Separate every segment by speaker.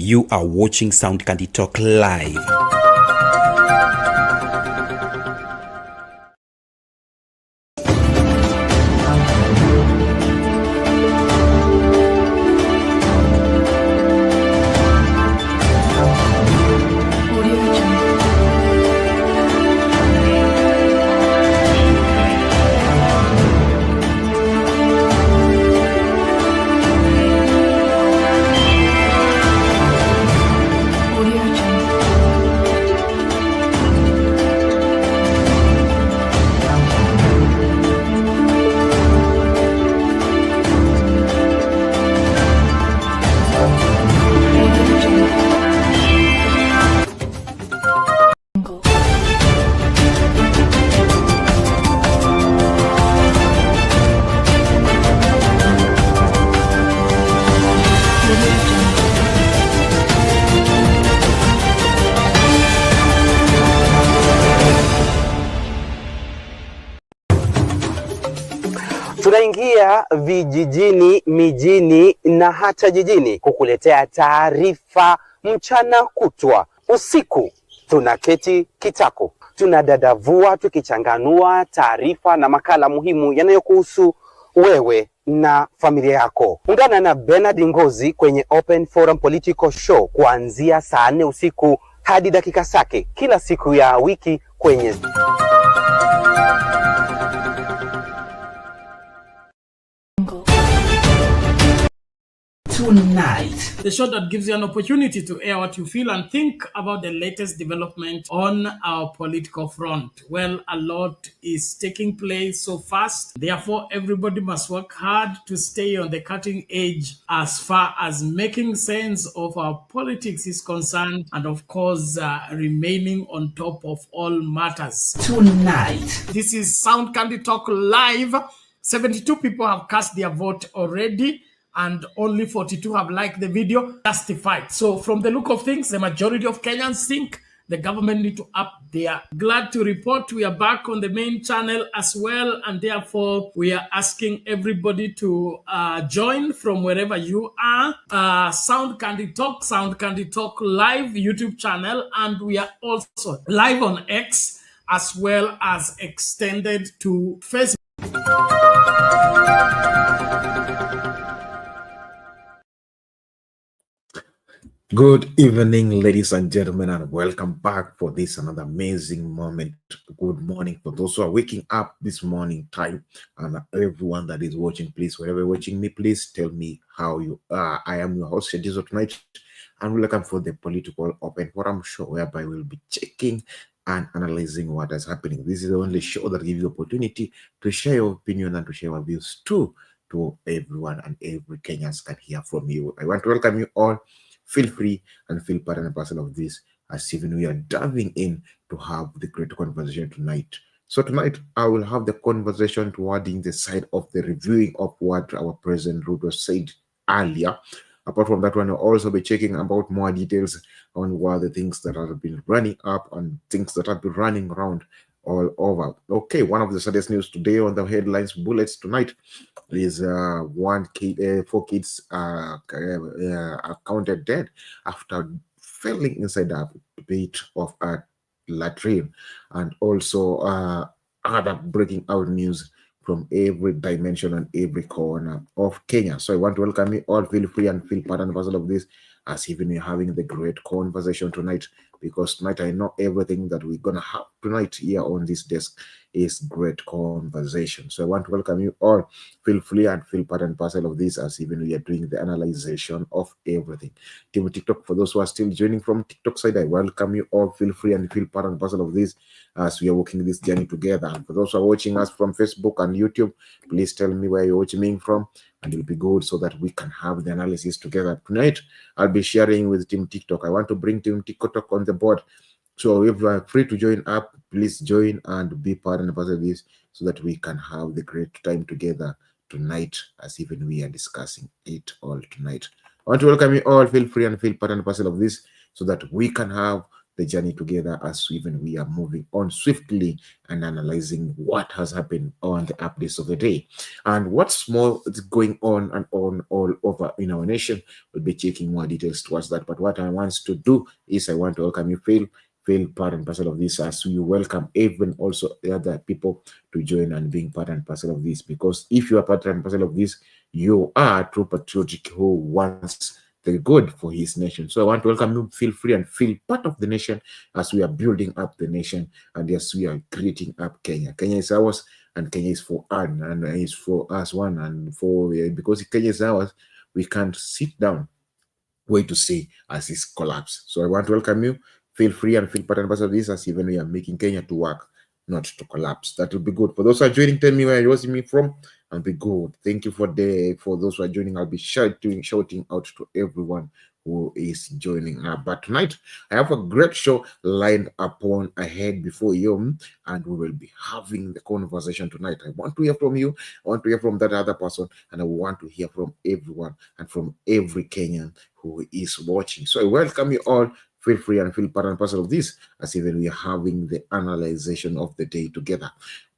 Speaker 1: You are watching Sound Candy Talk live.
Speaker 2: Tunaingia vijijini, mijini na hata jijini kukuletea taarifa mchana kutwa. Usiku tunaketi kitako, tunadadavua tukichanganua taarifa na makala muhimu yanayokuhusu wewe na familia yako. Ungana na Bernard Ngozi kwenye Open Forum Political Show kuanzia saa 4 usiku hadi dakika zake kila siku ya wiki kwenye
Speaker 3: Tonight, the show that gives you an opportunity to air what you feel and think about the latest development on our political front. Well, a lot is taking place so fast. Therefore, everybody must work hard to stay on the cutting edge as far as making sense of our politics is concerned, and of course, remaining on top of all matters. Tonight, this is Sound Candy Talk Live. 72 people have cast their vote already, and only 42 have liked the video. Justified. So from the look of things, the majority of Kenyans think the government need to up their. Glad to report we are back on the main channel as well, and therefore we are asking everybody to join from wherever you are. Sound Candy Talk Live YouTube channel, and we are also live on X as well as extended to Facebook.
Speaker 4: Good evening, ladies and gentlemen, and welcome back for this another amazing moment. Good morning for those who are waking up this morning time, and everyone that is watching, please, wherever you're watching me, please tell me how you are. I am your host, Shadizo, tonight, and welcome for the Political Open Forum show, whereby we'll be checking and analyzing what is happening. This is the only show that gives you opportunity to share your opinion and to share your views too, to everyone, and every Kenyans can hear from you. I want to welcome you all. Feel free and feel part and parcel of this, as even we are diving in to have the great conversation tonight. So tonight, I will have the conversation towarding the side of the reviewing of what our President Ruto said earlier. Apart from that one, I'll also be checking about more details on what the things that have been running up and things that have been running around all over. Okay, one of the saddest news today on the headlines bullets tonight is 4 kids counted dead after falling inside a pit of a latrine, and also other breaking out news from every dimension and every corner of Kenya. So I want to welcome you all. Feel free and feel part and parcel of this, as even we're having the great conversation tonight, because tonight I know everything that we're gonna have tonight here on this desk is great conversation. So I want to welcome you all. Feel free and feel part and parcel of this, as even we are doing the analyzation of everything. Team TikTok, for those who are still joining from TikTok side, I welcome you all. Feel free and feel part and parcel of this, as we are walking this journey together. And for those who are watching us from Facebook and YouTube, please tell me where you're watching me from, and it'll be good so that we can have the analysis together. Tonight, I'll be sharing with Team TikTok. I want to bring Team TikTok on the board. So if you are free to join up, please join and be part and parcel of this, so that we can have the great time together tonight, as even we are discussing it all tonight. I want to welcome you all. Feel free and feel part and parcel of this, so that we can have the journey together as even we are moving on swiftly and analyzing what has happened on the updates of the day and what's more is going on and on all over in our nation. We'll be checking more details towards that. But what I want to do is I want to welcome you, feel part and parcel of this as we welcome even also other people to join and being part and parcel of this, because if you are part and parcel of this, you are a true patriotic who wants the good for his nation. So I want to welcome you. Feel free and feel part of the nation as we are building up the nation and as we are creating up Kenya. Kenya is ours and Kenya is for us and is for us one and for because Kenya is ours, we can't sit down wait to see as this collapse. So I want to welcome you. Feel free and feel part and parcel of this as even we are making Kenya to work, not to collapse. That will be good. For those who are joining, tell me where you're watching me from and be good. Thank you for those who are joining. I'll be shouting out to everyone who is joining up. But tonight, I have a great show lined upon ahead before you, and we will be having the conversation tonight. I want to hear from you. I want to hear from that other person, and I want to hear from everyone and from every Kenyan who is watching. So I welcome you all. Feel free and feel part and parcel of this as even we are having the analyzation of the day together,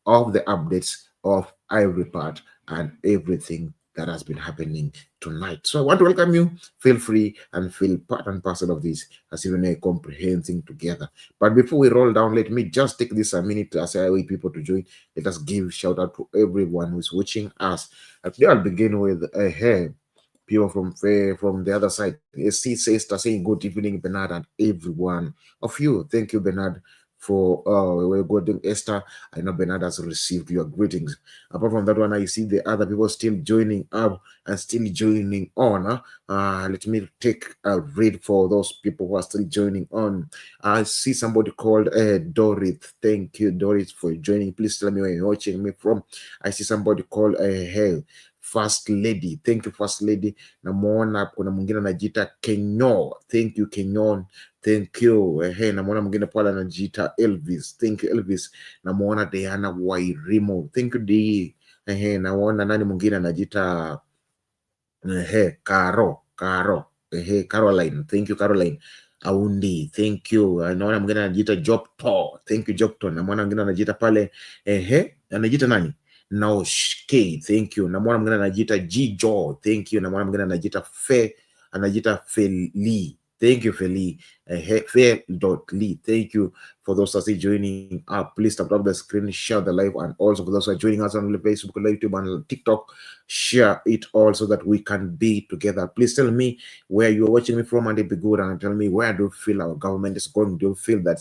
Speaker 4: of the updates of every part and everything that has been happening tonight. So I want to welcome you. Feel free and feel part and parcel of this as even a comprehending together. But before we roll down, let me just take this a minute as I wait people to join. Let us give shout out to everyone who's watching us. I'll begin with a hair. People from the other side. SC Sister saying good evening, Bernard, and everyone of you. Thank you, Bernard, for we're good. Esther, I know Bernard has received your greetings. Apart from that one, I see the other people still joining up and still joining on. Let me take a read for those people who are still joining on. I see somebody called Dorit. Thank you, Dorit, for joining. Please tell me where you're watching me from. I see somebody called Hell. First Lady, thank you First Lady. Namuona kuna mwingine anajiita Kenyo, thank you Kenyon, thank you. Namuona mwingine pale anajiita Elvis, thank you Elvis. Namuona Diana Wairimo, thank you D. Namuona nani mwingine anajiita Caroline, thank you Caroline. Aundi, thank you. Naona mwingine anajiita Jopto, thank you Jopto. Namuona mwingine anajiita pale anajiita nani? Naushk, thank you. Namwana mwingine anajiita Jijo, thank you. Namwana mwingine anajiita Feli, thank you Feli. Fair.lee, thank you for those who are joining up. Please tap the screen, share the live, and also for those who are joining us on Facebook, YouTube, and TikTok, share it all so that we can be together. Please tell me where you're watching me from, and it'd be good, and tell me where do you feel our government is going. Do you feel that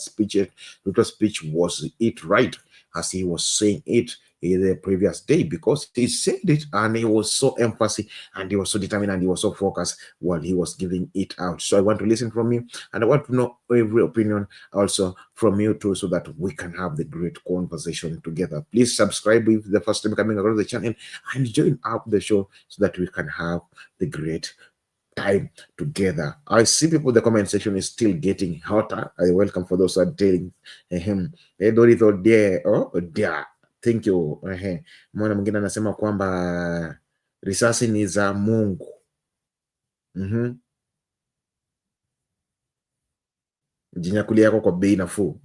Speaker 4: Ruto's speech was it right as he was saying it the previous day, because he said it and he was so emphatic and he was so determined and he was so focused while he was giving it out. So I want to listen from you and I want to know every opinion also from you too, so that we can have the great conversation together. Please subscribe if the first time coming across the channel and join up the show so that we can have the great time together. I see people, the comment section is still getting hotter. I welcome for those who are telling him thank you. Mwana mwingine anasema kwamba risasi ni za Mungu. Jinyakulia yako kwa bei nafuu.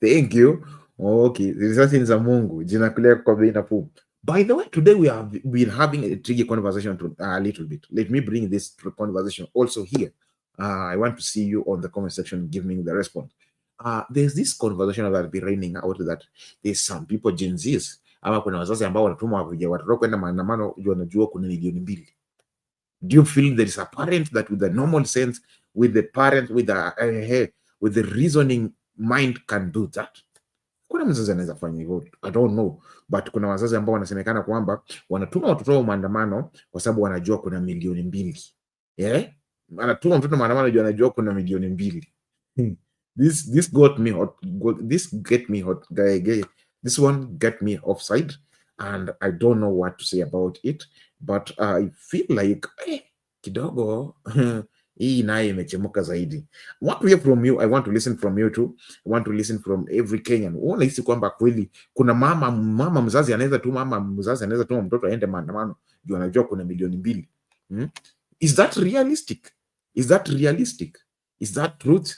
Speaker 4: Thank you. Okay, risasi ni za Mungu. Jinyakulia yako kwa bei nafuu. By the way, today we have been having a tricky conversation a little bit. Let me bring this conversation also here. I want to see you on the comment section giving the response. There's this conversation that be raining out that there's some people Gen Zs ama kuna wazazi ambao wanatuma watoto kwenda maandamano wanajua kuna milioni 2. Do you feel there is a parent that with the normal sense, with the parent with the reasoning mind can do that? Kuna mzazi anaweza fanya hivyo, I don't know, but kuna wazazi ambao wanasemekana kwamba wanatuma watoto wao maandamano kwa sababu wanajua kuna milioni 2. Anatuma mtoto maandamano anajua kuna milioni 2. This got me hot. This get me hot. This one get me offside, and I don't know what to say about it. But I feel like kidogo hii naye imechemuka zaidi. I want to hear from you. I want to listen from you too. I want to listen from every Kenyan. Unahisi kwamba kweli kuna mama mzazi anaweza tuma mtoto aende maandamano ndio anajua kuna milioni 2? Is that realistic? Is that truth?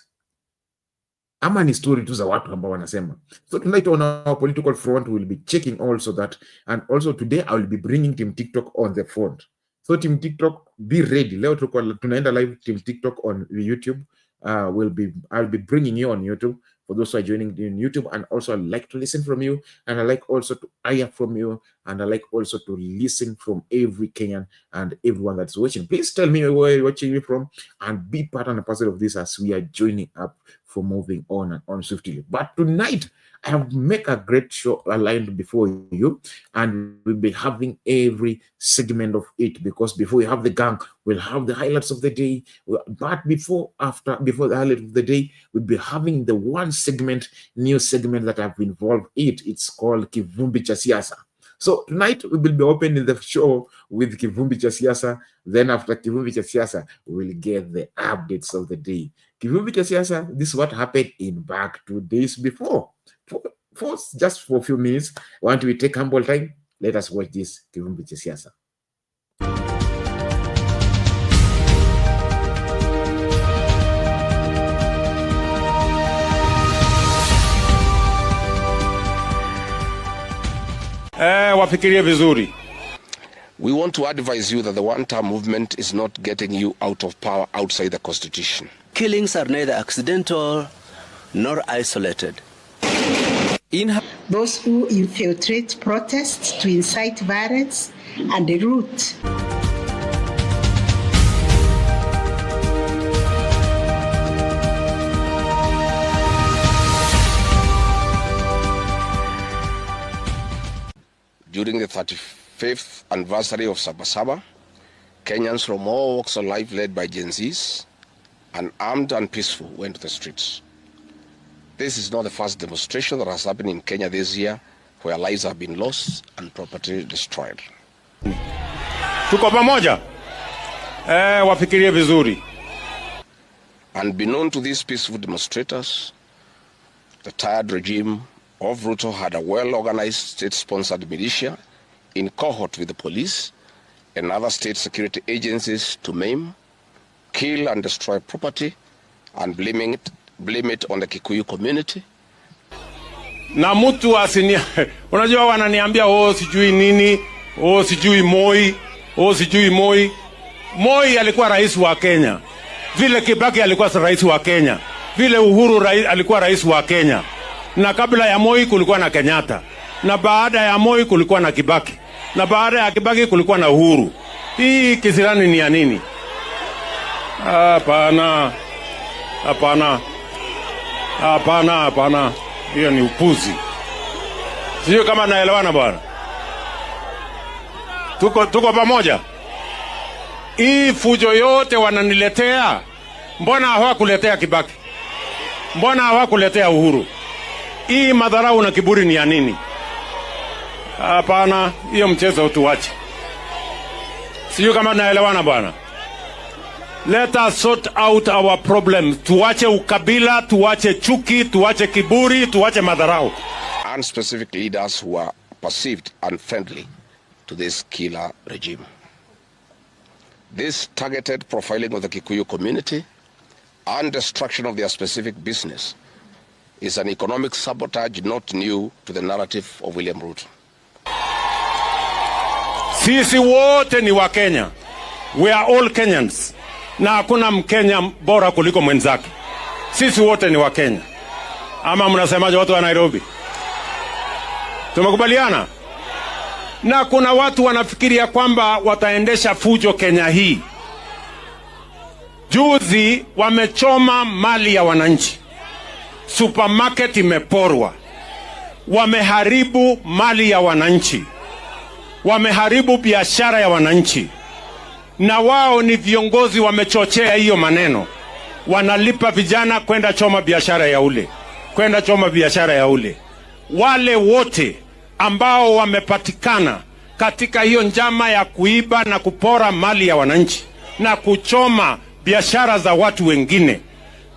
Speaker 4: ama ni story tu za watu ambao wanasema. So tonight on our political front we'll be checking also that, and also today I will be bringing Team TikTok on the front. So Team TikTok, be ready. Leo tunaenda live Team TikTok on YouTube. I'll be bringing you on YouTube for those who are joining in YouTube, and also I like to listen from you, and I like also to hear from you, and I like also to listen from every Kenyan and everyone that's watching. Please tell me where you're watching me from, and be part and parcel of this as we are joining up for moving on and on swiftly. But tonight I have make a great show aligned before you, and we'll be having every segment of it, because before we have the gang, we'll have the highlights of the day. But before the highlight of the day, we'll be having the one segment, new segment that I've involved it. It's called Kivumbi cha Siasa. So tonight we will be opening the show with Kivumbi cha Siasa. Then after Kivumbi cha Siasa, we'll get the updates of the day. Kivumbi cha Siasa, this is what happened in back 2 days before. Just for a few minutes, want we take humble time? Let us watch this Kivumbi cha Siasa.
Speaker 5: Wafikirie vizuri.
Speaker 6: We want to advise you that the one-term movement is not getting you out of power outside the constitution.
Speaker 7: Killings are neither accidental nor isolated.
Speaker 8: Those who infiltrate protests to incite violence and root.
Speaker 6: During the 35th anniversary of Sabasaba, Kenyans from all walks of life, led by Gen Zs, unarmed and peaceful, went to the streets. This is not the first demonstration that has happened in Kenya this year, where lives have been lost and property destroyed.
Speaker 5: Tuko pamoja? Wafikirie vizuri.
Speaker 6: Unbeknown to these peaceful demonstrators, the tired regime of Ruto had a well-organized state-sponsored militia in cohort with the police and other state security agencies to maim, kill and destroy property, and blame it on the Kikuyu community.
Speaker 5: Na mtu asinia, unajua wananiambia sijui nini, sijui Moi, sijui Moi. Moi alikuwa rais wa Kenya. Vile Kibaki alikuwa rais wa Kenya. Vile Uhuru alikuwa rais wa Kenya. Na kabla ya Moi kulikuwa na Kenyatta. Na baada ya Moi kulikuwa na Kibaki. Na baada ya Kibaki kulikuwa na Uhuru. Hii kisirani ni ya nini? Hapana. Hapana. Hapana, hapana. Hiyo ni upuzi. Sio kama naelewana bwana. Tuko pamoja. Hii fujo yote wananiletea. Mbona hawakuletea Kibaki? Mbona hawakuletea Uhuru? Hii madharau na kiburi ni ya nini? Hapana, hiyo mchezo tuache. Sio kama naelewana bwana. Let us sort out our problems. Tuache ukabila, tuache chuki, tuache kiburi, tuache madharau.
Speaker 6: And specific leaders who are perceived unfriendly to this killer regime. This targeted profiling of the Kikuyu community and destruction of their specific business is an economic sabotage not new to the narrative of William Ruto.
Speaker 5: Sisi wote ni wa Kenya. We are all Kenyans. Na hakuna Mkenya bora kuliko mwenzake. Sisi wote ni wa Kenya. Ama mnasemaje watu wa Nairobi? Tumekubaliana? Na kuna watu wanafikiria kwamba wataendesha fujo Kenya hii. Juzi wamechoma mali ya wananchi. Supermarket imeporwa. Wameharibu mali ya wananchi. Wameharibu biashara ya wananchi. Na wao ni viongozi wamechochea hiyo maneno. Wanalipa vijana kwenda choma biashara ya ule. Kwenda choma biashara ya ule. Wale wote ambao wamepatikana katika hiyo njama ya kuiba na kupora mali ya wananchi na kuchoma biashara za watu wengine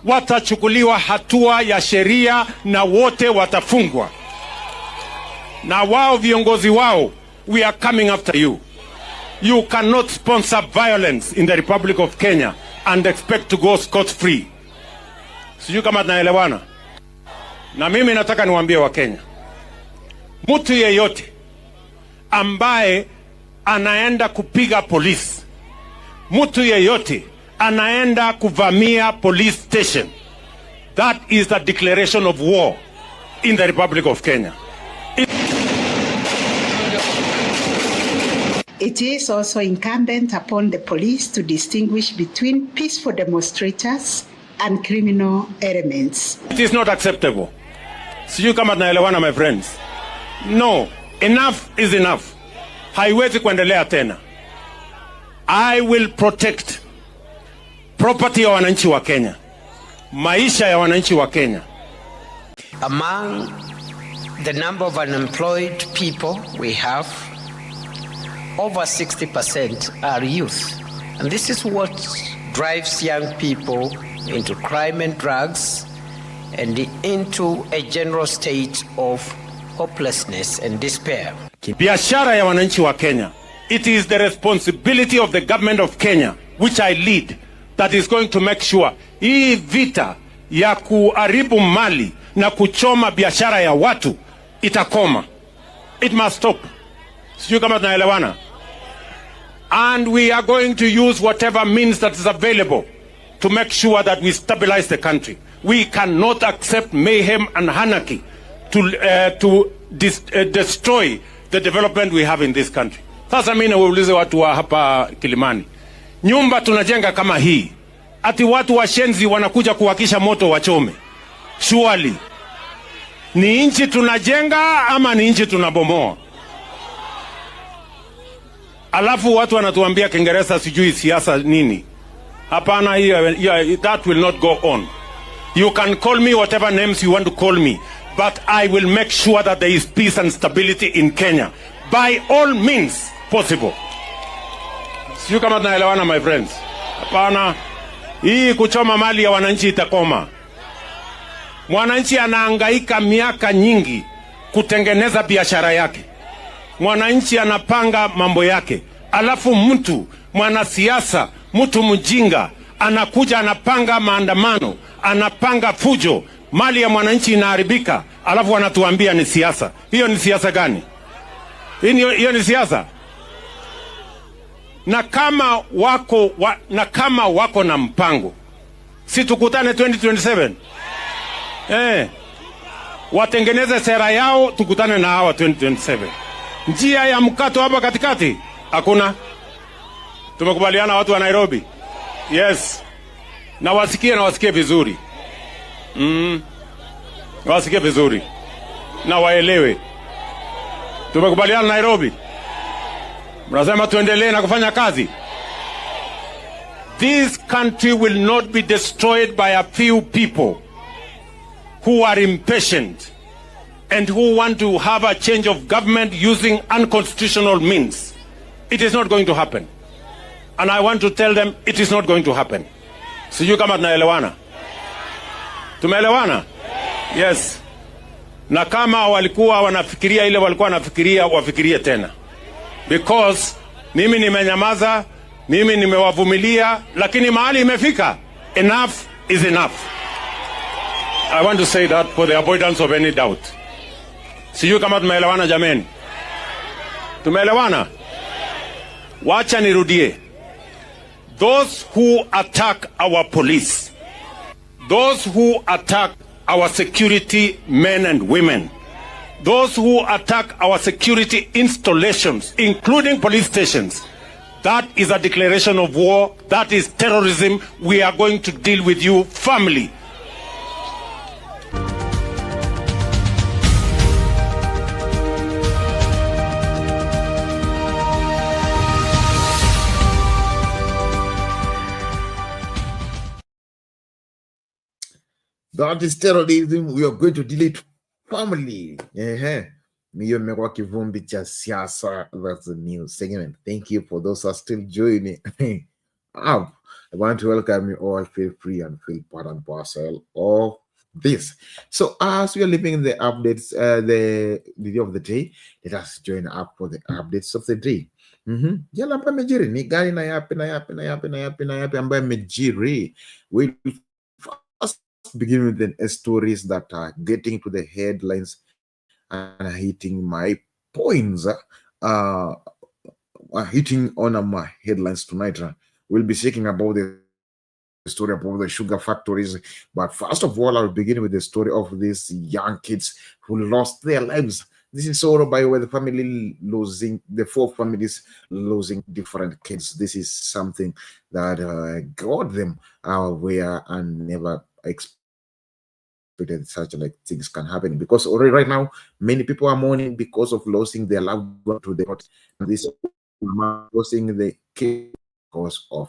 Speaker 5: watachukuliwa hatua ya sheria na wote watafungwa. Na wao viongozi wao, we are coming after you. You cannot sponsor violence in the Republic of Kenya and expect to go scot-free. Sijui kama tunaelewana. Na mimi nataka niwaambie Wakenya, mtu yeyote ambaye anaenda kupiga polisi, mtu yeyote anaenda kuvamia police station, that is a declaration of war in the Republic of Kenya.
Speaker 8: It is also incumbent upon the police to distinguish between peaceful demonstrators and criminal elements.
Speaker 5: It is not acceptable. Sijui kama tunaelewana, my friends. No, enough is enough. Haiwezi kuendelea tena. I will protect property ya wananchi wa Kenya, maisha ya wananchi wa Kenya.
Speaker 9: Among the number of unemployed people we have, over 60% are youth. And this is what drives young people into crime and drugs and into a general state of hopelessness and despair.
Speaker 5: Biashara ya wananchi wa Kenya. It is the responsibility of the government of Kenya, which I lead, that is going to make sure hii vita ya kuharibu mali na kuchoma biashara ya watu itakoma. It must stop. Sijui kama tunaelewana. And we are going to use whatever means that is available to make sure that we stabilize the country. We cannot accept mayhem and anarchy to destroy the development we have in this country. Sasa mimi naulize watu wa hapa Kilimani, nyumba tunajenga kama hii, ati watu washenzi wanakuja kuwakisha moto wachome. Surely ni nchi tunajenga ama ni nchi tunabomoa? Alafu watu wanatuambia Kiingereza sijui siasa nini. Hapana, that will not go on. You can call me whatever names you want to call me, but I will make sure that there is peace and stability in Kenya by all means possible. Sijui kama tunaelewana, my friends. Hapana, hii kuchoma mali ya wananchi itakoma. Mwananchi anahangaika miaka nyingi kutengeneza biashara yake. Mwananchi anapanga mambo yake. Alafu mtu mwanasiasa, mtu mjinga anakuja anapanga maandamano, anapanga fujo, mali ya mwananchi inaharibika, alafu wanatuambia ni siasa. Hiyo ni siasa gani? Hiyo ni siasa? Na kama wako na mpango, si tukutane 2027? Watengeneze sera yao, tukutane na hawa 2027. Njia ya mkato hapa katikati hakuna. Tumekubaliana watu wa Nairobi? Yes. Na wasikie vizuri. Wasikie vizuri na waelewe. Tumekubaliana Nairobi? Mnasema tuendelee na kufanya kazi. This country will not be destroyed by a few people who are impatient and who want to have a change of government using unconstitutional means. It is not going to happen. And I want to tell them it is not going to happen. Sijui kama tunaelewana. Tumeelewana? Yes. Na kama walikuwa wanafikiria ile walikuwa wanafikiria, wafikirie tena. Because mimi nimenyamaza, mimi nimewavumilia, lakini mahali imefika. Enough is enough. I want to say that for the avoidance of any doubt. Sijui kama tumeelewana jameni. Tumeelewana? Wacha nirudie. Those who attack our police, those who attack our security men and women, those who attack our security installations, including police stations, that is a declaration of war. That is terrorism. We are going to deal with you firmly.
Speaker 4: That is terrorism. We are going to delete family. Miyo mmekuwa kivumbi cha siasa. That's the new segment. Thank you for those who are still joining up. I want to welcome you all. Feel free and feel part and parcel of this. So as we are living in the updates, the video of the day, let us join up for the updates of the day. Yala ambayo mejiri ni gani na yapi ambayo mejiri. We'll first first begin with the stories that are getting to the headlines and hitting my points. Hitting on my headlines tonight. We'll be speaking about the story about the sugar factories. But first of all, I'll begin with the story of these young kids who lost their lives. This is sorrow by where the family losing, the 4 families losing different kids. This is something that got them aware and never expected such like things can happen, because already right now many people are mourning because of losing their loved one to the court. This losing the kid because of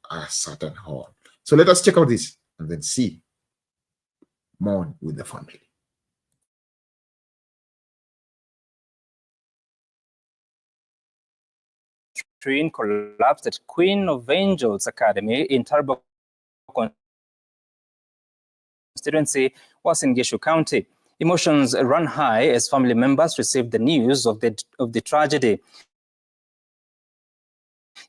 Speaker 4: a certain hall. So let us check out this and then see, mourn with the family.
Speaker 10: Train collapsed at Queen of Angels Academy in Turbo constituency was in Geshu County. Emotions ran high as family members received the news of the tragedy.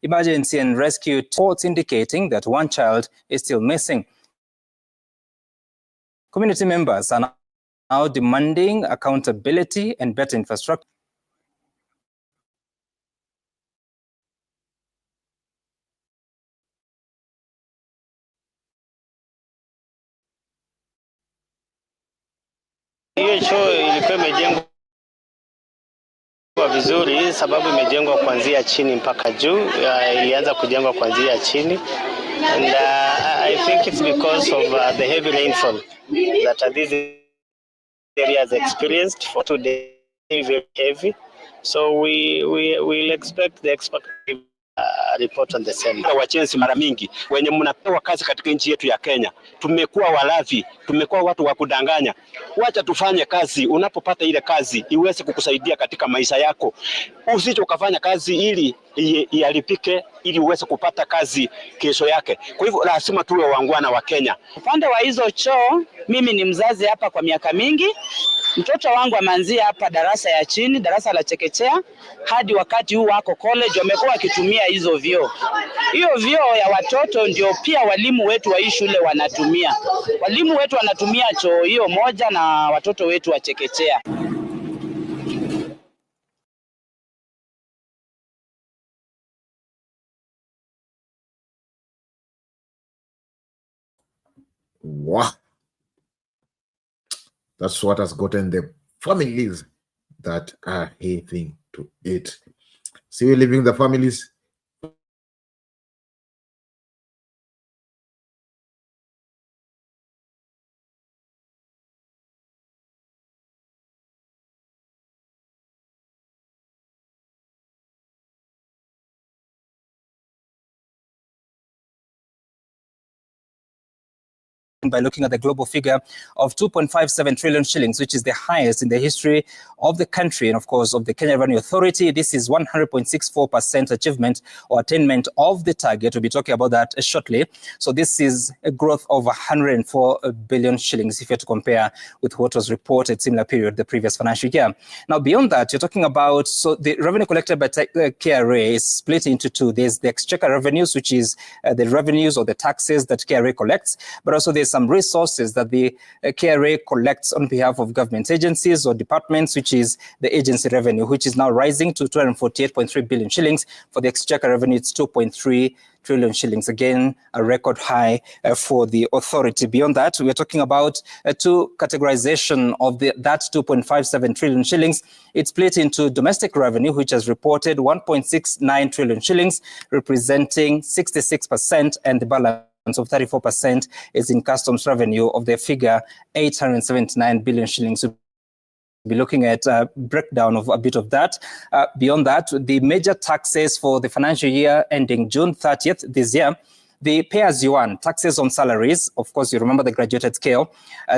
Speaker 10: Emergency and rescue reports indicating that one child is still missing. Community members are now demanding accountability and better infrastructure.
Speaker 11: Hiyo choo ilikuwa imejengwa vizuri, sababu imejengwa kuanzia chini mpaka juu. Ilianza kujengwa kuanzia chini, and I think it's because of the heavy rainfall that these areas experienced for today, very heavy. So we'll expect the expert report on the same.
Speaker 12: Wachenzi mara mingi wenye mnapewa kazi katika nchi yetu ya Kenya, tumekuwa walafi, tumekuwa watu wa kudanganya. Wacha tufanye kazi, unapopata ile kazi iweze kukusaidia katika maisha yako. Usije ukafanya kazi ili ialipike, ili uweze kupata kazi kesho yake. Kwa hivyo lazima tuwe wangwana wa Kenya.
Speaker 13: Upande wa hizo choo, mimi ni mzazi hapa kwa miaka mingi. Mtoto wangu ameanzia hapa darasa ya chini, darasa la chekechea, hadi wakati huu wako college wamekuwa wakitumia hizo vyoo. Hiyo vyoo ya watoto ndio pia walimu wetu wa hii shule wanatumia. Walimu wetu wanatumia choo hiyo moja na watoto wetu wa chekechea.
Speaker 4: Wow. That's what has gotten the families that are having to eat. See, we're leaving the families.
Speaker 10: By looking at the global figure of 2.57 trillion shillings, which is the highest in the history of the country and, of course, of the Kenya Revenue Authority. This is 100.64% achievement or attainment of the target. We'll be talking about that shortly. So this is a growth of 104 billion shillings if you have to compare with what was reported similar period the previous financial year. Now, beyond that, you're talking about, so the revenue collected by KRA is split into two. There's the exchequer revenues, which is the revenues or the taxes that KRA collects, but also there's some resources that the KRA collects on behalf of government agencies or departments, which is the agency revenue, which is now rising to 248.3 billion shillings. For the exchequer revenue, it's 2.3 trillion shillings. Again, a record high for the authority. Beyond that, we're talking about two categorization of that 2.57 trillion shillings. It's split into domestic revenue, which has reported 1.69 trillion shillings, representing 66%, and the balance of 34% is in customs revenue of the figure 879 billion shillings. We'll be looking at a breakdown of a bit of that. Beyond that, the major taxes for the financial year ending June 30th this year, the pay-as-you-earn taxes on salaries, of course, you remember the graduated scale,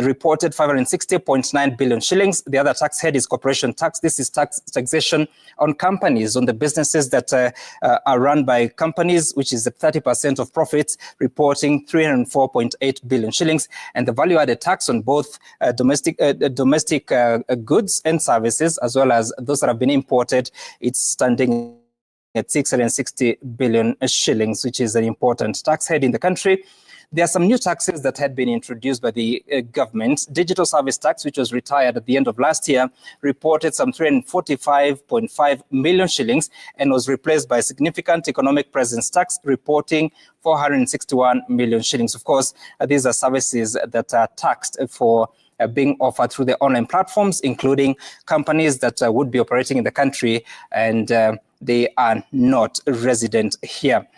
Speaker 10: reported 560.9 billion shillings. The other tax head is corporation tax. This is taxation on companies, on the businesses that are run by companies, which is 30% of profits, reporting 304.8 billion shillings. And the value-added tax on both domestic goods and services, as well as those that have been imported, it's standing at 660 billion shillings, which is an important tax head in the country. There are some new taxes that had been introduced by the government. Digital service tax, which was retired at the end of last year, reported some 345.5 million shillings and was replaced by significant economic presence tax, reporting 461 million shillings. Of course, these are services that are taxed for being offered through the online platforms, including companies that would be operating in the country and they are not resident here.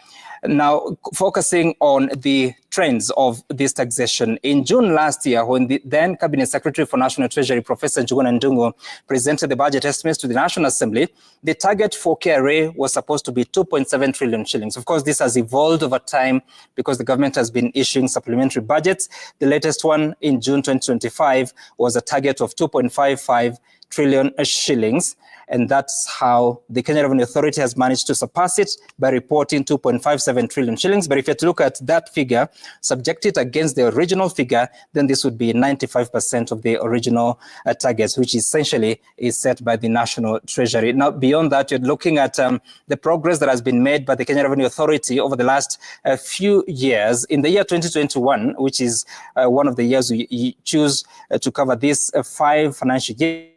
Speaker 10: Now, focusing on the trends of this taxation. In June last year, when the then Cabinet Secretary for National Treasury, Professor Njuguna Ndung'u, presented the budget estimates to the National Assembly, the target for KRA was supposed to be 2.7 trillion shillings. Of course, this has evolved over time because the government has been issuing supplementary budgets. The latest one in June 2025 was a target of 2.55 trillion shillings. And that's how the Kenya Revenue Authority has managed to surpass it by reporting 2.57 trillion shillings. But if you had to look at that figure, subject it against the original figure, then this would be 95% of the original targets, which essentially is set by the National Treasury. Now, beyond that, you're looking at the progress that has been made by the Kenya Revenue Authority over the last few years. In the year 2021, which is one of the years we choose to cover this 5 financial years,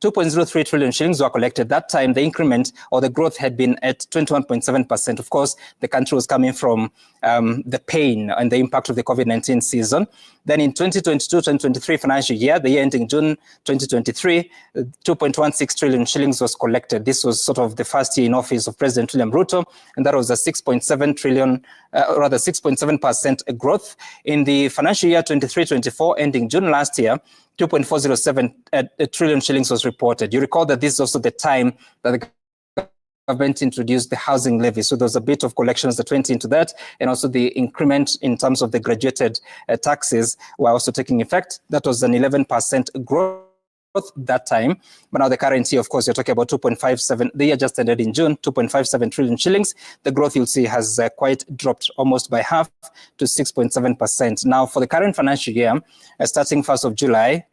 Speaker 10: 2.03 trillion shillings were collected. That time, the increment or the growth had been at 21.7%. Of course, the country was coming from the pain and the impact of the COVID-19 season. Then in 2022-2023 financial year, the year ending June 2023, 2.16 trillion shillings was collected. This was sort of the first year in office of President Ruto, and that was a 6.7% growth. In the financial year 23-24, ending June last year, 2.407 trillion shillings was reported. You recall that this is also the time that the government introduced the housing levy. So there was a bit of collections that went into that, and also the increment in terms of the graduated taxes were also taking effect. That was an 11% growth that time. But now the current year, of course, you're talking about 2.57. The year just ended in June, 2.57 trillion shillings. The growth you'll see has quite dropped almost by half to 6.7%. Now, for the current financial year, starting 1st of July,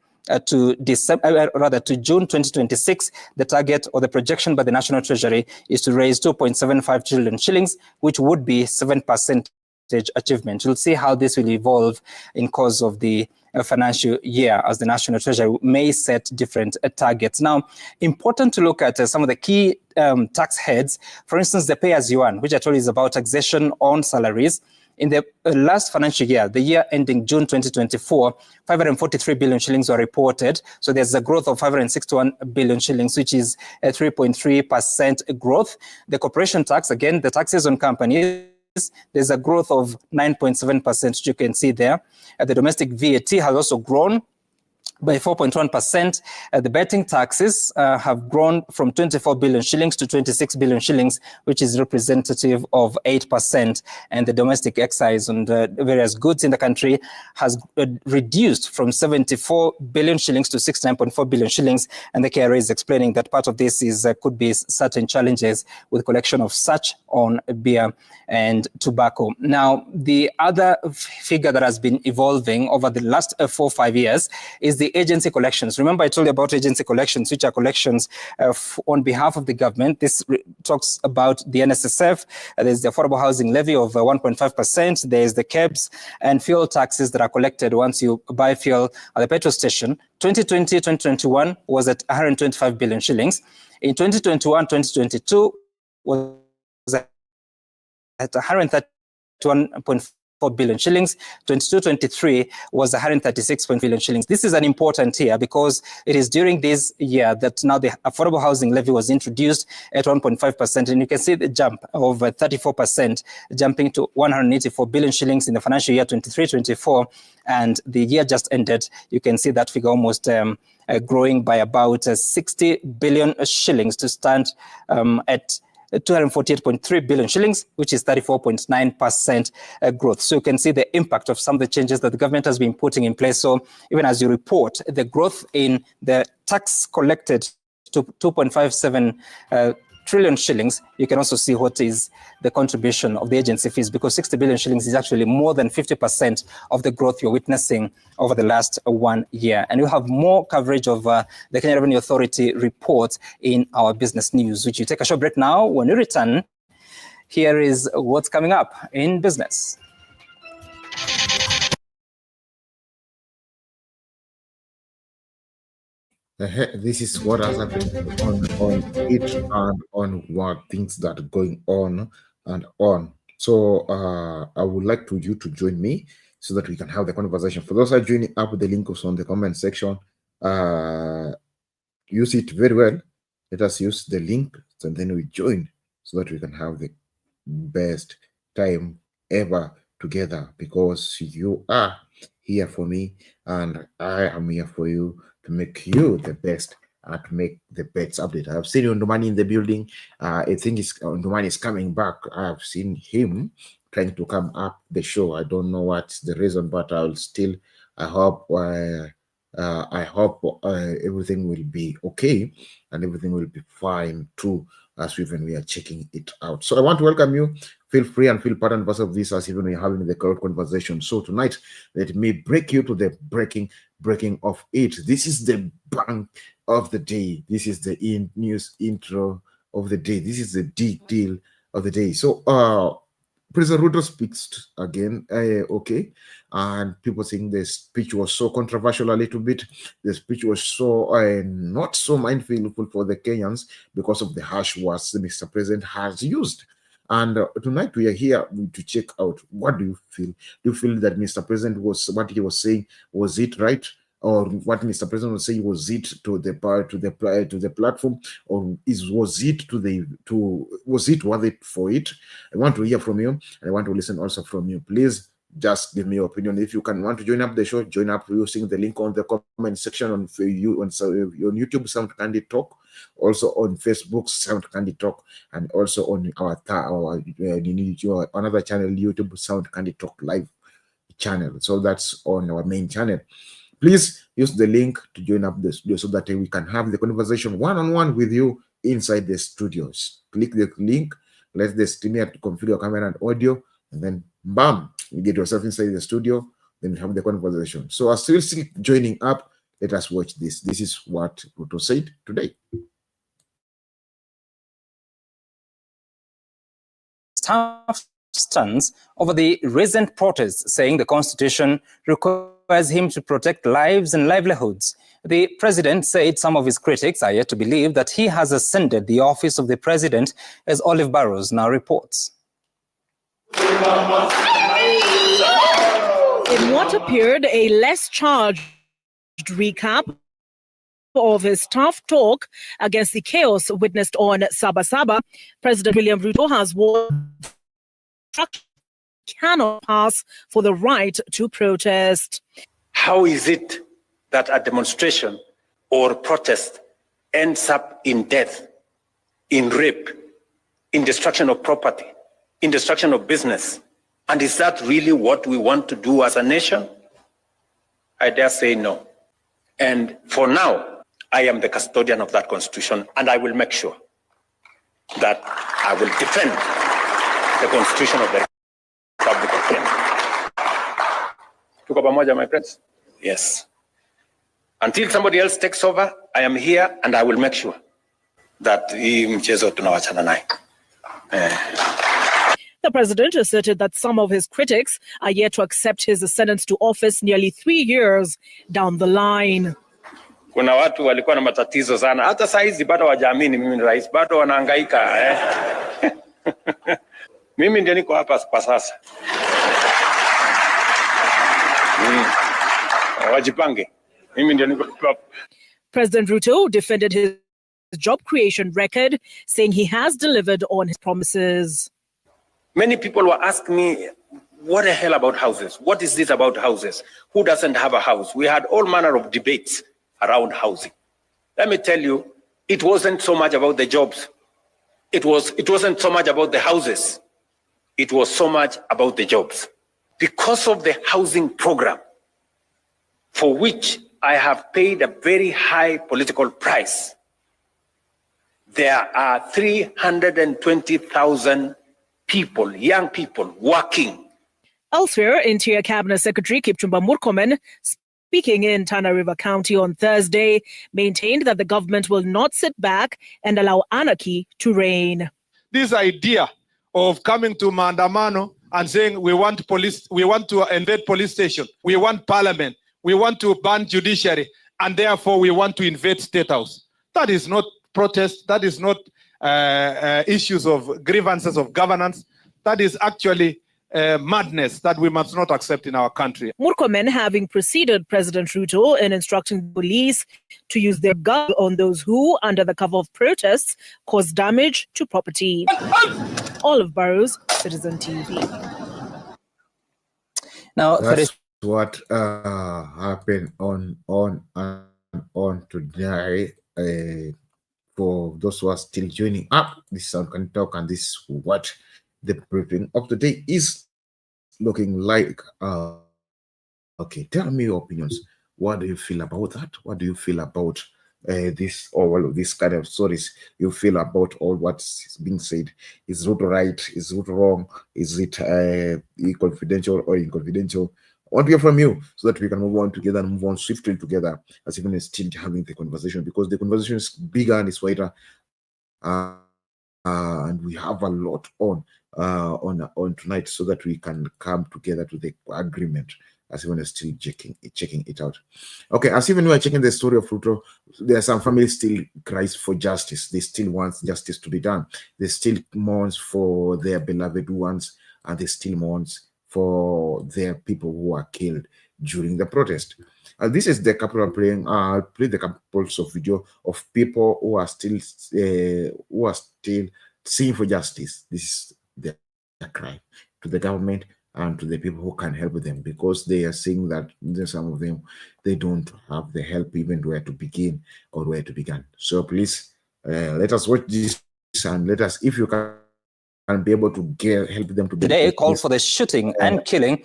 Speaker 10: to June 2026, the target or the projection by the National Treasury is to raise 2.75 trillion shillings, which would be 7% achievement. We'll see how this will evolve in course of the financial year as the National Treasury may set different targets. Now, important to look at some of the key tax heads. For instance, the pay-as-you-earn, which I told you is about taxation on salaries. In the last financial year, the year ending June 2024, 543 billion shillings were reported. So there's a growth of 561 billion shillings, which is a 3.3% growth. The corporation tax, again, the taxes on companies, there's a growth of 9.7%, you can see there. The domestic VAT has also grown by 4.1%. The betting taxes have grown from 24 billion shillings to 26 billion shillings, which is representative of 8%. And the domestic excise on the various goods in the country has reduced from 74 billion shillings to 69.4 billion shillings. And the KRA is explaining that part of this is could be certain challenges with collection of such on beer and tobacco. Now, the other figure that has been evolving over the last 4 or 5 years is the agency collections. Remember, I told you about agency collections, which are collections on behalf of the government. This talks about the NSSF. There's the affordable housing levy of 1.5%. There's the KEBS and fuel taxes that are collected once you buy fuel at the petrol station. 2020-2021 was at 125 billion shillings. In 2021-2022 was at 131.4 billion shillings. 22-23 was 136 billion shillings. This is an important year because it is during this year that now the affordable housing levy was introduced at 1.5%, and you can see the jump of 34%, jumping to 184 billion shillings in the financial year 23-24, and the year just ended. You can see that figure almost growing by about 60 billion shillings to stand at 248.3 billion shillings, which is 34.9% growth. So you can see the impact of some of the changes that the government has been putting in place. So even as you report, the growth in the tax collected to 2.57 trillion shillings, you can also see what is the contribution of the agency fees, because 60 billion shillings is actually more than 50% of the growth you're witnessing over the last 1 year. And we'll have more coverage of the Kenya Revenue Authority report in our business news, which you take a short break now. When we return, here is what's coming up in business.
Speaker 4: This is what has happened on it and on what things that are going on and on. So I would like you to join me so that we can have the conversation. For those who are joining up, the link is on the comment section. Use it very well. Let us use the link and then we join so that we can have the best time ever together, because you are here for me and I am here for you to make you the best and to make the best update. I've seen Ondumani in the building. I think Ondumani is coming back. I've seen him trying to come up the show. I don't know what's the reason, but I hope everything will be okay and everything will be fine too, as when we are checking it out. So I want to welcome you. Feel free and feel part and parcel of this, as even we're having the correct conversation. So tonight, let me break you to the breaking of it. This is the bang of the day. This is the news intro of the day. This is the deal of the day. So President Ruto speaks again, okay, and people think the speech was so controversial a little bit. The speech was so not so mindful for the Kenyans because of the harsh words Mr. President has used. And tonight we are here to check out, what do you feel? Do you feel that Mr. President what he was saying, was it right? Or what Mr. President was saying, was it to the platform, or was it worth it for it? I want to hear from you, and I want to listen also from you. Please just give me your opinion. If you want to join up the show, join up using the link on the comment section on YouTube, Sound Candy Talk, also on Facebook, Sound Candy Talk, and also on our another channel, YouTube, Sound Candy Talk Live channel. So that's on our main channel. Please use the link to join up the studio so that we can have the conversation one-on-one with you inside the studios. Click the link, let the streamer configure your camera and audio, and then bam, you get yourself inside the studio, then we have the conversation. So as you see joining up, let us watch this. This is what Ruto said today.
Speaker 10: Staff stands over the recent protests, saying the Constitution requires him to protect lives and livelihoods. The president said some of his critics are yet to believe that he has ascended the office of the president, as Olive Barrows now reports.
Speaker 14: In what appeared a less charged recap of his tough talk against the chaos witnessed on Sabasaba, President William Ruto has warned cannot pass for the right to protest.
Speaker 15: How is it that a demonstration or protest ends up in death, in rape, in destruction of property, in destruction of business? And is that really what we want to do as a nation? I dare say no. And for now, I am the custodian of that Constitution, and I will make sure that I will defend the Constitution of the Republic of Kenya. Tuko pamoja, my friends? Yes. Until somebody else takes over, I am here, and I will make sure that hii mchezo tunawachana naye.
Speaker 14: The president asserted that some of his critics are yet to accept his ascendance to office nearly 3 years down the line.
Speaker 15: Kuna watu walikuwa na matatizo sana, hata saa hizi bado hawajaamini mimi ni rais, bado wanahangaika. Mimi ndio niko hapa kwa sasa. Wajipange. Mimi ndio niko hapa.
Speaker 14: President Ruto defended his job creation record, saying he has delivered on his promises.
Speaker 15: Many people were asking me, what the hell about houses? What is this about houses? Who doesn't have a house? We had all manner of debates around housing. Let me tell you, it wasn't so much about the jobs. It wasn't so much about the houses. It was so much about the jobs. Because of the housing program, for which I have paid a very high political price, there are 320,000 people, young people, working.
Speaker 14: Elsewhere, Interior Cabinet Secretary Kipchumba Murkomen, speaking in Tana River County on Thursday, maintained that the government will not sit back and allow anarchy to reign.
Speaker 16: This idea of coming to Maandamano and saying we want to invade police station, we want parliament, we want to ban judiciary, and therefore we want to invade State House. That is not protest. That is not issues of grievances of governance. That is actually madness that we must not accept in our country.
Speaker 14: Murkomen having preceded President Ruto in instructing the police to use their gun on those who, under the cover of protests, caused damage to property. Olive Burrows, Citizen TV.
Speaker 4: Now, that's what happened on today. For those who are still joining up, this is Sound Can Talk, and this is what the briefing of the day is looking like. Okay, tell me your opinions. What do you feel about that? What do you feel about this, or all of this kind of stories? You feel about all what's being said? Is Ruto right? Is Ruto wrong? Is it confidential or inconfidential? I want to hear from you so that we can move on together and move on swiftly together, as even as still having the conversation, because the conversation is bigger and it's wider, and we have a lot on tonight, so that we can come together to the agreement, as even as still checking it out. Okay, as even we are checking the story of Ruto, there are some families still cries for justice. They still want justice to be done. They still mourns for their beloved ones, and they still mourns for their people who are killed during the protest. This is the couple of playing. I'll play the couples of video of people who are still seeking for justice. This is their cry to the government and to the people who can help them, because they are saying that some of them, they don't have the help even where to begin or where to begin. So please let us watch this, and let us, if you can be able to help them to
Speaker 10: today call for the shooting and killing.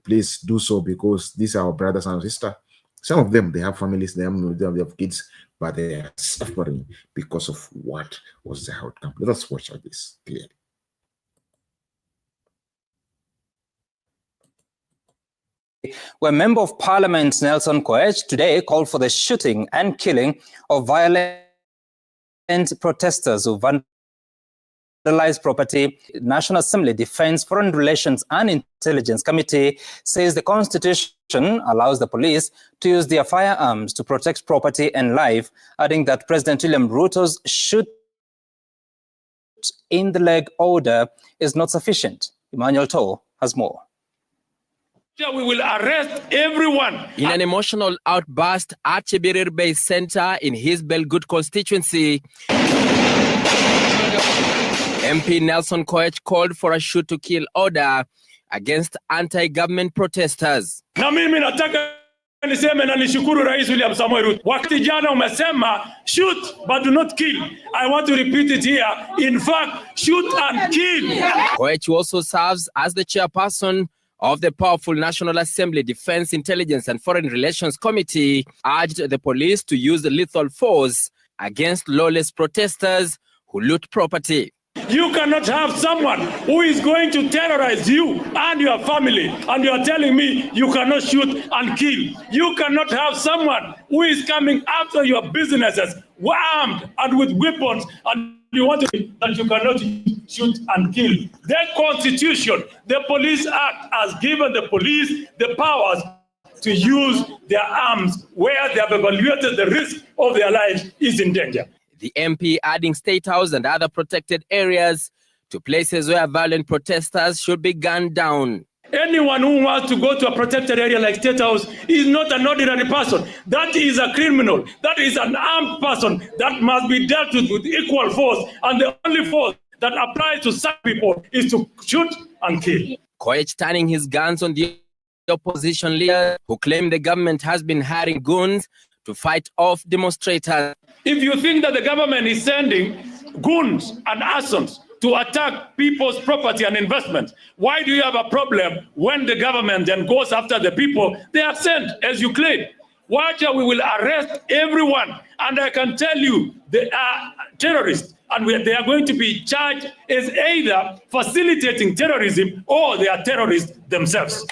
Speaker 4: Please do so, because these are our brothers and sisters. Some of them, they have families, they have kids, but they are suffering because of what was the outcome. Let us watch this clearly.
Speaker 10: Where Member of Parliament Nelson Koech today called for the shooting and killing of violent protesters who vandalized property. National Assembly Defense, Foreign Relations and Intelligence Committee says the Constitution allows the police to use their firearms to protect property and life, adding that President William Ruto's shoot in the leg order is not sufficient. Emmanuel Toh has more.
Speaker 17: We will arrest everyone. In an emotional outburst at Chebirir Bay Center in his Belgood constituency, MP Nelson Koech called for a shoot-to-kill order against anti-government protesters.
Speaker 18: Na mimi nataka niseme na nishukuru Rais William Samoei Ruto. Wakati jana umesema shoot but do not kill. I want to repeat it here. In fact, shoot and kill.
Speaker 17: Koech also serves as the chairperson of the powerful National Assembly Defense, Intelligence and Foreign Relations Committee, urged the police to use lethal force against lawless protesters who loot property.
Speaker 18: You cannot have someone who is going to terrorize you and your family, and you are telling me you cannot shoot and kill. You cannot have someone who is coming after your businesses armed and with weapons, and you want to that you cannot shoot and kill. The Constitution, the Police Act, has given the police the powers to use their arms where they have evaluated the risk of their lives is in danger.
Speaker 17: The MP adding State House and other protected areas to places where violent protesters should be gunned down.
Speaker 18: Anyone who wants to go to a protected area like State House is not an ordinary person. That is a criminal. That is an armed person that must be dealt with equal force. And the only force that applies to such people is to shoot and kill.
Speaker 17: Koech turning his guns on the opposition leader who claim the government has been hiring goons to fight off demonstrators.
Speaker 18: If you think that the government is sending goons and assassins to attack people's property and investment, why do you have a problem when the government then goes after the people they have sent, as you claim? Wacha, we will arrest everyone. And I can tell you, they are terrorists. And they are going to be charged as either facilitating terrorism or they are terrorists themselves.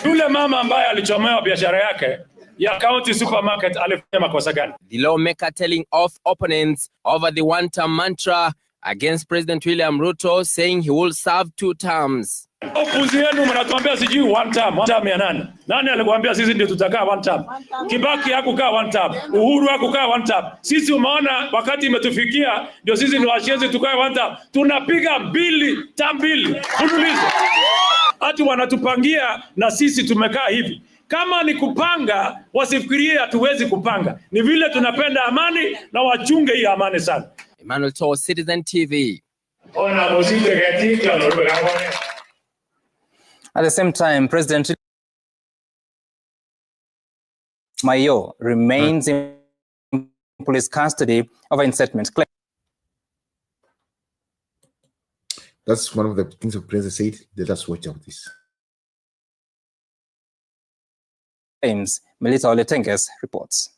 Speaker 18: Yule mama ambaye alichomewa biashara yake ya county supermarket alifanya makosa gani?
Speaker 17: The lawmaker telling off opponents over the one-term mantra against President William Ruto, saying he will serve 2 terms.
Speaker 18: Opuzi yenu mnatuambia sijui one term ya nani? Nani alikuambia sisi ndio tutakaa one term? Kibaki hakukaa one term, Uhuru hakukaa one term. Sisi umeona wakati imetufikia ndio sisi ni washenzi tukae one term. Tunapiga term mbili. Unulize. Ati wanatupangia na sisi tumekaa hivi. Kama ni kupanga, wasifikirie hatuwezi kupanga. Ni vile tunapenda amani na wachunge hii amani sana.
Speaker 17: Emmanuel Toa, Citizen TV.
Speaker 10: At the same time, President Mayo remains in police custody over incitement claims.
Speaker 4: That's one of the things the president said. Let us watch out this.
Speaker 10: Melita Oletenges reports.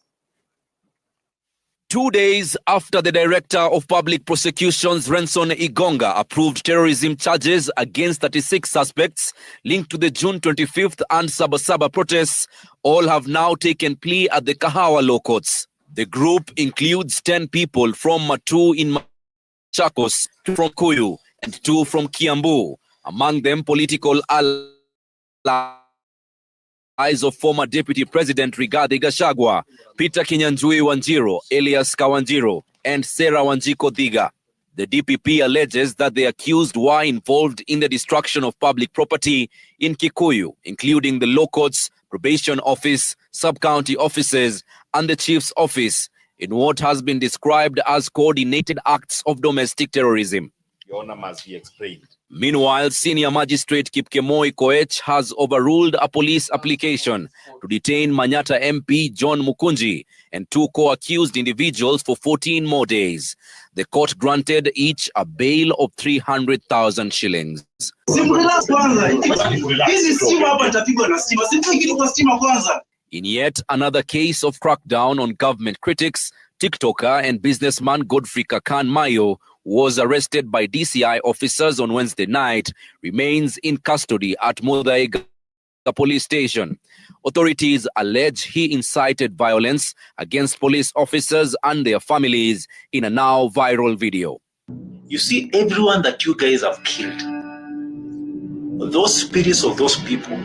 Speaker 19: 2 days after the Director of Public Prosecutions, Renson Igonga, approved terrorism charges against 36 suspects linked to the June 25th and Sabasaba protests, all have now taken plea at the Kahawa Law Courts. The group includes 10 people from Matu in Machakos, 2 from Kuyu, and 2 from Kiambu. Among them, political allies of former Deputy President Rigathi Gachagua, Peter Kinyanjui Wanjiru, Elias Kawanjiru, and Sarah Wanjiko Thiga. The DPP alleges that the accused were involved in the destruction of public property in Kikuyu, including the Law Courts, Probation Office, Sub-County offices, and the Chief's Office, in what has been described as coordinated acts of domestic terrorism.
Speaker 20: Your Honor must be explained.
Speaker 19: Meanwhile, Senior Magistrate Kipkemoi Koech has overruled a police application to detain Manyata MP John Mukunji and 2 co-accused individuals for 14 more days. The court granted each a bail of 300,000 shillings. In yet another case of crackdown on government critics, TikToker and businessman Godfrey Kakan Mayo, who was arrested by DCI officers on Wednesday night, remains in custody at Muthaiga police station. Authorities allege he incited violence against police officers and their families in a now viral video.
Speaker 21: You see, everyone that you guys have killed, those spirits of those people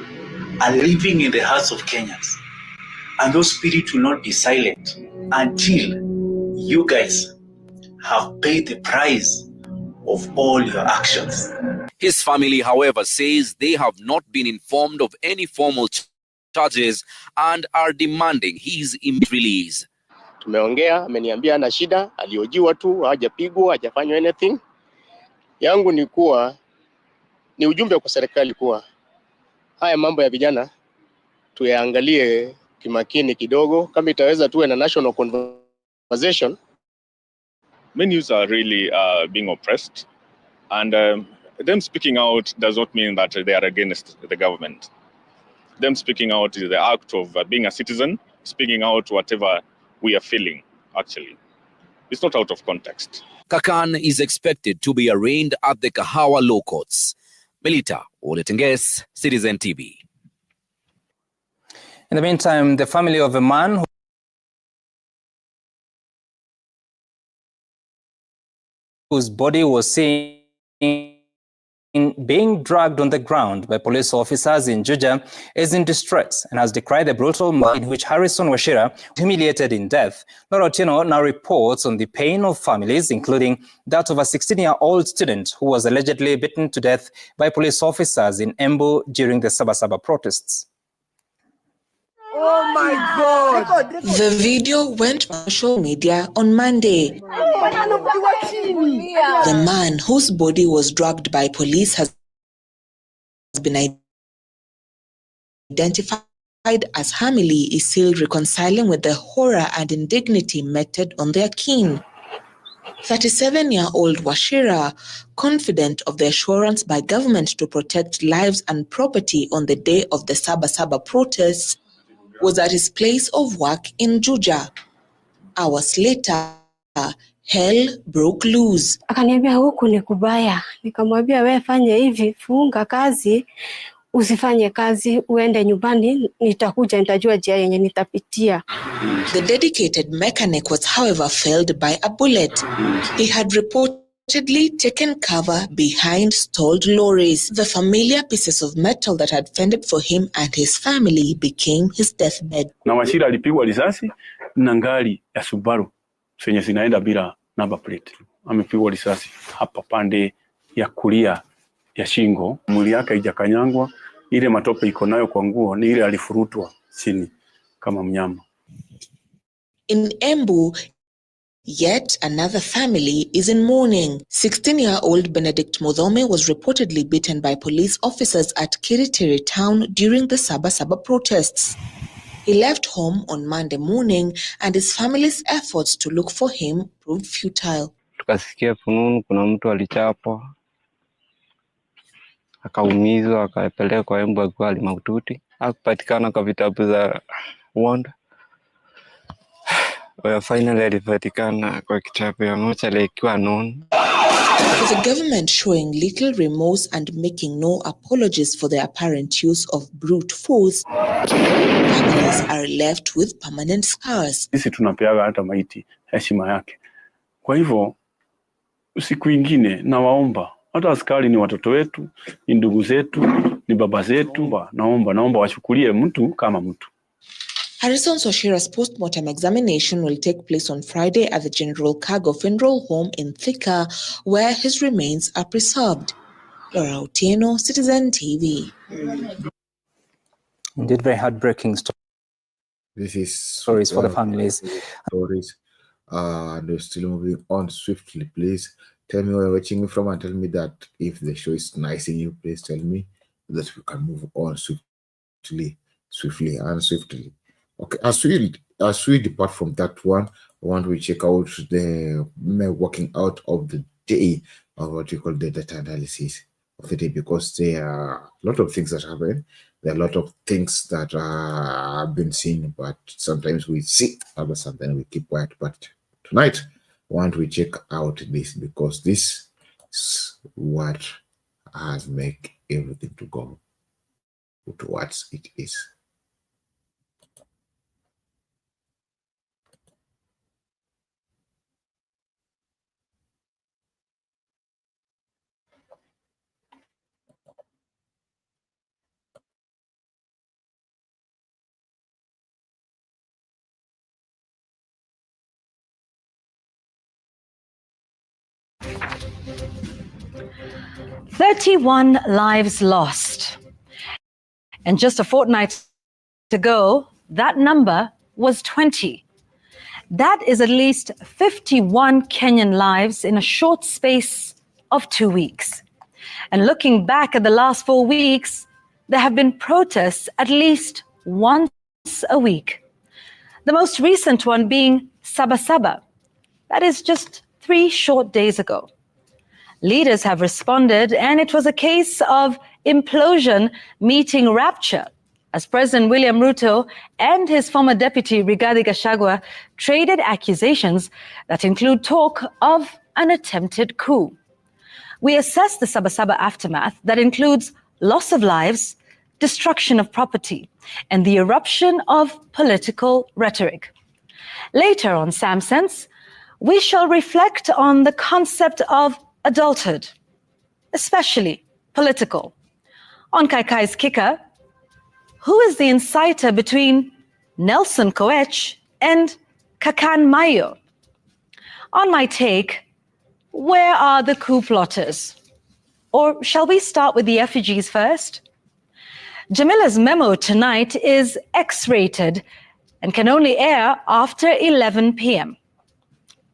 Speaker 21: are living in the hearts of Kenyans. And those spirits will not be silent until you guys have paid the price of all your actions.
Speaker 19: His family, however, says they have not been informed of any formal charges and are demanding his immediate release.
Speaker 22: Tumeongea, ameniambia ana shida, aliojiwa tu, hajapigwa, hajafanywa anything. Yangu ni kuwa, ni ujumbe kwa serikali kuwa, haya mambo ya vijana, tuyaangalie kimakini kidogo, kama itaweza tuwe na national conversation.
Speaker 23: Many youths are really being oppressed, and them speaking out does not mean that they are against the government. Them speaking out is the act of being a citizen, speaking out whatever we are feeling, actually. It's not out of context.
Speaker 19: Kakan is expected to be arraigned at the Kahawa Law Courts. Melita Oletenges, Citizen TV.
Speaker 10: In the meantime, the family of a man whose body was seen being dragged on the ground by police officers in Juja is in distress and has decried the brutal manner in which Harrison Wachira was humiliated in death. Laura Otieno now reports on the pain of families, including that of a 16-year-old student who was allegedly beaten to death by police officers in Embu during the Sabasaba protests.
Speaker 24: Oh my God! The video went on social media on Monday. The man whose body was dragged by police has been identified as Hamili is still reconciling with the horror and indignity meted on their kin. 37-year-old Wachira, confident of the assurance by government to protect lives and property on the day of the Sabasaba protests, was at his place of work in Juja. Hours later, hell broke loose.
Speaker 1: Akaniambia huku ni kubaya. Nikamwambia wewe fanya hivi, funga kazi, usifanye kazi, uende nyumbani, nitakuja nitajua njia yenye nitapitia.
Speaker 24: The dedicated mechanic was however felled by a bullet. He had reportedly taken cover behind stalled lorries. The familiar pieces of metal that had fended for him and his family became his deathbed.
Speaker 2: Na Wachira alipigwa risasi na gari ya Subaru zenye zinaenda bila number plate. Amepigwa risasi hapa pande ya kulia ya shingo. Mwili yake haijakanyangwa, ile matope iko nayo kwa nguo ni ile alifurutwa chini kama mnyama.
Speaker 24: In Embu, yet another family is in mourning. 16-year-old Benedict Muthome was reportedly beaten by police officers at Kiritiri town during the Sabasaba protests. He left home on Monday morning and his family's efforts to look for him proved futile.
Speaker 3: Tukasikia fununu kuna mtu alichapwa, akaumizwa, akapelekwa kwa Embu akiwa mahututi. Hakupatikana kwa vitabu za Wanda. Finally alipatikana kwa kitabu ya mochari ikiwa known.
Speaker 24: With the government showing little remorse and making no apologies for the apparent use of brute force, families are left with permanent scars.
Speaker 2: Sisi tunapeaga hata maiti heshima yake. Kwa hivyo siku ingine na waomba, hata askari ni watoto wetu, ni ndugu zetu, ni baba zetu, naomba wachukulie mtu kama mtu.
Speaker 24: Harrison Soshira's post-mortem examination will take place on Friday at the General Cargo Funeral Home in Thika, where his remains are preserved. Laura Otieno, Citizen TV.
Speaker 10: Indeed, very heartbreaking story.
Speaker 4: This is
Speaker 10: stories for the families.
Speaker 4: Stories. They're still moving on swiftly. Please tell me where you're watching me from and tell me that if the show is nice in you, please tell me that we can move on swiftly and swiftly. Okay, as we depart from that one, I want to check out the working out of the day, or what you call the data analysis of the day, because there are a lot of things that happen. There are a lot of things that have been seen, but sometimes we see, but sometimes we keep quiet. But tonight, I want to check out this, because this is what has made everything to go towards it is.
Speaker 7: "31 lives lost. And just a fortnight ago, that number was 20. That is at least 51 Kenyan lives in a short space of 2 weeks. And looking back at the last 4 weeks, there have been protests at least once a week. The most recent one being Sabasaba. That is just 3 short days ago. Leaders have responded, and it was a case of implosion meeting rapture, as President William Ruto and his former deputy Rigathi Gachagua traded accusations that include talk of an attempted coup. We assess the Sabasaba aftermath that includes loss of lives, destruction of property, and the eruption of political rhetoric. Later on Sam Sense, we shall reflect on the concept of adulthood, especially political. On Kaikai's Kicker, who is the inciter between Nelson Koech and Kakan Mayo? On My Take, where are the coup plotters? Or shall we start with the effigies first? Jamila's memo tonight is X-rated and can only air after 11 p.m.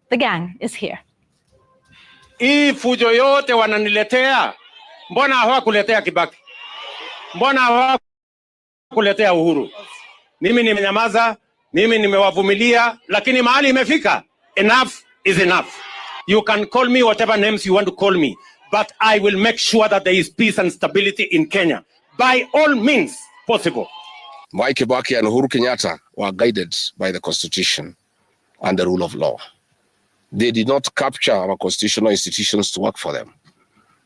Speaker 7: The gang is here.
Speaker 5: Hii fujo yote wananiletea, mbona hawakuletea Kibaki? Mbona hawakuletea Uhuru? Mimi nimenyamaza, mimi nimewavumilia, lakini mahali imefika, enough is enough. You can call me whatever names you want to call me, but I will make sure that there is peace and stability in Kenya by all means possible.
Speaker 6: Mwai Kibaki and Uhuru Kenyatta were guided by the Constitution and the rule of law. They did not capture our constitutional institutions to work for them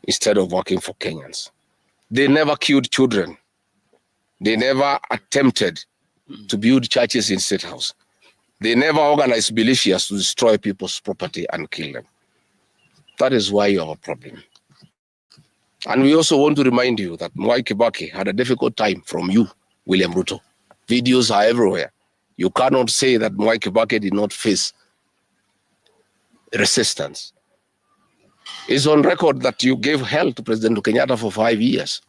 Speaker 6: instead of working for Kenyans. They never killed children. They never attempted to build churches in State House. They never organized militias to destroy people's property and kill them. That is why you have a problem. And we also want to remind you that Mwai Kibaki had a difficult time from you, William Ruto. Videos are everywhere. You cannot say that Mwai Kibaki did not face resistance. It's on record that you gave hell to President Kenyatta for 5 years.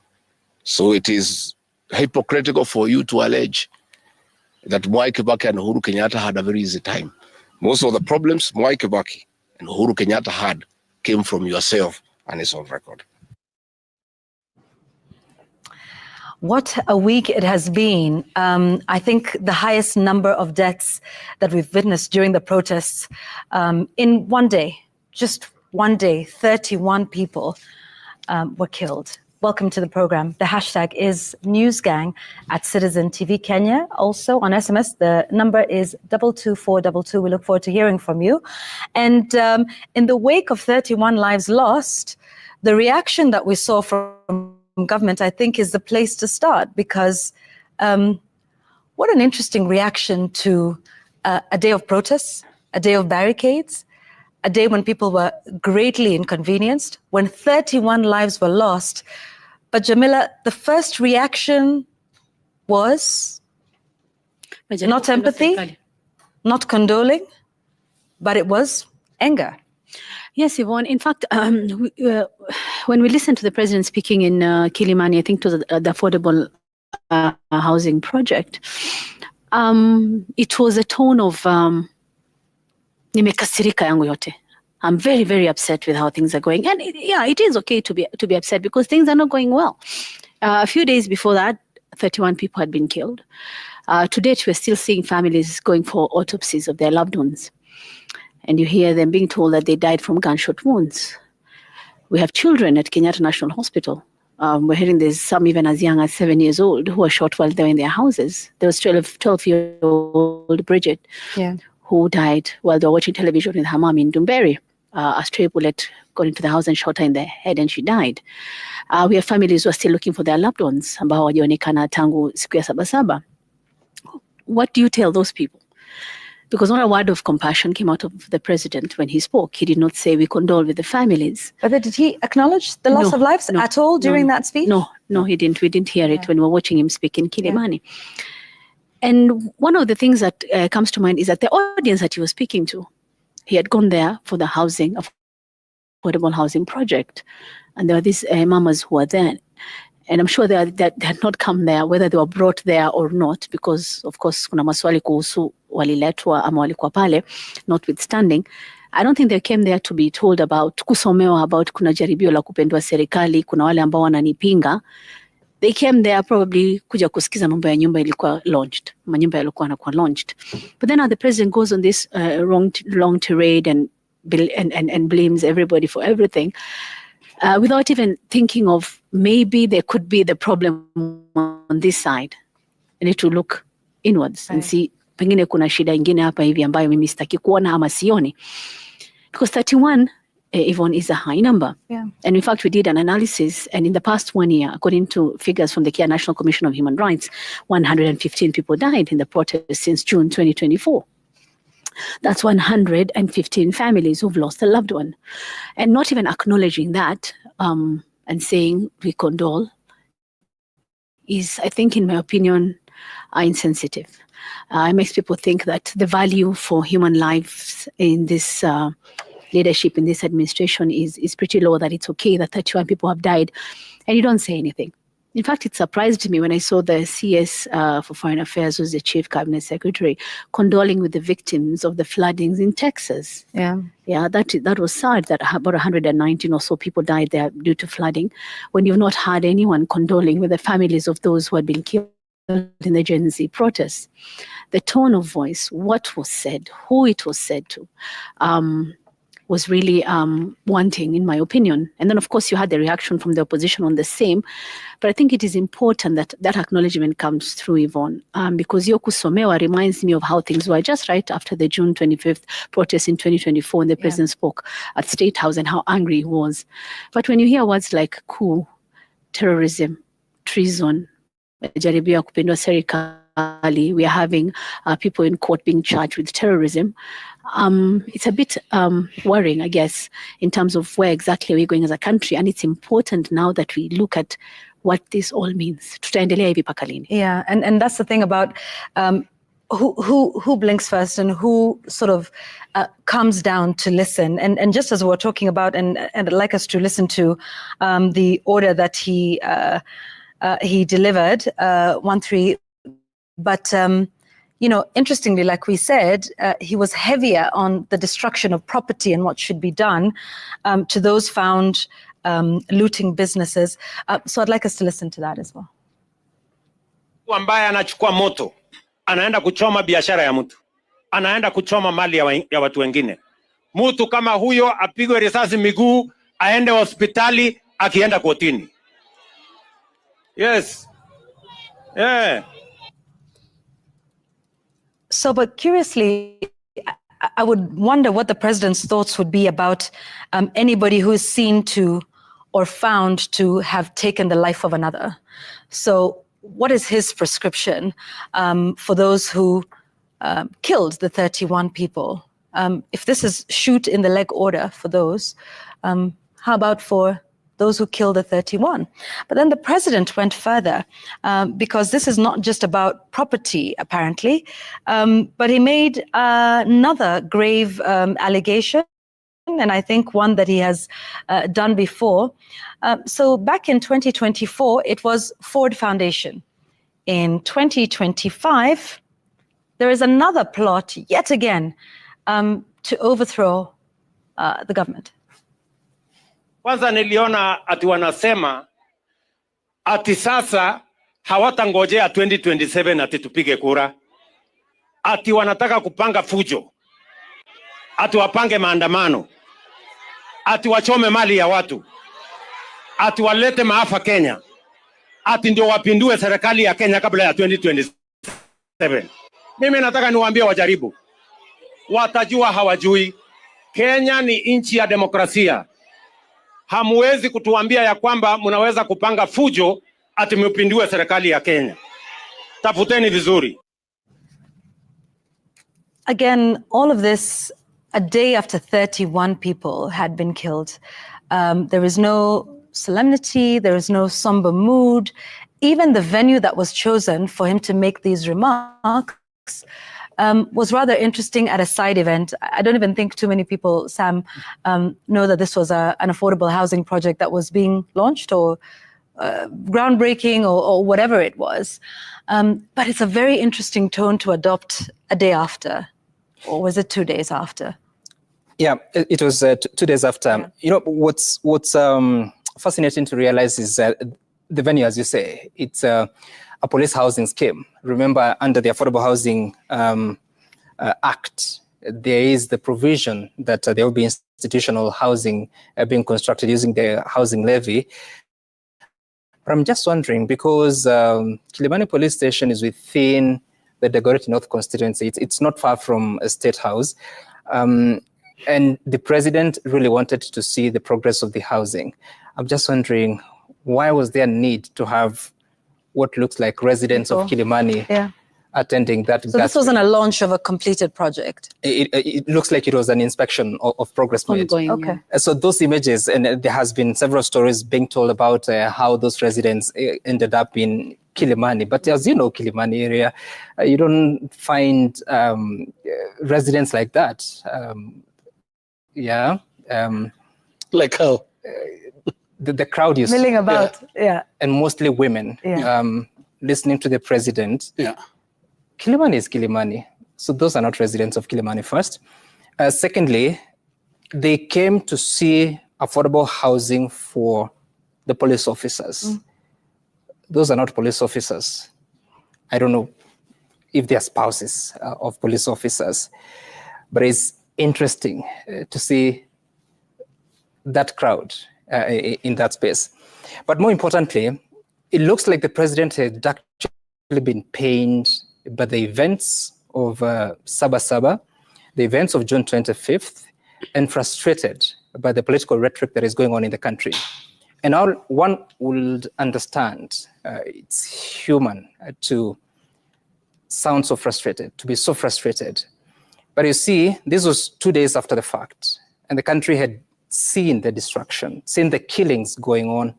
Speaker 6: So it is hypocritical for you to allege that Mwai Kibaki and Uhuru Kenyatta had a very easy time. Most of the problems Mwai Kibaki and Uhuru Kenyatta had came from yourself, and it's on record.
Speaker 7: What a week it has been. I think the highest number of deaths that we've witnessed during the protests in one day, just one day, 31 people were killed. Welcome to the program. The hashtag is NewsGang at Citizen TV Kenya. Also on SMS, the number is 22422. We look forward to hearing from you. And in the wake of 31 lives lost, the reaction that we saw from government, I think, is the place to start, because what an interesting reaction to a day of protests, a day of barricades, a day when people were greatly inconvenienced, when 31 lives were lost. But Jamila, the first reaction was not empathy, not condoling, but it was anger.
Speaker 8: Yes, Yvonne. In fact, when we listened to the president speaking in Kilimani, I think to the affordable housing project, it was a tone of nimekasirika yangu yote. I'm very, very upset with how things are going. And it is okay to be upset because things are not going well. A few days before that, 31 people had been killed. To date, we're still seeing families going for autopsies of their loved ones. And you hear them being told that they died from gunshot wounds. We have children at Kenyatta National Hospital. We're hearing there's some even as young as 7 years old who were shot while they were in their houses. There was 12-year-old Bridget who died while they were watching television with her mom in Dumberi. A stray bullet got into the house and shot her in the head and she died. We have families who are still looking for their loved ones ambao hawajaonekana tangu siku ya Sabasaba. What do you tell those people? Because not a word of compassion came out of the president when he spoke. He did not say we condole with the families.
Speaker 7: But did he acknowledge the loss of lives at all during that speech?
Speaker 8: No, he didn't. We didn't hear it when we were watching him speak in Kilimani. And one of the things that comes to mind is that the audience that he was speaking to, he had gone there for the housing, affordable housing project. And there were these mamas who were there. And I'm sure they had not come there, whether they were brought there or not, because of course kuna maswali kuhusu waliletwa ama walikuwa pale, notwithstanding. I don't think they came there to be told about, kusomewa about kuna jaribio la kupendua serikali, kuna wale ambao wananipinga. They came there probably kuja kusikiza mambo ya nyumba ilikuwa launched, manyumba yalikuwa yanakuwa launched. But then the president goes on this long tirade and blames everybody for everything. Without even thinking of maybe there could be the problem on this side. I need to look inwards and see pengine kuna shida ingine hapa hivi ambayo mimi sitaki kuona ama sioni. Because 31, Yvonne, is a high number.
Speaker 7: Yeah.
Speaker 8: And in fact, we did an analysis, and in the past 1 year, according to figures from the Kenya National Commission of Human Rights, 115 people died in the protest since June 2024. That's 115 families who've lost a loved one. And not even acknowledging that and saying we condole is, I think, in my opinion, insensitive. It makes people think that the value for human lives in this leadership, in this administration is pretty low, that it's okay that 31 people have died and you don't say anything. In fact, it surprised me when I saw the CS for Foreign Affairs, who's the chief cabinet secretary, condoling with the victims of the floodings in Texas.
Speaker 7: Yeah,
Speaker 8: that was sad that about 119 or so people died there due to flooding, when you've not had anyone condoling with the families of those who had been killed in the Gen Z protests. The tone of voice, what was said, who it was said to, was really wanting, in my opinion. And then, of course, you had the reaction from the opposition on the same. But I think it is important that that acknowledgement comes through, Yvonne, because Yoku Somewa reminds me of how things were just right after the June 25th protest in 2024 when the president spoke at State House and how angry he was. But when you hear words like coup, terrorism, treason, jaribio kupindua serikali, we are having people in court being charged with terrorism. It's a bit worrying, I guess, in terms of where exactly we're going as a country. And it's important now that we look at what this all means. Tutaendelea hivi mpaka lini?
Speaker 7: Yeah, and that's the thing about who blinks first and who sort of comes down to listen. And just as we're talking about, and I'd like us to listen to the order that he delivered, 1-3, but you know, interestingly, like we said, he was heavier on the destruction of property and what should be done to those found looting businesses. So I'd like us to listen to that as well.
Speaker 5: Ambaye anachukua moto, anaenda kuchoma biashara ya mtu, anaenda kuchoma mali ya watu wengine. Mtu kama huyo apigwe risasi miguu, aende hospitali, akienda kotini. Yes. Yeah.
Speaker 7: So, but curiously, I would wonder what the president's thoughts would be about anybody who is seen to or found to have taken the life of another. So what is his prescription for those who killed the 31 people? If this is shoot in the leg order for those, how about for those who killed the 31? But then the president went further because this is not just about property, apparently, but he made another grave allegation, and I think one that he has done before. So back in 2024, it was Ford Foundation. In 2025, there is another plot yet again to overthrow the government.
Speaker 5: Kwanza niliona ati wanasema ati sasa hawatangojea 2027 ati tupige kura. Ati wanataka kupanga fujo. Ati wapange maandamano. Ati wachome mali ya watu. Ati walete maafa Kenya. Ati ndio wapindue serikali ya Kenya kabla ya 2027. Mimi nataka niwaambie wajaribu. Watajua hawajui. Kenya ni nchi ya demokrasia. Hamuwezi kutuambia ya kwamba mnaweza kupanga fujo ati mpindue serikali ya Kenya. Tafuteni vizuri.
Speaker 7: Again, all of this a day after 31 people had been killed. There is no solemnity, there is no somber mood. Even the venue that was chosen for him to make these remarks was rather interesting at a side event. I don't even think too many people, Sam, know that this was an affordable housing project that was being launched or groundbreaking or whatever it was. But it's a very interesting tone to adopt a day after. Or was it 2 days after?
Speaker 10: Yeah, it was 2 days after. Yeah. You know, what's fascinating to realize is that the venue, as you say, it's a police housing scheme. Remember, under the Affordable Housing Act, there is the provision that there will be institutional housing being constructed using the housing levy. But I'm just wondering, because Kilimani Police Station is within the Dagoretti North constituency, it's not far from a State House, and the president really wanted to see the progress of the housing. I'm just wondering, why was there a need to have what looks like residents of Kilimani attending that?
Speaker 7: So this wasn't a launch of a completed project?
Speaker 10: It looks like it was an inspection of progress made.
Speaker 7: Ongoing, okay.
Speaker 10: So those images, and there has been several stories being told about how those residents ended up in Kilimani. But as you know, Kilimani area, you don't find residents like that.
Speaker 6: Like how?
Speaker 10: The crowd is
Speaker 7: milling about,
Speaker 10: and mostly women, listening to the president. Kilimani is Kilimani, so those are not residents of Kilimani. First, secondly, they came to see affordable housing for the police officers. Those are not police officers. I don't know if they are spouses of police officers, but it's interesting to see that crowd in that space. But more importantly, it looks like the president had actually been pained by the events of Sabasaba, the events of June 25th, and frustrated by the political rhetoric that is going on in the country. And all one would understand it's human to sound so frustrated, to be so frustrated. But you see, this was 2 days after the fact, and the country had seen the destruction, seen the killings going on.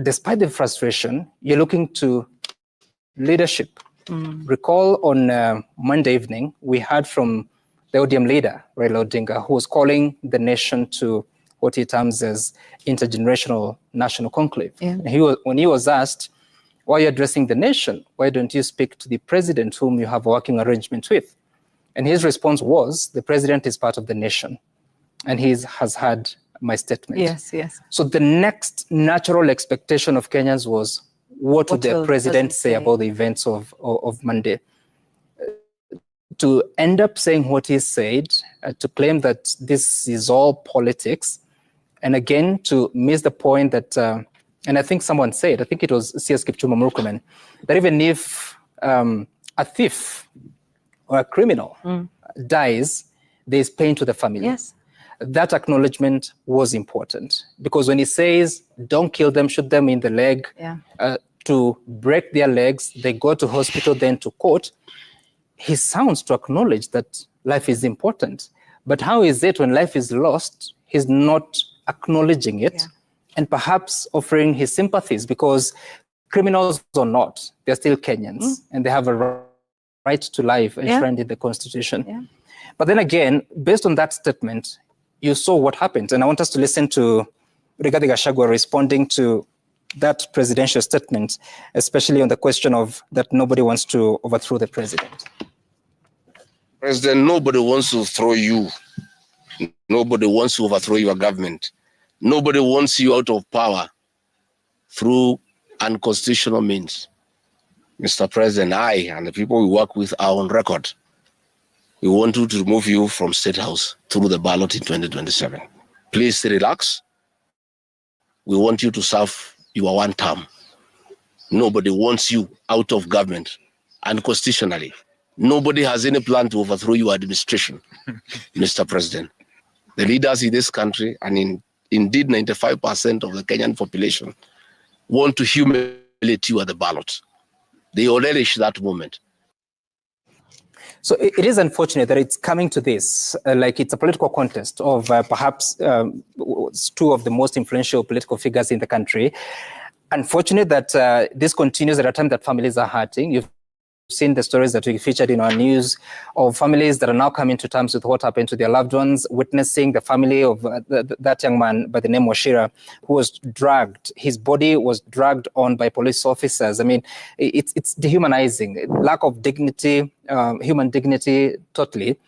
Speaker 10: Despite the frustration, you're looking to leadership. Recall on Monday evening, we heard from the ODM leader, Raila Odinga, who was calling the nation to what he terms as intergenerational national conclave.
Speaker 7: Yeah.
Speaker 10: And when he was asked, why are you addressing the nation? Why don't you speak to the president whom you have a working arrangement with? And his response was, the president is part of the nation, and he has had my statement.
Speaker 7: Yes, yes.
Speaker 10: So the next natural expectation of Kenyans was, what would the president say about the events of Monday? To end up saying what he said, to claim that this is all politics, and again, to miss the point that, and I think someone said, I think it was C.S. Kipchumba Murkomen, that even if a thief or a criminal dies, there's pain to the family.
Speaker 7: Yes.
Speaker 10: That acknowledgement was important, because when he says, don't kill them, shoot them in the leg, to break their legs, they go to hospital, then to court, he sounds to acknowledge that life is important. But how is it when life is lost, he's not acknowledging it and perhaps offering his sympathies, because criminals or not, they're still Kenyans and they have a right to life enshrined in the Constitution. But then again, based on that statement, you saw what happened. And I want us to listen to Rigathi Gachagua responding to that presidential statement, especially on the question of that nobody wants to overthrow the president.
Speaker 6: President, nobody wants to throw you. Nobody wants to overthrow your government. Nobody wants you out of power through unconstitutional means. Mr. President, I and the people we work with are on record. We want to remove you from State House through the ballot in 2027. Please relax. We want you to serve your one term. Nobody wants you out of government unconstitutionally. Nobody has any plan to overthrow your administration, Mr. President. The leaders in this country, and indeed 95% of the Kenyan population, want to humiliate you at the ballot. They all relish that moment.
Speaker 10: So it is unfortunate that it's coming to this, like it's a political contest of perhaps two of the most influential political figures in the country. Unfortunate that this continues at a time that families are hurting. You've seen the stories that we featured in our news of families that are now coming to terms with what happened to their loved ones, witnessing the family of that young man by the name of Shira, who was dragged. His body was dragged on by police officers. I mean, it's dehumanizing, lack of dignity, human dignity, totally.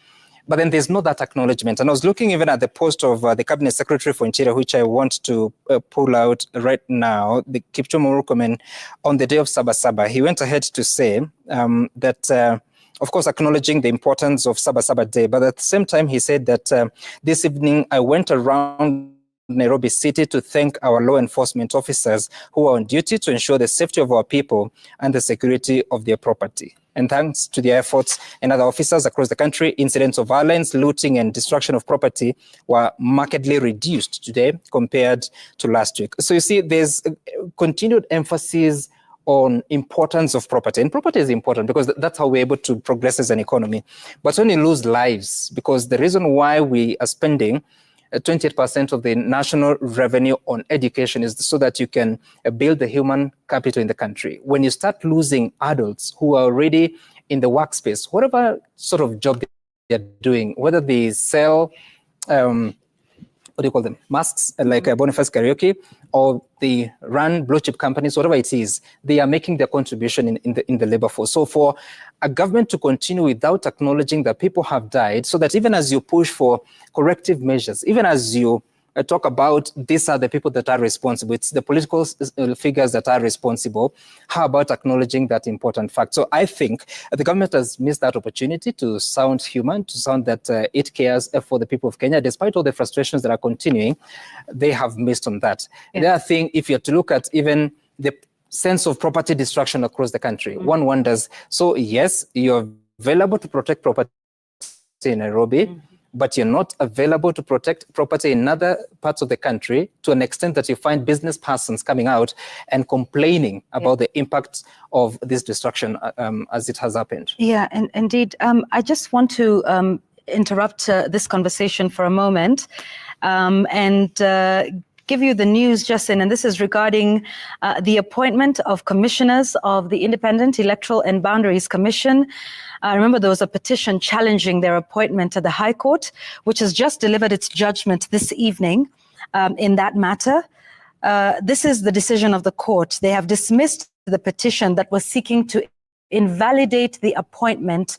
Speaker 10: But then there's no that acknowledgement. And I was looking even at the post of the Cabinet Secretary for Interior, which I want to pull out right now, the Kipchumba Murkomen, on the day of Sabasaba. He went ahead to say that, of course, acknowledging the importance of Sabasaba Day, but at the same time, he said that this evening I went around Nairobi City to thank our law enforcement officers who are on duty to ensure the safety of our people and the security of their property. And thanks to their efforts and other officers across the country, incidents of violence, looting, and destruction of property were markedly reduced today compared to last week. So you see, there's continued emphasis on importance of property. And property is important because that's how we're able to progress as an economy. But when you lose lives, because the reason why we are spending 28% of the national revenue on education is so that you can build the human capital in the country. When you start losing adults who are already in the workspace, whatever sort of job they're doing, whether they sell, what do you call them, masks, like Boniface Karaoke, or they run blue chip companies, whatever it is, they are making their contribution in the labor force. So for a government to continue without acknowledging that people have died, so that even as you push for corrective measures, even as you talk about these are the people that are responsible. It's the political figures that are responsible. How about acknowledging that important fact? So I think the government has missed that opportunity to sound human, to sound that it cares for the people of Kenya, despite all the frustrations that are continuing. They have missed on that. Yeah. The other thing, if you're to look at even the sense of property destruction across the country, one wonders, so yes, you're available to protect property in Nairobi, but you're not available to protect property in other parts of the country to an extent that you find business persons coming out and complaining about the impact of this destruction as it has happened.
Speaker 7: Yeah, and indeed. I just want to interrupt this conversation for a moment and give you the news, Justin, and this is regarding the appointment of commissioners of the Independent Electoral and Boundaries Commission. Remember, there was a petition challenging their appointment at the High Court, which has just delivered its judgment this evening in that matter. This is the decision of the court. They have dismissed the petition that was seeking to invalidate the appointment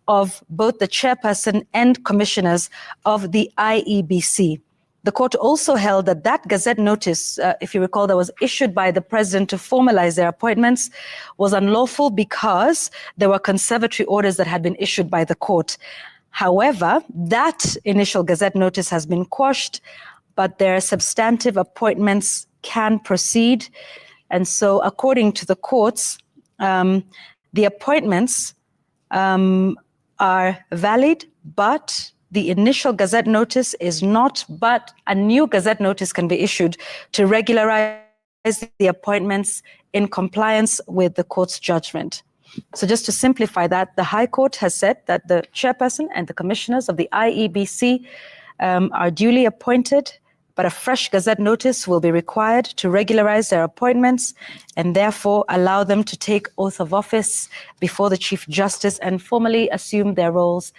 Speaker 7: of both the chairperson and commissioners of the IEBC. The court also held that that Gazette notice, if you recall, that was issued by the president to formalize their appointments was unlawful because there were conservatory orders that had been issued by the court. However, that initial Gazette notice has been quashed, but their substantive appointments can proceed. And so according to the courts, the appointments are valid, but the initial Gazette notice is not, but a new Gazette notice can be issued to regularize the appointments in compliance with the court's judgment. So just to simplify that, the High Court has said that the chairperson and the commissioners of the IEBC are duly appointed, but a fresh Gazette notice will be required to regularize their appointments and therefore allow them to take oath of office before the Chief Justice and formally assume their roles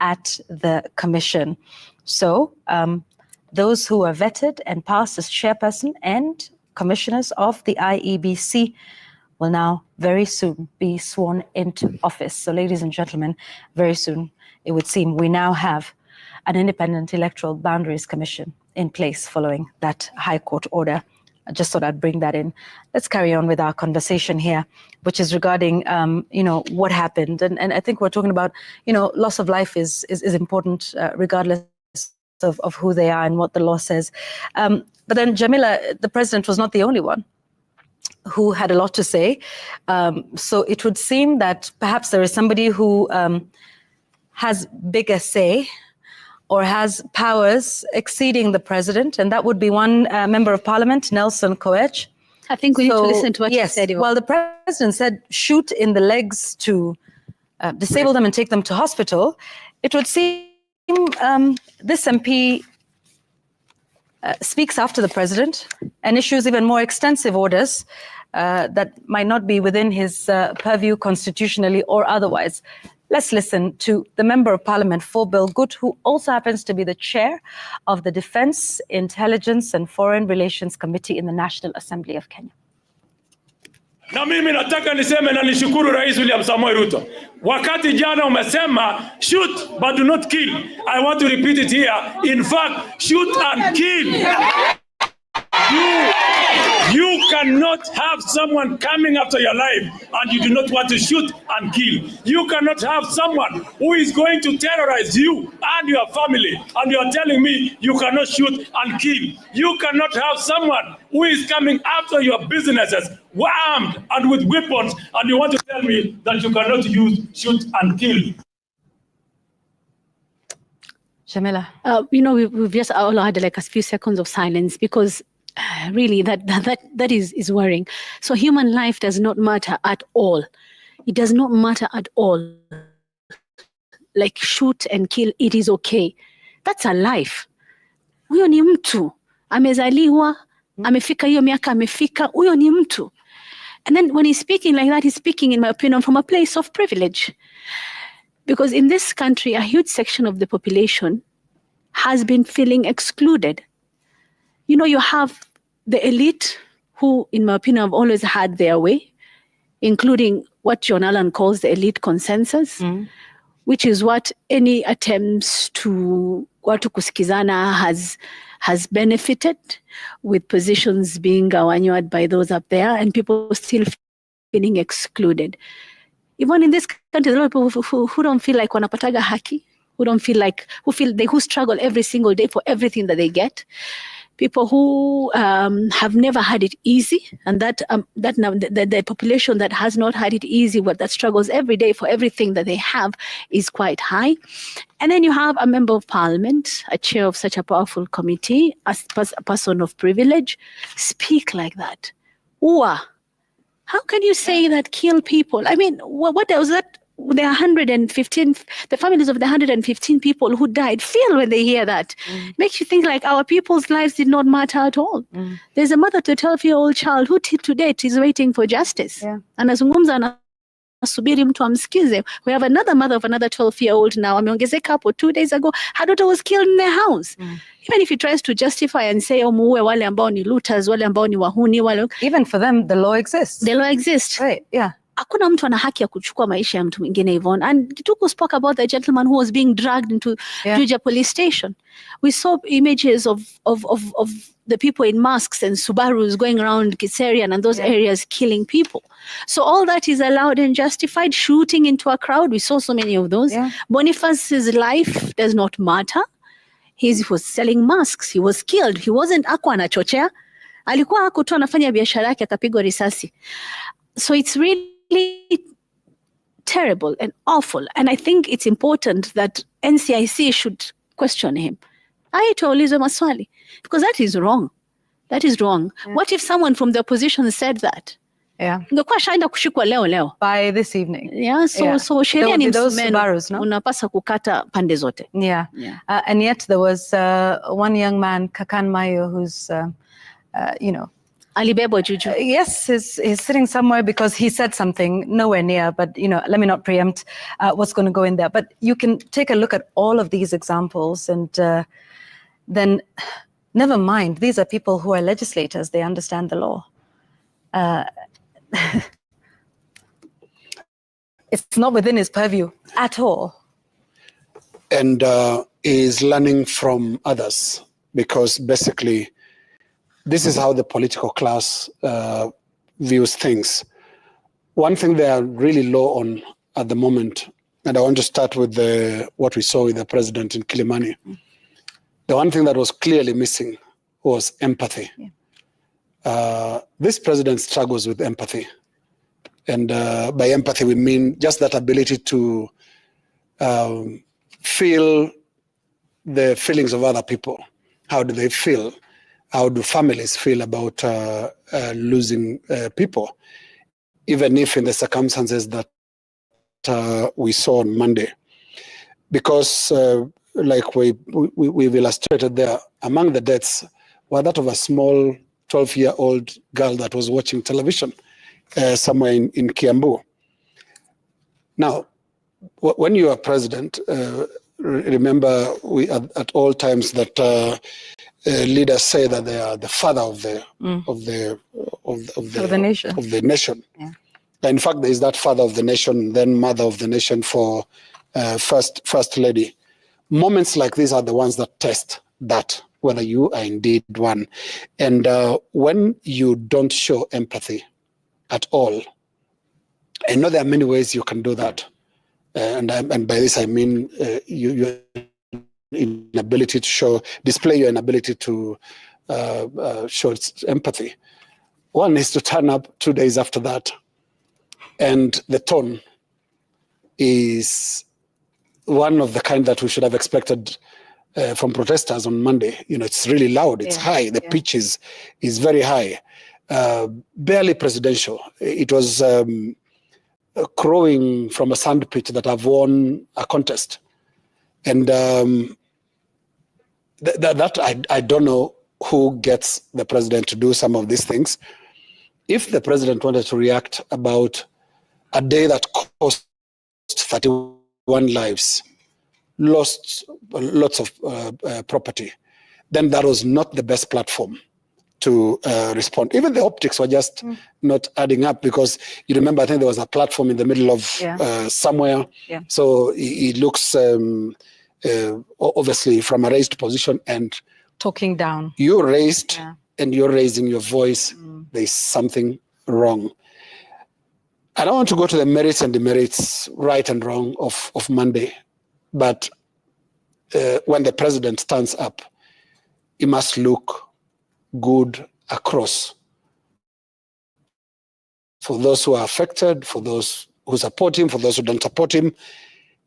Speaker 7: at the commission. So those who are vetted and passed as chairperson and commissioners of the IEBC will now very soon be sworn into office. So ladies and gentlemen, very soon it would seem we now have an Independent Electoral Boundaries Commission in place following that High Court order. I just thought I'd bring that in. Let's carry on with our conversation here, which is regarding, what happened. And I think we're talking about, loss of life is important regardless of who they are and what the law says. But then Jamila, the president was not the only one who had a lot to say. So it would seem that perhaps there is somebody who has bigger say or has powers exceeding the president, and that would be one member of parliament, Nelson Koech.
Speaker 8: I think we need to listen to what he said.
Speaker 7: Well, the president said shoot in the legs to disable them and take them to hospital. It would seem this MP speaks after the president and issues even more extensive orders that might not be within his purview constitutionally or otherwise. Let's listen to the Member of Parliament for Bill Good, who also happens to be the chair of the Defense, Intelligence and Foreign Relations Committee in the National Assembly of Kenya.
Speaker 18: Na mimi nataka niseme na nishukuru Rais William Samoei Ruto. Wakati jana umesema shoot but do not kill. I want to repeat it here. In fact, shoot and kill. You cannot have someone coming after your life and you do not want to shoot and kill. You cannot have someone who is going to terrorize you and your family and you are telling me you cannot shoot and kill. You cannot have someone who is coming after your businesses armed and with weapons and you want to tell me that you cannot use shoot and kill.
Speaker 7: Jamila.
Speaker 8: We've just all had like a few seconds of silence because really that is worrying. So human life does not matter at all. It does not matter at all. Like shoot and kill, it is okay. That's a life. Huyo ni mtu. Amezaliwa, amefika hiyo miaka amefika, huyo ni mtu. And then when he's speaking like that, he's speaking, in my opinion, from a place of privilege. Because in this country, a huge section of the population has been feeling excluded. You have the elite who, in my opinion, have always had their way, including what John Allen calls the elite consensus. which is what any attempts to watu kusikizana has benefited, with positions being gawanywa by those up there and people still feeling excluded. Even in this country, there are people who don't feel like wanapataga haki, who don't feel like, who struggle every single day for everything that they get. People who have never had it easy, and the population that has not had it easy, that struggles every day for everything that they have, is quite high. And then you have a member of parliament, a chair of such a powerful committee, a person of privilege, speak like that. Uwa. How can you say that kill people? I mean, what was that? The 115, the families of the 115 people who died feel when they hear that. Makes you think like our people's lives did not matter at all. There's a mother to a 12-year-old child who to date is waiting for justice. Anazungumza anasubiri mtu amsikize. We have another mother of another 12-year-old now. Ameongezeka hapo 2 days ago. Her daughter was killed in their house. Even if he tries to justify and say, muue wale ambao ni looters, wale ambao ni wahuni, wale.
Speaker 7: Even for them, the law exists.
Speaker 8: The law exists.
Speaker 7: Right, yeah.
Speaker 8: Hakuna mtu ana haki ya kuchukua maisha ya mtu mwingine, Yvonne. And Tuku spoke about the gentleman who was being dragged into Juja police station. We saw images of the people in masks and Subarus going around Kiserian and those areas killing people. So all that is allowed and justified. Shooting into a crowd, we saw so many of those. Boniface's life does not matter. He was selling masks. He was killed. He wasn't akwa anachochea. Alikuwa ako tu anafanya biashara yake akapigwa risasi. So it's really terrible and awful. And I think it's important that NCIC should question him. Aitaulizwe maswali. Because that is wrong. That is wrong. What if someone from the opposition said that? Ingekuwa shaenda kushikwa leo.
Speaker 7: By this evening.
Speaker 8: So sheria ni msumeno. Unapasa kukata pande zote.
Speaker 7: And yet there was one young man, Kakan Mayo, who's,
Speaker 8: Alibebo Juju.
Speaker 7: Yes, he's sitting somewhere because he said something nowhere near, but let me not preempt what's going to go in there. But you can take a look at all of these examples and then never mind, these are people who are legislators, they understand the law. It's not within his purview at all.
Speaker 9: And is learning from others, because basically this is how the political class views things. One thing they are really low on at the moment, and I want to start with what we saw with the president in Kilimani. The one thing that was clearly missing was empathy. This president struggles with empathy. And by empathy, we mean just that ability to feel the feelings of other people. How do they feel? How do families feel about losing people, even if in the circumstances that we saw on Monday? Because like we've illustrated there, among the deaths were that of a small 12-year-old girl that was watching television somewhere in Kiambu. Now, when you are president, remember at all times that leaders say that they are the father of the nation. In fact, there is that father of the nation, then mother of the nation for first lady. Moments like these are the ones that test that, whether you are indeed one. And when you don't show empathy at all, I know there are many ways you can do that. And by this I mean your inability to display your inability to show empathy. One is to turn up 2 days after that, and the tone is one of the kind that we should have expected from protesters on Monday. It's really loud, it's high, the pitch is very high, barely presidential. It was crowing from a sandpit that have won a contest. And that I don't know who gets the president to do some of these things. If the president wanted to react about a day that cost 31 lives, lost lots of property, then that was not the best platform to respond. Even the optics were just not adding up, because you remember, I think there was a platform in the middle of somewhere.
Speaker 7: Yeah.
Speaker 9: So he looks obviously from a raised position, and
Speaker 7: talking down.
Speaker 9: You're raised and you're raising your voice. There's something wrong. I don't want to go to the merits and demerits, right and wrong of Monday, but when the president stands up, he must look good across. For those who are affected, for those who support him, for those who don't support him,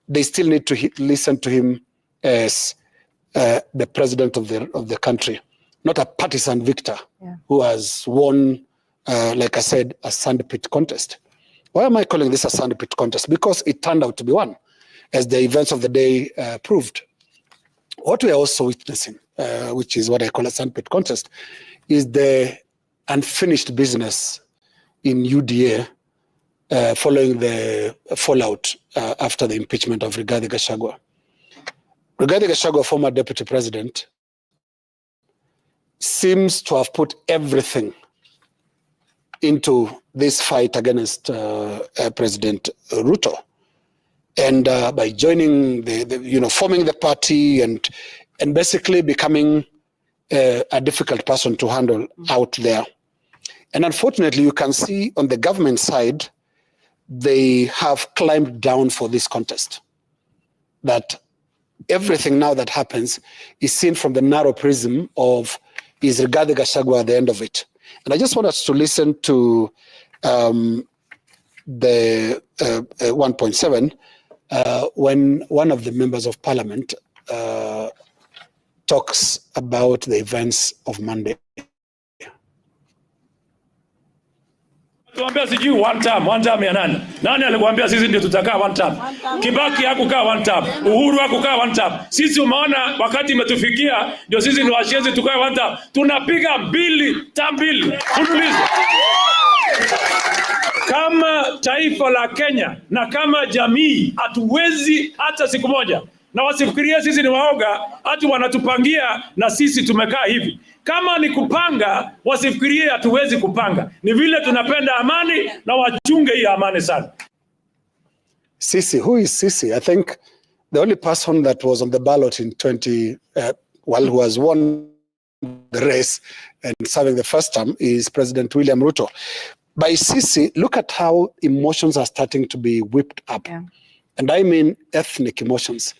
Speaker 9: they still need to listen to him as the president of the country, not a partisan victor who has won, like I said, a sandpit contest. Why am I calling this a sandpit contest? Because it turned out to be one, as the events of the day proved. What we are also witnessing, which is what I call a sandpit contest, is the unfinished business in UDA following the fallout after the impeachment of Rigathi Gachagua. Rigathi Gachagua, former deputy president, seems to have put everything into this fight against President Ruto. And by joining forming the party and basically becoming a difficult person to handle out there. And unfortunately, you can see on the government side, they have climbed down for this contest. That everything now that happens is seen from the narrow prism of, is Rigathi Gachagua at the end of it? And I just want us to listen to the 1.7 when one of the members of parliament talks about the events of Monday.
Speaker 18: Tuambia sijui one term ya nani? Nani alikuambia sisi ndio tutakaa one term? Kibaki hakukaa one term, Uhuru hakukaa one term. Sisi umeona wakati imetufikia ndio sisi ndio washenzi tukae one term. Tunapiga term mbili. Fululizo. Kama taifa la Kenya na kama jamii hatuwezi hata siku moja. Na wasifikirie sisi ni waoga, hati wanatupangia na sisi tumekaa hivi. Kama ni kupanga, wasifikirie hatuwezi kupanga. Ni vile tunapenda amani na wachunge hii amani sana.
Speaker 9: Sisi, who is Sisi? I think the only person that was on the ballot in who has won the race and serving the first term is President William Ruto. By Sisi, look at how emotions are starting to be whipped up. Yeah. And I mean ethnic emotions.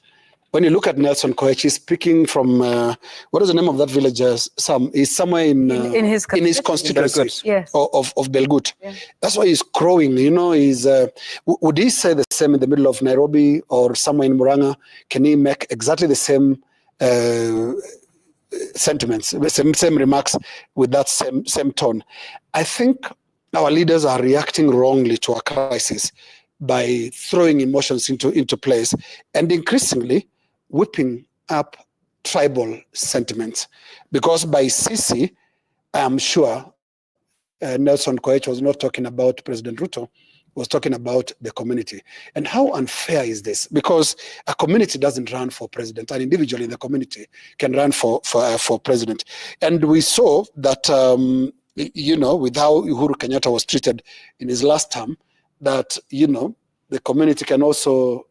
Speaker 9: When you look at Nelson Koech, he's speaking from, what is the name of that village? He's somewhere in his constituency of Belgut. Yeah. That's why he's crowing, he's, would he say the same in the middle of Nairobi or somewhere in Murang'a? Can he make exactly the same sentiments, same remarks with that same tone? I think our leaders are reacting wrongly to a crisis by throwing emotions into place and increasingly whipping up tribal sentiments. Because by Sisi, I am sure Nelson Koech was not talking about President Ruto, was talking about the community. And how unfair is this? Because a community doesn't run for president. An individual in the community can run for president. And we saw that, with how Uhuru Kenyatta was treated in his last term, that, the community can also,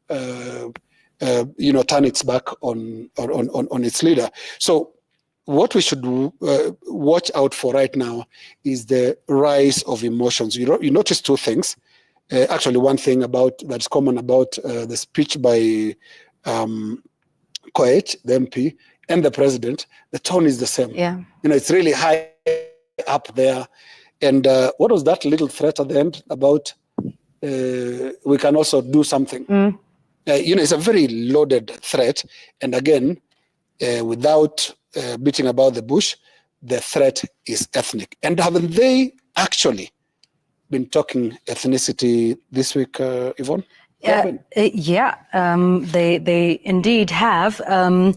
Speaker 9: turn its back on its leader. So what we should watch out for right now is the rise of emotions. You notice two things. Actually, one thing that's common about the speech by Koech, the MP, and the president, the tone is the same. Yeah. It's really high up there. And what was that little threat at the end about we can also do something? It's a very loaded threat. And again, without beating about the bush, the threat is ethnic. And haven't they actually been talking ethnicity this week, Yvonne? They indeed have. And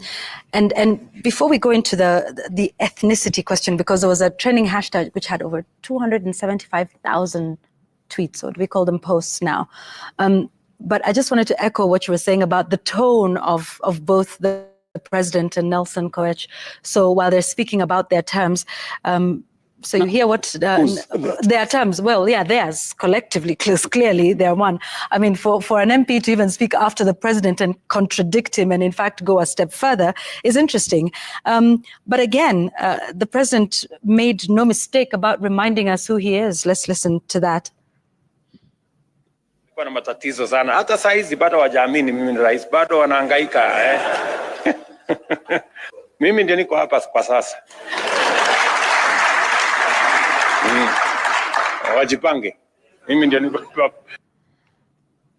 Speaker 9: before we go into the ethnicity question, because there was a trending hashtag which had over 275,000 tweets, or we call them posts now. But I just wanted to echo what you were saying about the tone of both the president and Nelson Koech. So while they're speaking about their terms,
Speaker 7: So you hear what their terms, well, yeah, theirs collectively, clearly they're one. I mean, for an MP to even speak after the president and contradict him and in fact go a step further is interesting. But again, the president made no mistake about reminding us who he is. Let's listen to that.
Speaker 11: Na matatizo sana. Hata saa hizi bado hawajaamini mimi ni rais, bado wanahangaika Mimi ndio niko hapa kwa sasa. Wajipange. Mimi ndio niko hapa.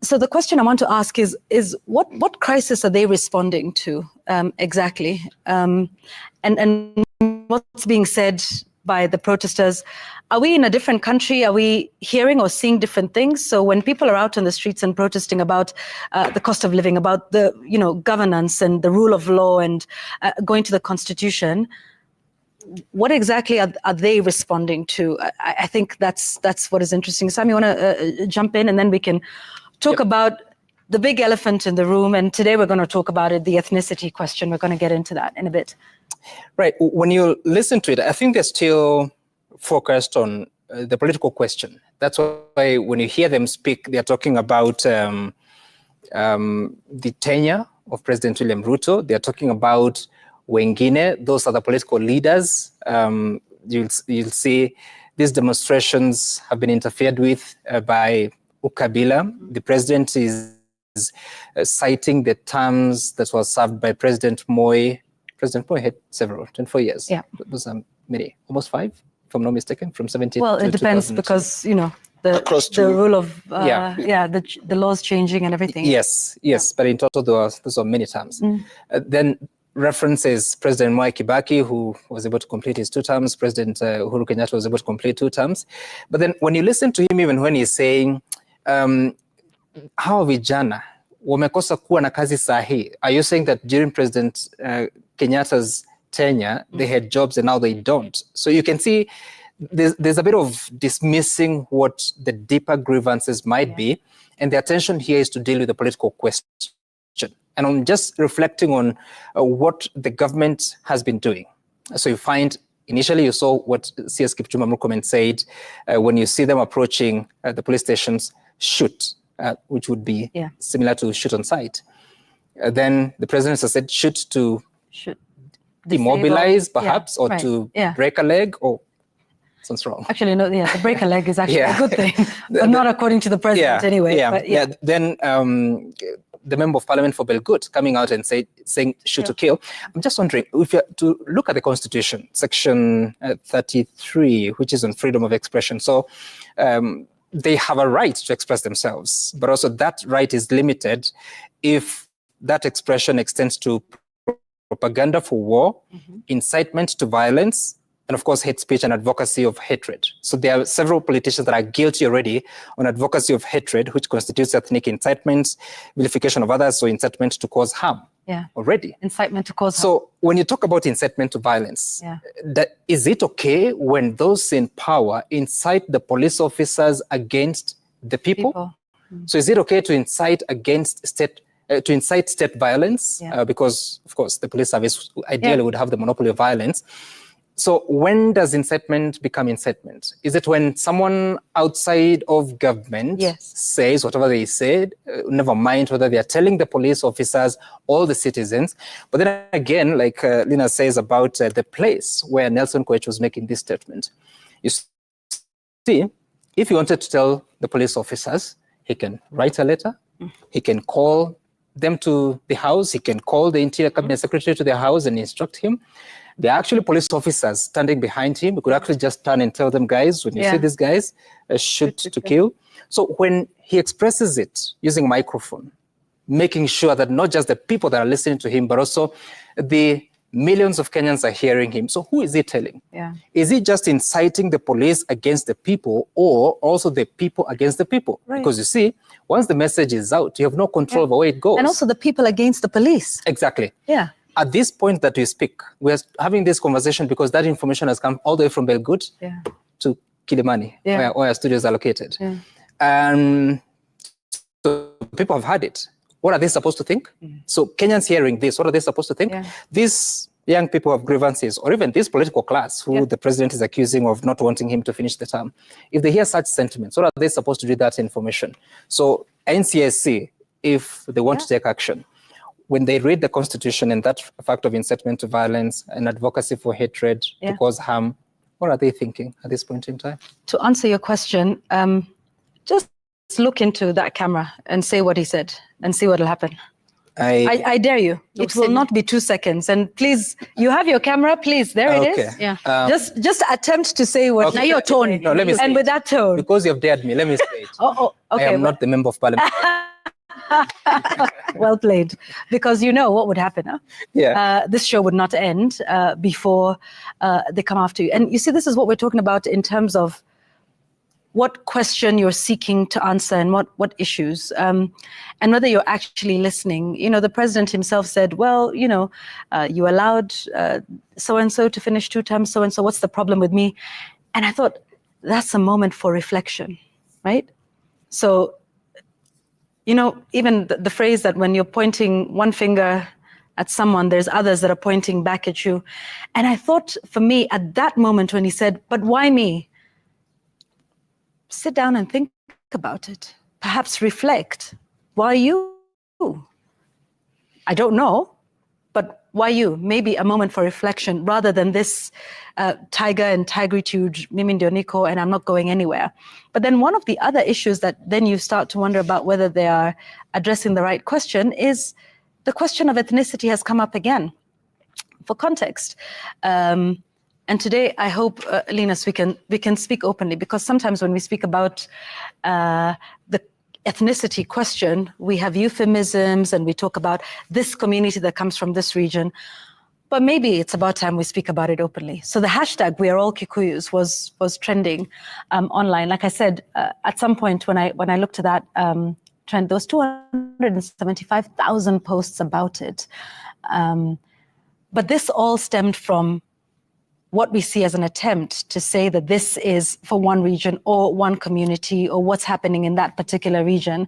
Speaker 7: So the question I want to ask is what crisis are they responding to exactly? And what's being said by the protesters? Are we in a different country? Are we hearing or seeing different things? So when people are out on the streets and protesting about the cost of living, about the governance and the rule of law and going to the constitution, what exactly are they responding to? I think that's what is interesting. Sam, you want to jump in and then we can talk about the big elephant in the room. And today we're going to talk about it, the ethnicity question. We're going to get into that in a bit.
Speaker 10: Right. When you listen to it, I think they're still focused on the political question. That's why when you hear them speak, they're talking about the tenure of President William Ruto. They're talking about wengine. Those are the political leaders. You'll see these demonstrations have been interfered with by Ukabila. The president is citing the terms that was served by President Moi. President Moi had several, 24 years.
Speaker 7: Yeah.
Speaker 10: Those are many, almost 5, if I'm not mistaken, from 17
Speaker 7: well,
Speaker 10: to
Speaker 7: it depends
Speaker 10: 2000.
Speaker 7: because, the rule of, the laws changing and everything.
Speaker 10: Yes, but in total, those are many terms. Then references President Mwai Kibaki, who was able to complete his 2 terms. President Uhuru Kenyatta was able to complete 2 terms. But then when you listen to him, even when he's saying, hawa vijana wamekosa kuwa na kazi sahi, are you saying that during President Kenyatta's tenure, they had jobs and now they don't? So you can see there's a bit of dismissing what the deeper grievances might be, and the attention here is to deal with the political question. And I'm just reflecting on what the government has been doing. So you find, initially you saw what CS Kipchumba Murkomen said, when you see them approaching the police stations, shoot, which would be similar to shoot on sight. Then the president has said shoot to demobilize, perhaps, or to break a leg, or sounds wrong.
Speaker 7: Actually, no, the break a leg is actually a good thing, but not according to the president anyway.
Speaker 10: Then the member of parliament for Belgut coming out and saying shoot to kill. I'm just wondering, if you to look at the constitution, section 33, which is on freedom of expression. So they have a right to express themselves, but also that right is limited if that expression extends to propaganda for war, incitement to violence, and of course, hate speech and advocacy of hatred. So there are several politicians that are guilty already on advocacy of hatred, which constitutes ethnic incitement, vilification of others, so incitement to cause harm. Already.
Speaker 7: Incitement to cause harm.
Speaker 10: So when you talk about incitement to violence, is it okay when those in power incite the police officers against the people? So is it okay to incite against state violence? Because of course the police service ideally would have the monopoly of violence. So when does incitement become incitement? Is it when someone outside of government says whatever they said, never mind whether they are telling the police officers, all the citizens? But then again, like Lina says about the place where Nelson Koech was making this statement, you see, if he wanted to tell the police officers, he can write a letter, he can call them to the house, he can call the Interior Cabinet Secretary to their house and instruct him. There are actually police officers standing behind him. We could actually just turn and tell them, guys, when you see these guys, shoot to kill. So when he expresses it using a microphone, making sure that not just the people that are listening to him, but also the millions of Kenyans are hearing him. So who is he telling? Is he just inciting the police against the people, or also the people against the people? Because you see, once the message is out, you have no control over where it goes.
Speaker 7: And also the people against the police.
Speaker 10: Exactly. At this point that we speak, we're having this conversation because that information has come all the way from Belgut to Kilimani, where our studios are located. And so people have heard it. What are they supposed to think? So Kenyans hearing this, what are they supposed to think? This young people have grievances, or even this political class who the president is accusing of not wanting him to finish the term, if they hear such sentiments, what are they supposed to do with that information? So NCSC, if they want to take action, when they read the Constitution and that fact of incitement to violence and advocacy for hatred to cause harm, what are they thinking at this point in time?
Speaker 7: To answer your question, just look into that camera and say what he said and see what will happen. I dare you. It will not be 2 seconds. And please, you have your camera, please. There it is. Yeah. Just attempt to say what.
Speaker 10: Okay.
Speaker 7: Now your tone.
Speaker 10: No, let me say
Speaker 7: and with that tone.
Speaker 10: Because you have dared me, let me say it.
Speaker 7: Okay.
Speaker 10: I am not the member of parliament.
Speaker 7: Well played. Because you know what would happen. Huh? This show would not end before they come after you. And you see, this is what we're talking about in terms of what question you're seeking to answer and what issues, and whether you're actually listening. You know, the president himself said, well, you know, you allowed so-and-so to finish 2 terms, so-and-so, what's the problem with me? And I thought, that's a moment for reflection, right? So, you know, even the phrase that when you're pointing one finger at someone, there's others that are pointing back at you. And I thought, for me, at that moment when he said, but why me? Sit down and think about it. Perhaps reflect. Why you? I don't know, but why you? Maybe a moment for reflection rather than this tiger and tigritude, mimi ndio niko, and I'm not going anywhere. But then one of the other issues that then you start to wonder about whether they are addressing the right question is the question of ethnicity has come up again. For context, and today, I hope, Linus, we can speak openly, because sometimes when we speak about the ethnicity question, we have euphemisms and we talk about this community that comes from this region. But maybe it's about time we speak about it openly. So the hashtag "We Are All Kikuyus" was trending online. Like I said, at some point when I looked at that trend, there was 275,000 posts about it. But this all stemmed from what we see as an attempt to say that this is for one region or one community or what's happening in that particular region.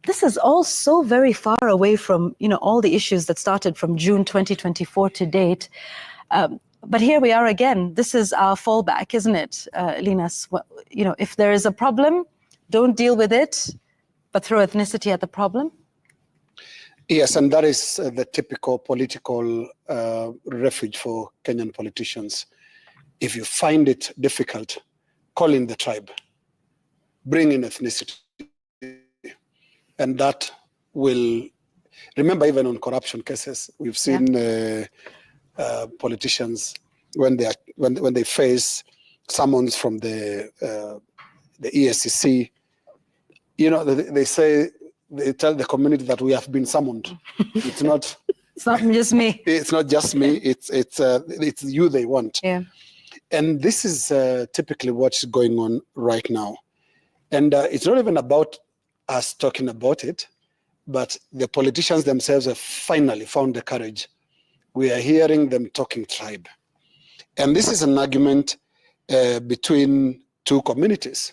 Speaker 7: This is all so very far away from, you know, all the issues that started from June 2024 to date. But here we are again. This is our fallback, isn't it, Linus? You know, if there is a problem, don't deal with it, but throw ethnicity at the problem.
Speaker 9: Yes, and that is the typical political refuge for Kenyan politicians. If you find it difficult, call in the tribe, bring in ethnicity. And that will, remember, even on corruption cases, we've seen politicians when they face summons from the ESCC, you know, they tell the community that we have been summoned. It's not.
Speaker 7: It's not just me.
Speaker 9: It's not just me. It's you they want.
Speaker 7: Yeah.
Speaker 9: And this is typically what's going on right now. And it's not even about us talking about it, but the politicians themselves have finally found the courage. We are hearing them talking tribe. And this is an argument between two communities.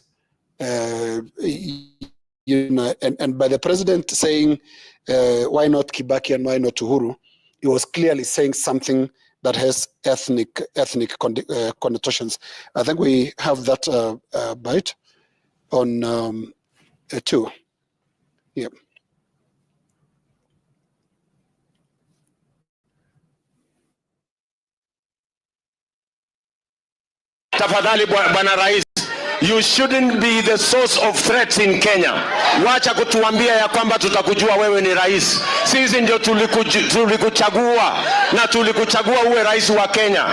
Speaker 9: You know, and by the president saying, why not Kibaki and why not Uhuru, he was clearly saying something that has ethnic connotations. I think we have that bite on 2. Yeah.
Speaker 5: Tafadhali Bwana Rais, you shouldn't be the source of threats in Kenya. Wacha kutuambia ya kwamba tutakujua wewe ni rais. Sisi ndio tulikuchagua na tulikuchagua uwe rais wa Kenya.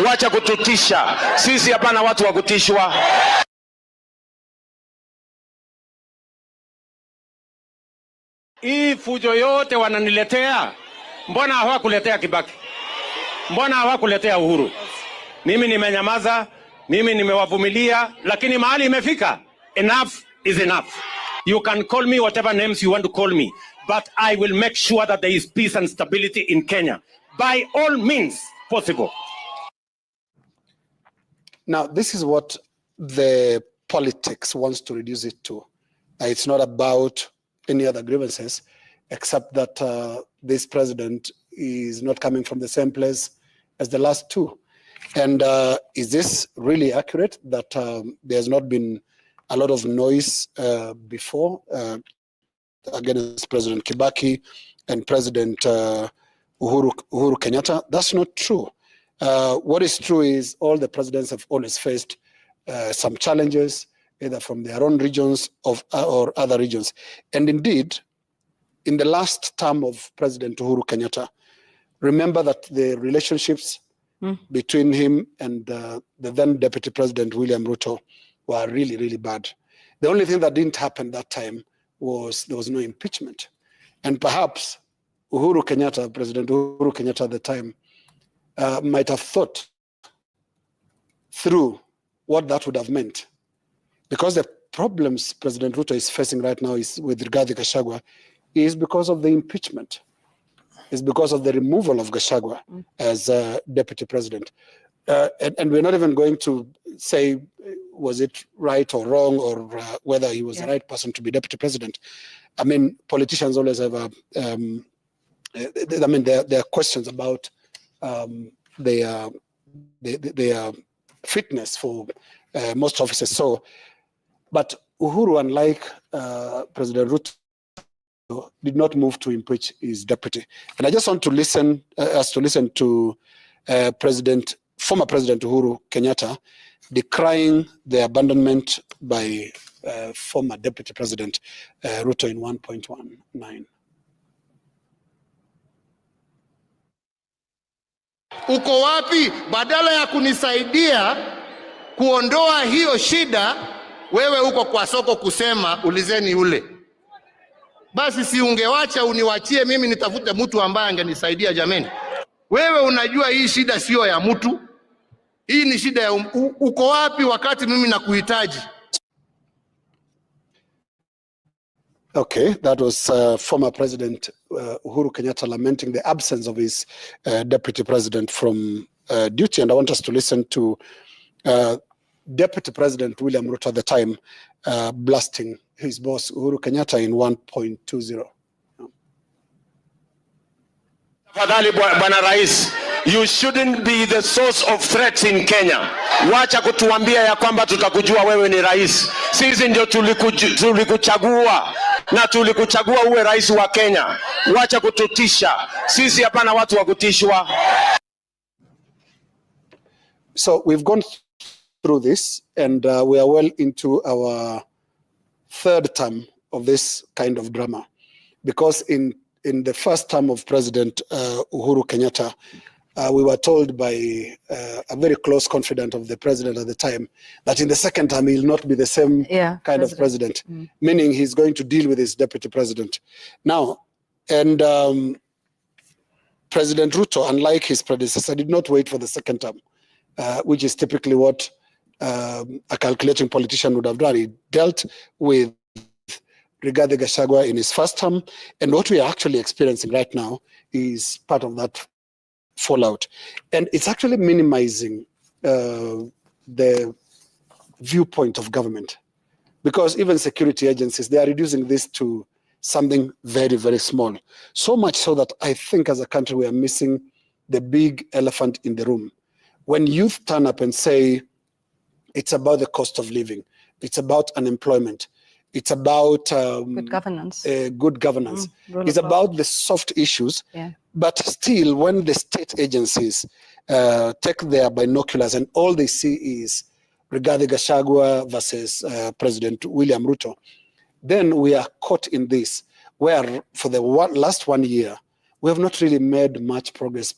Speaker 5: Wacha kututisha. Sisi hapana watu wa kutishwa. Hii fujo yote wananiletea, mbona hawakuletea Kibaki? Mbona hawakuletea Uhuru? Mimi nimenyamaza, mimi nimewavumilia, lakini mahali imefika. Enough is enough. You can call me whatever names you want to call me, but I will make sure that there is peace and stability in Kenya by all means possible.
Speaker 9: Now, this is what the politics wants to reduce it to. It's not about any other grievances, except that this president is not coming from the same place as the last two. And is this really accurate that there's not been a lot of noise before against President Kibaki and President Uhuru Kenyatta? That's not true. What is true is all the presidents have always faced some challenges, either from their own regions or other regions. And indeed, in the last term of President Uhuru Kenyatta, remember that the relationships between him and the then Deputy President William Ruto were really, really bad. The only thing that didn't happen that time was there was no impeachment. And perhaps President Uhuru Kenyatta at the time, might have thought through what that would have meant. Because the problems President Ruto is facing right now is with Rigathi Gachagua is because of the impeachment. It's because of the removal of Gachagua as deputy president. And we're not even going to say, was it right or wrong, or whether he was the right person to be deputy president. I mean, politicians always have there are questions about their fitness for most offices. So, but Uhuru, unlike President Ruto, did not move to impeach his deputy. And I just want to listen to former President Uhuru Kenyatta decrying the abandonment by former Deputy President Ruto in 1.19.
Speaker 12: Uko wapi? Badala ya kunisaidia kuondoa hiyo shida, wewe uko kwa soko kusema ulizeni ule. Basi si ungewacha uniwachie mimi nitafute mtu ambaye angenisaidia jameni. Wewe unajua hii shida sio ya mtu. Hii ni shida ya uko wapi wakati mimi nakuhitaji?
Speaker 9: Okay, that was former President Uhuru Kenyatta lamenting the absence of his deputy president from duty. And I want us to listen to Deputy President William Ruto at the time blasting his boss Uhuru Kenyatta in 1.20.
Speaker 11: Tafadhali Bwana Rais, you shouldn't be the source of threats in Kenya. Wacha kutuambia ya kwamba tutakujua wewe ni rais. Sisi ndio tulikuchagua na tulikuchagua uwe rais wa Kenya. Wacha kututisha. Sisi hapana watu wa kutishwa.
Speaker 9: So we've gone through this, and we are well into our third term of this kind of drama, because in the first term of President Uhuru Kenyatta, we were told by a very close confidant of the president at the time that in the second term he will not be the same kind of president, meaning he's going to deal with his deputy president. Now, and President Ruto, unlike his predecessor, did not wait for the second term, which is typically what a calculating politician would have done. He dealt with Rigathi Gachagua in his first term, and what we are actually experiencing right now is part of that fallout. And it's actually minimizing the viewpoint of government, because even security agencies, they are reducing this to something very, very small. So much so that I think as a country we are missing the big elephant in the room. When youth turn up and say it's about the cost of living, it's about unemployment, it's about
Speaker 7: good governance.
Speaker 9: It's about the soft issues. But still, when the state agencies take their binoculars and all they see is Rigathi Gachagua versus President William Ruto, then we are caught in this, where for the last 1 year, we have not really made much progress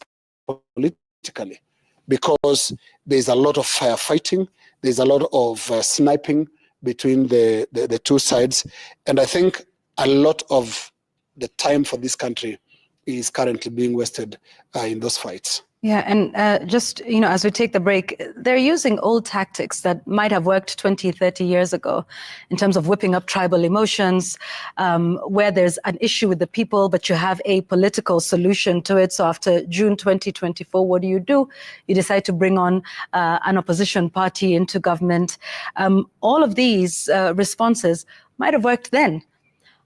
Speaker 9: politically, because there's a lot of firefighting, there's a lot of sniping between the two sides. And I think a lot of the time for this country is currently being wasted in those fights.
Speaker 7: Yeah, and just, as we take the break, they're using old tactics that might have worked 20, 30 years ago in terms of whipping up tribal emotions, where there's an issue with the people, but you have a political solution to it. So after June 2024, what do? You decide to bring on an opposition party into government. All of these responses might have worked then.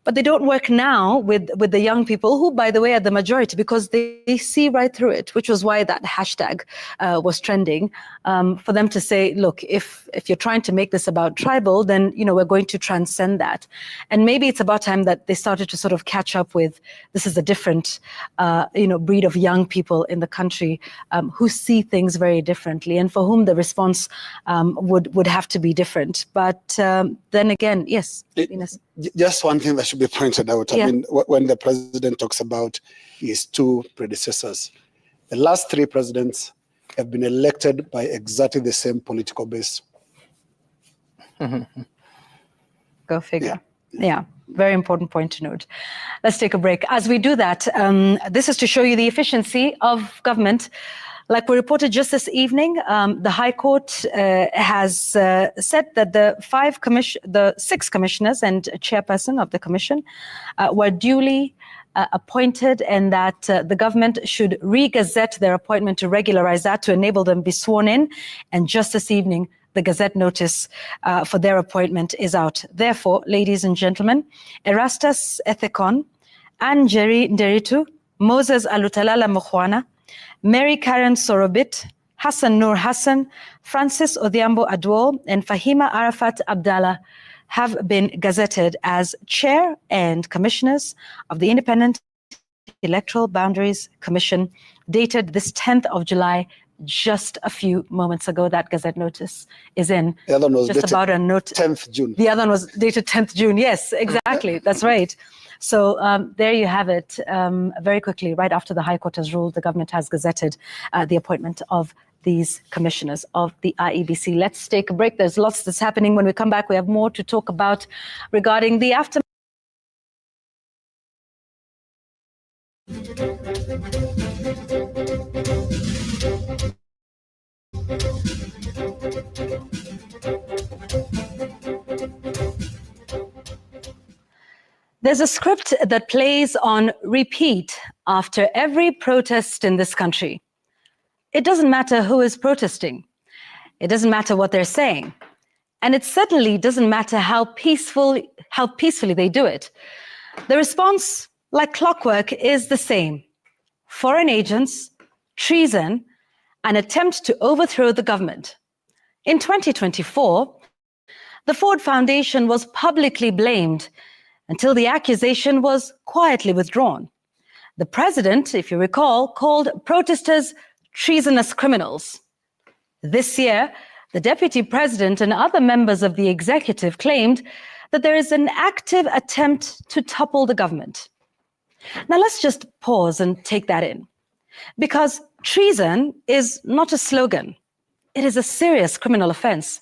Speaker 7: But they don't work now with the young people, who, by the way, are the majority, because they see right through it, which was why that hashtag was trending, for them to say, look, if you're trying to make this about tribal, then, we're going to transcend that. And maybe it's about time that they started to sort of catch up with, this is a different, breed of young people in the country who see things very differently, and for whom the response would have to be different. But then again, yes.
Speaker 9: Just one thing that should be pointed out.
Speaker 7: Yeah.
Speaker 9: I mean, when the president talks about his two predecessors, the last three presidents have been elected by exactly the same political base.
Speaker 7: Go figure. Yeah. Very important point to note. Let's take a break. As we do that, this is to show you the efficiency of government. Like we reported just this evening, the High Court has said that the 6 commissioners and a chairperson of the commission were duly appointed, and that the government should re-gazette their appointment to regularize that, to enable them to be sworn in. And just this evening, the Gazette notice for their appointment is out. Therefore, ladies and gentlemen, Erastus Ethekon, Anjeri Nderitu, Moses Alutalala Mukhwana, Mary Karen Sorobit, Hassan Nur Hassan, Francis Odhiambo Adwol, and Fahima Arafat Abdallah have been gazetted as chair and commissioners of the Independent Electoral Boundaries Commission, dated this 10th of July, just a few moments ago. That Gazette notice is in.
Speaker 9: The other one was
Speaker 7: just
Speaker 9: dated
Speaker 7: about a note.
Speaker 9: 10th June.
Speaker 7: The other one was dated 10th June. Yes, exactly. That's right. So there you have it. Very quickly, right after the High Court has ruled, the government has gazetted the appointment of these commissioners of the IEBC. Let's take a break. There's lots that's happening. When we come back, we have more to talk about regarding the aftermath. There's a script that plays on repeat after every protest in this country. It doesn't matter who is protesting. It doesn't matter what they're saying. And it certainly doesn't matter how peacefully they do it. The response, like clockwork, is the same. Foreign agents, treason, an attempt to overthrow the government. In 2024, the Ford Foundation was publicly blamed until the accusation was quietly withdrawn. The president, if you recall, called protesters treasonous criminals. This year, the deputy president and other members of the executive claimed that there is an active attempt to topple the government. Now let's just pause and take that in, because treason is not a slogan. It is a serious criminal offense.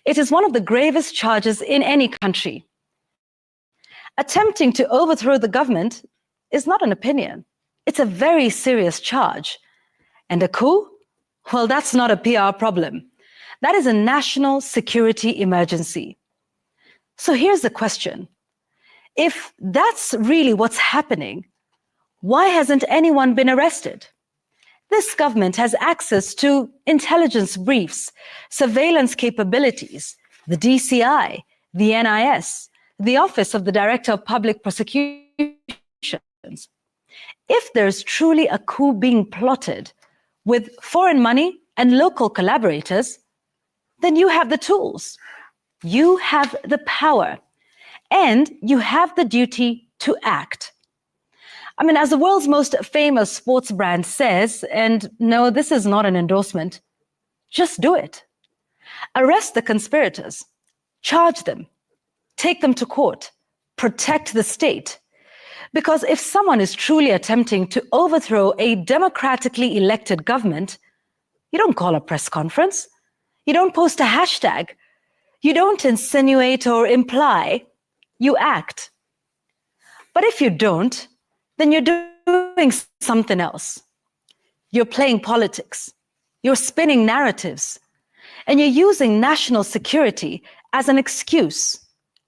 Speaker 7: It is one of the gravest charges in any country. Attempting to overthrow the government is not an opinion. It's a very serious charge. And a coup? Well, that's not a PR problem. That is a national security emergency. So here's the question. If that's really what's happening, why hasn't anyone been arrested? This government has access to intelligence briefs, surveillance capabilities, the DCI, the NIS, the Office of the Director of Public Prosecutions. If there's truly a coup being plotted with foreign money and local collaborators, then you have the tools, you have the power, and you have the duty to act. I mean, as the world's most famous sports brand says, and no, this is not an endorsement, just do it. Arrest the conspirators, charge them, take them to court, protect the state. Because if someone is truly attempting to overthrow a democratically elected government, you don't call a press conference, you don't post a hashtag, you don't insinuate or imply, you act. But if you don't, then you're doing something else. You're playing politics, you're spinning narratives, and you're using national security as an excuse,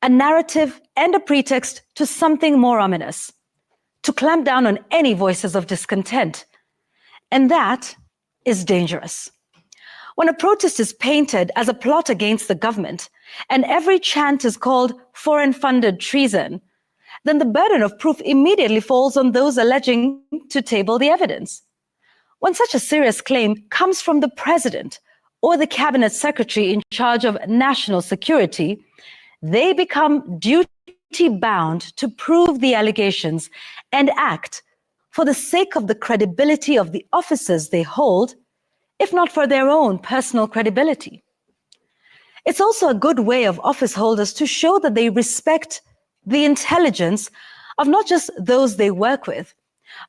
Speaker 7: a narrative and a pretext to something more ominous, to clamp down on any voices of discontent. And that is dangerous. When a protest is painted as a plot against the government, and every chant is called foreign-funded treason, then the burden of proof immediately falls on those alleging to table the evidence. When such a serious claim comes from the president or the cabinet secretary in charge of national security, they become duty-bound to prove the allegations and act for the sake of the credibility of the officers they hold, if not for their own personal credibility. It's also a good way of office holders to show that they respect the intelligence of not just those they work with,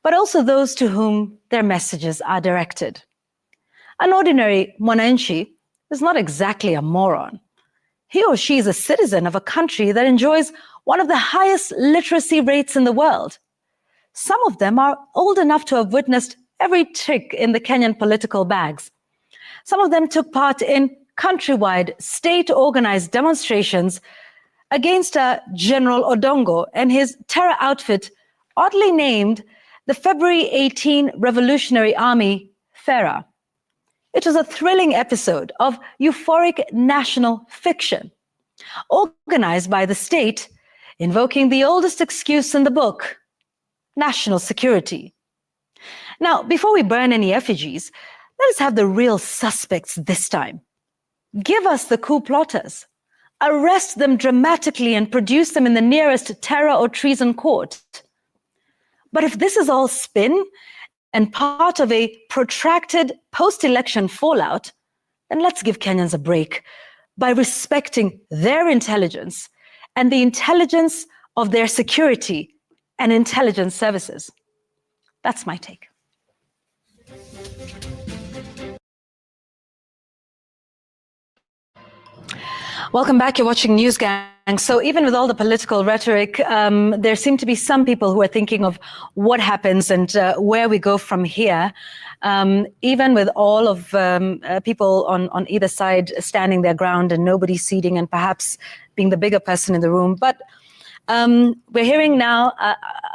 Speaker 7: but also those to whom their messages are directed. An ordinary mwananchi is not exactly a moron. He or she is a citizen of a country that enjoys one of the highest literacy rates in the world. Some of them are old enough to have witnessed every trick in the Kenyan political bags. Some of them took part in countrywide, state-organized demonstrations against General Odongo and his terror outfit, oddly named the February 18 Revolutionary Army, FERA. It was a thrilling episode of euphoric national fiction, organized by the state, invoking the oldest excuse in the book, national security. Now, before we burn any effigies, let us have the real suspects this time. Give us the coup plotters. Arrest them dramatically and produce them in the nearest terror or treason court. But if this is all spin and part of a protracted post-election fallout, then let's give Kenyans a break by respecting their intelligence and the intelligence of their security and intelligence services. That's my take. Welcome back. You're watching News Gang. So even with all the political rhetoric, there seem to be some people who are thinking of what happens and where we go from here. Even with all of people on either side standing their ground and nobody ceding and perhaps being the bigger person in the room. But we're hearing now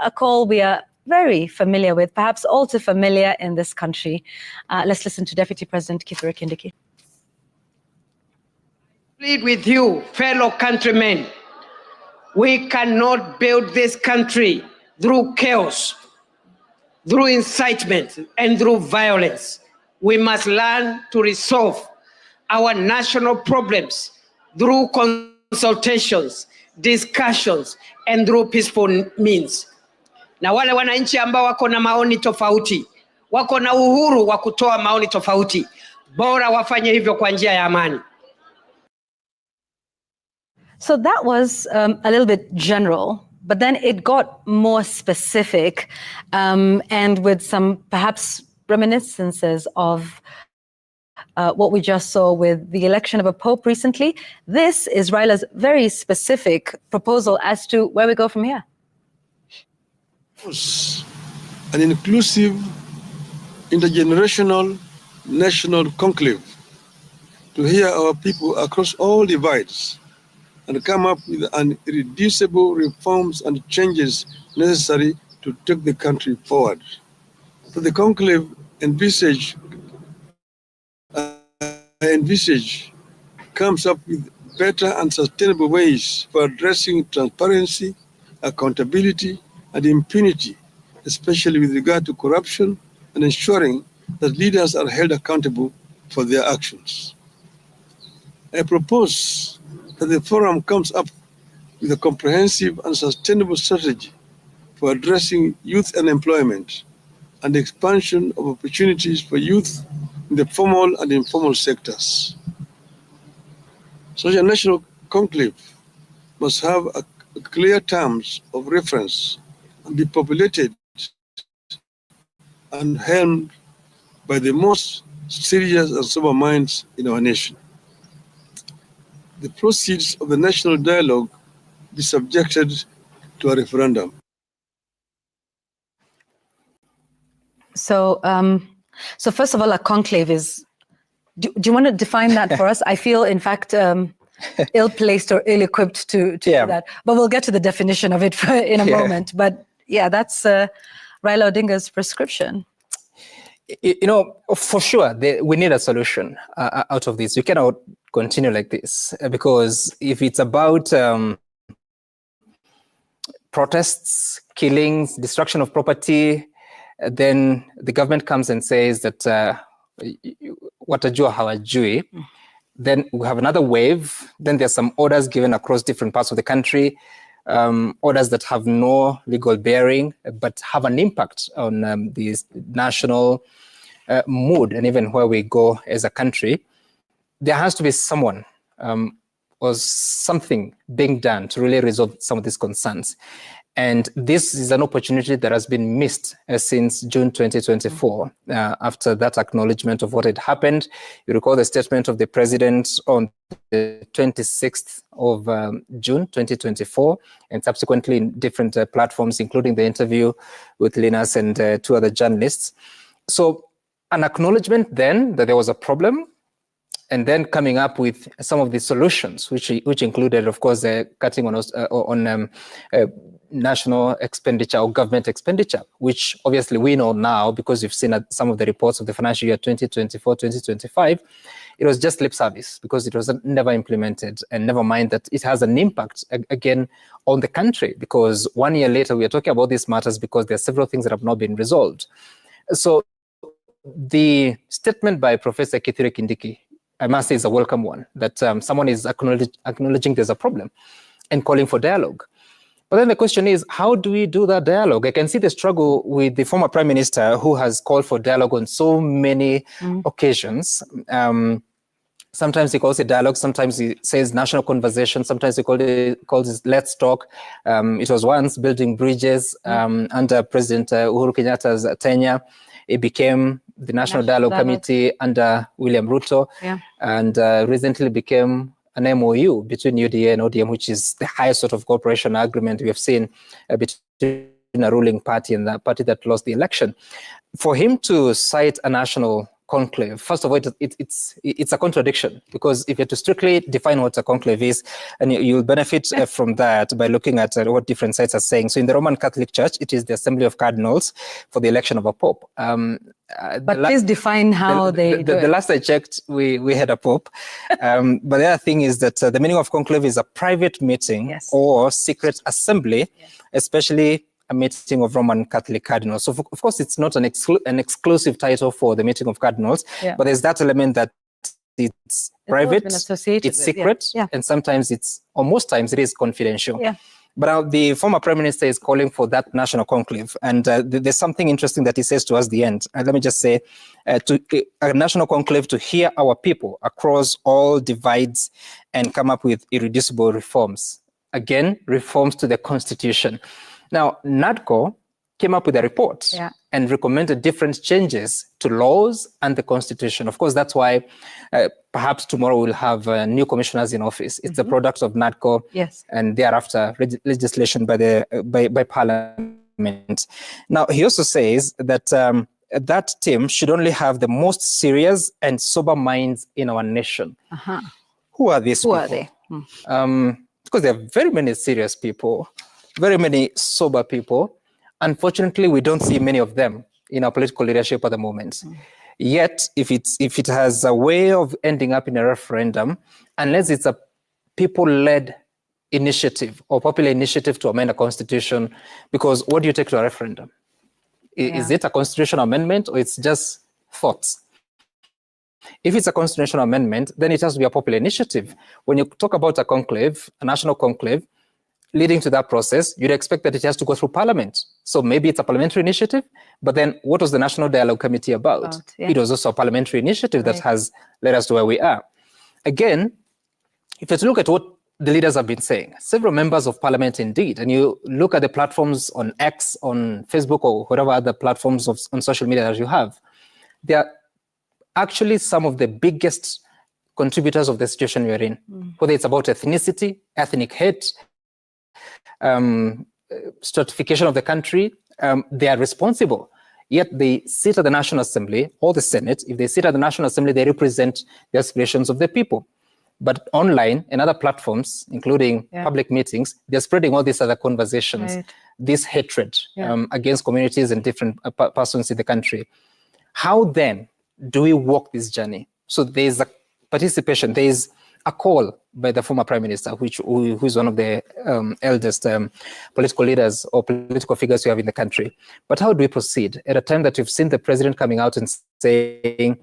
Speaker 7: a call we are very familiar with, perhaps all too familiar in this country. Let's listen to Deputy President Kithure Kindiki.
Speaker 13: Plead with you, fellow countrymen. We cannot build this country through chaos, through incitement, and through violence. We must learn to resolve our national problems through consultations, discussions, and through peaceful means. Na wale wananchi ambao wako na maoni tofauti, wako na uhuru wa kutoa maoni tofauti, bora wafanye hivyo kwa njia ya amani.
Speaker 7: So that was a little bit general, but then it got more specific and with some perhaps reminiscences of what we just saw with the election of a pope recently. This is Raila's very specific proposal as to where we go from here.
Speaker 14: An inclusive, intergenerational, national conclave to hear our people across all divides and come up with irreducible reforms and changes necessary to take the country forward. So the conclave envisage comes up with better and sustainable ways for addressing transparency, accountability, and impunity, especially with regard to corruption, and ensuring that leaders are held accountable for their actions. I propose that the forum comes up with a comprehensive and sustainable strategy for addressing youth unemployment and the expansion of opportunities for youth in the formal and informal sectors. Such a national conclave must have a clear terms of reference and be populated and helmed by the most serious and sober minds in our nation. The proceeds of the national dialogue be subjected to a referendum.
Speaker 7: So, so first of all, a conclave is, do you want to define that for us? I feel, in fact, ill-placed or ill-equipped to do that. But we'll get to the definition of it in a moment. But yeah, that's Raila Odinga's prescription.
Speaker 10: You know, for sure, we need a solution out of this. We cannot continue like this because if it's about protests, killings, destruction of property. Then the government comes and says that watajua hawajui. Then we have another wave. Then there's some orders given across different parts of the country, orders that have no legal bearing, but have an impact on the national mood and even where we go as a country. There has to be someone or something being done to really resolve some of these concerns. And this is an opportunity that has been missed since June 2024. After that acknowledgement of what had happened, you recall the statement of the president on the 26th of June 2024, and subsequently in different platforms, including the interview with Linus and 2 other journalists. So an acknowledgement then that there was a problem, and then coming up with some of the solutions, which included, of course, the cutting on national expenditure or government expenditure, which obviously we know now because you've seen some of the reports of the financial year 2024-2025, it was just lip service because it was never implemented, and never mind that it has an impact again on the country, because 1 year later we are talking about these matters because there are several things that have not been resolved. So the statement by Professor Kithure Kindiki, I must say, is a welcome one, that someone is acknowledging there's a problem and calling for dialogue. But then the question is, how do we do that dialogue? I can see the struggle with the former Prime Minister, who has called for dialogue on so many occasions. Sometimes he calls it dialogue, sometimes he says national conversation, sometimes he calls it let's talk. It was once building bridges under President Uhuru Kenyatta's tenure. It became the National Dialogue Committee under William Ruto, and recently became an MOU between UDA and ODM, which is the highest sort of cooperation agreement we have seen between a ruling party and the party that lost the election. For him to cite a national conclave, first of all, it's a contradiction, because if you have to strictly define what a conclave is, and you'll benefit from that by looking at what different sites are saying. So in the Roman Catholic Church, it is the Assembly of Cardinals for the election of a pope.
Speaker 7: But please define how they do it.
Speaker 10: The last I checked, we had a pope. But the other thing is that the meaning of conclave is a private meeting or secret assembly, especially a meeting of Roman Catholic cardinals. So of course, it's not an exclusive title for the meeting of cardinals, but there's that element that it's private, it's secret, and sometimes or most times it is confidential. But the former Prime Minister is calling for that national conclave. And there's something interesting that he says to us at the end. Let me just say, a national conclave to hear our people across all divides and come up with irreducible reforms. Again, reforms to the Constitution. Now, NADCO came up with a report and recommended different changes to laws and the Constitution. Of course, that's why perhaps tomorrow we'll have new commissioners in office. It's the product of NADCO and thereafter legislation by Parliament. Now, he also says that that team should only have the most serious and sober minds in our nation. Who are these people?
Speaker 7: Who are they?
Speaker 10: Because there are very many serious people, very many sober people. Unfortunately, we don't see many of them in our political leadership at the moment. Yet, if it has a way of ending up in a referendum, unless it's a people-led initiative or popular initiative to amend a constitution, because what do you take to a referendum? Is it a constitutional amendment or it's just thoughts? If it's a constitutional amendment, then it has to be a popular initiative. When you talk about a conclave, a national conclave, leading to that process, you'd expect that it has to go through Parliament. So maybe it's a parliamentary initiative, but then what was the National Dialogue Committee about? It was also a parliamentary initiative that has led us to where we are. Again, if you look at what the leaders have been saying, several members of Parliament indeed, and you look at the platforms on X, on Facebook, or whatever other platforms on social media that you have, they are actually some of the biggest contributors of the situation we're in, whether it's about ethnicity, ethnic hate, stratification of the country, they are responsible. Yet they sit at the National Assembly or the Senate. If they sit at the National Assembly, they represent the aspirations of the people. But online and other platforms, including public meetings, they're spreading all these other conversations, this hatred against communities and different persons in the country. How then do we walk this journey? So there's a participation, there's a call by the former Prime Minister, who's one of the eldest political leaders or political figures we have in the country. But how do we proceed at a time that we've seen the president coming out and saying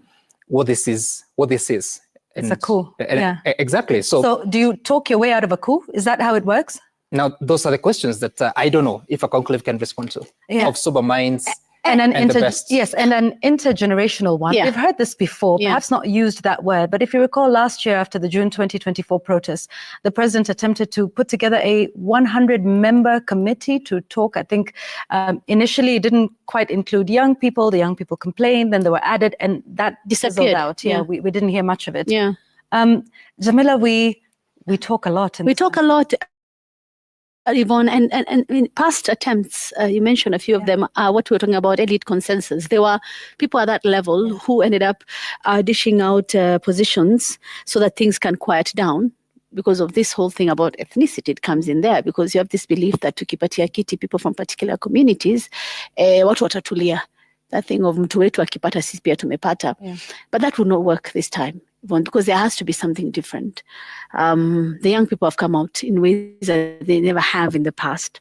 Speaker 10: what this is?
Speaker 7: It's a coup. Yeah.
Speaker 10: Exactly.
Speaker 7: So do you talk your way out of a coup? Is that how it works?
Speaker 10: Now, those are the questions that I don't know if a conclave can respond to.
Speaker 7: Yeah.
Speaker 10: Of sober minds.
Speaker 7: And an
Speaker 10: the best.
Speaker 7: Yes, and an intergenerational one.
Speaker 8: Yeah.
Speaker 7: We've heard this before, perhaps not used that word, but if you recall last year after the June 2024 protests, the president attempted to put together a 100-member committee to talk. I think initially it didn't quite include young people. The young people complained, then they were added, and that
Speaker 8: disappeared
Speaker 7: out. Yeah, we didn't hear much of it.
Speaker 8: Yeah.
Speaker 7: Jamila, we talk a lot.
Speaker 8: We talk a lot. Yvonne, and in past attempts, you mentioned a few of them, what we were talking about, elite consensus. There were people at that level who ended up dishing out positions so that things can quiet down. Because of this whole thing about ethnicity, it comes in there, because you have this belief that tukipatia kiti people from particular communities, watu watatulia. That thing of mtu wetu akipata sisi pia tumepata. But that will not work this time, because there has to be something different. The young people have come out in ways that they never have in the past.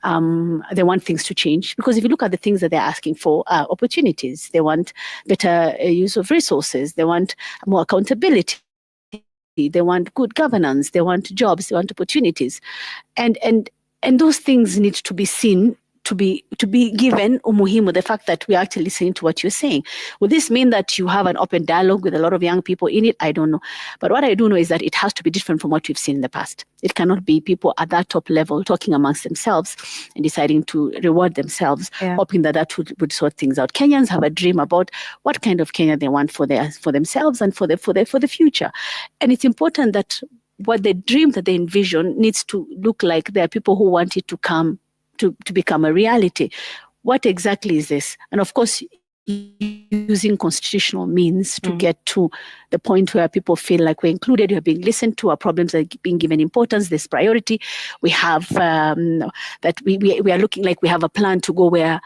Speaker 8: They want things to change, because if you look at the things that they're asking for, opportunities, they want better use of resources, they want more accountability, they want good governance, they want jobs, they want opportunities, and those things need to be seen, to be given umuhimu, the fact that we're actually listening to what you're saying. Will this mean that you have an open dialogue with a lot of young people in it? I don't know. But what I do know is that it has to be different from what we've seen in the past. It cannot be people at that top level talking amongst themselves and deciding to reward themselves, hoping that would sort things out. Kenyans have a dream about what kind of Kenya they want for themselves and for the future. And it's important that what the dream that they envision needs to look like there are people who want it to come to become a reality. What exactly is this? And of course, using constitutional means to get to the point where people feel like we're included, we're being listened to, our problems are being given importance, there's priority. We have that we are looking like we have a plan to go where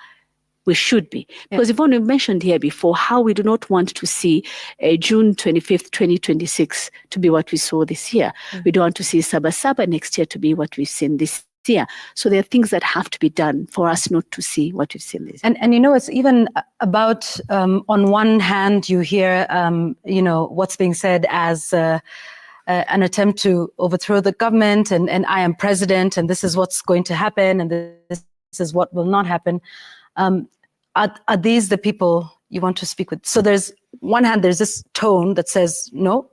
Speaker 8: we should be. Because Yvonne, we mentioned here before how we do not want to see June 25th, 2026 to be what we saw this year. We don't want to see Sabasaba next year to be what we've seen this year. So there are things that have to be done for us not to see what we've seen this year.
Speaker 7: And you know, it's even about, on one hand, you hear, what's being said as an attempt to overthrow the government, and I am president, and this is what's going to happen, and this is what will not happen. Are these the people you want to speak with? So there's one hand, there's this tone that says no.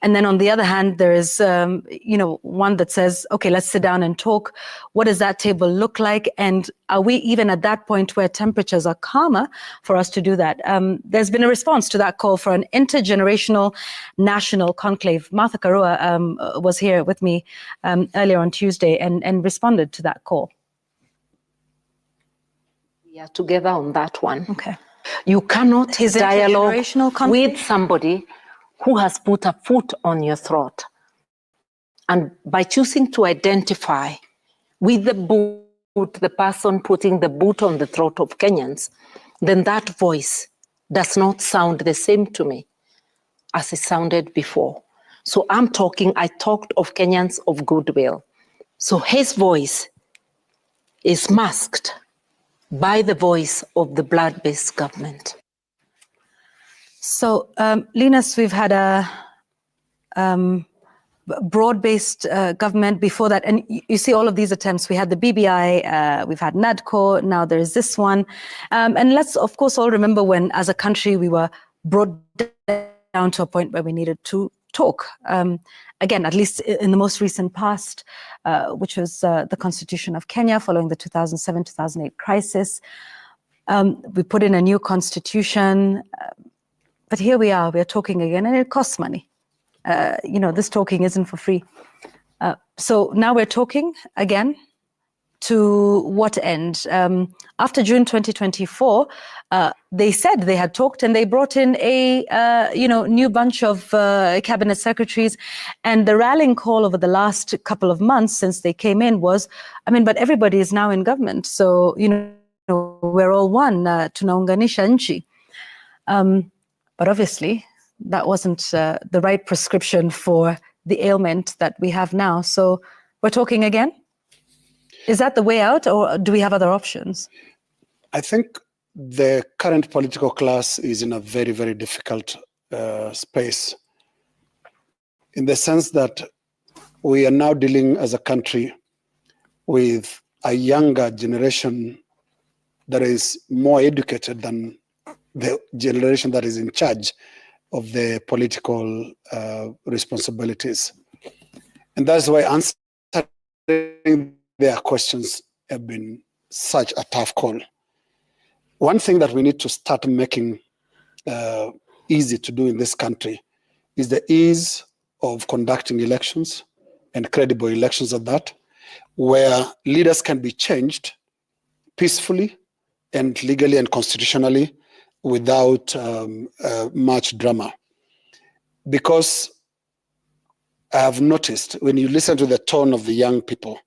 Speaker 7: And then on the other hand, there is, one that says, okay, let's sit down and talk. What does that table look like? And are we even at that point where temperatures are calmer for us to do that? There's been a response to that call for an intergenerational national conclave. Martha Karua was here with me earlier on Tuesday and responded to that call.
Speaker 15: We are together on that one.
Speaker 7: Okay.
Speaker 15: You cannot dialogue with somebody who has put a foot on your throat. And by choosing to identify with the boot, the person putting the boot on the throat of Kenyans, then that voice does not sound the same to me as it sounded before. So I talked of Kenyans of goodwill. So his voice is masked by the voice of the blood-based government.
Speaker 7: So, Linus, we've had a broad-based government before that. And you see all of these attempts. We had the BBI, we've had NADCO, now there is this one. And let's, of course, all remember when, as a country, we were brought down to a point where we needed to talk. Again, at least in the most recent past, which was the Constitution of Kenya following the 2007-2008 crisis. We put in a new constitution. But here we are talking again, and it costs money. This talking isn't for free. So now we're talking again. To what end? After June 2024, they said they had talked, and they brought in a new bunch of cabinet secretaries. And the rallying call over the last couple of months since they came in was, but everybody is now in government, so we're all one. Tunaunganisha nchi. But obviously, that wasn't the right prescription for the ailment that we have now. So we're talking again? Is that the way out, or do we have other options?
Speaker 9: I think the current political class is in a very, very difficult space, in the sense that we are now dealing as a country with a younger generation that is more educated than the generation that is in charge of the political responsibilities. And that's why answering their questions have been such a tough call. One thing that we need to start making easy to do in this country is the ease of conducting elections, and credible elections at that, where leaders can be changed peacefully and legally and constitutionally without much drama. Because I have noticed when you listen to the tone of the young people,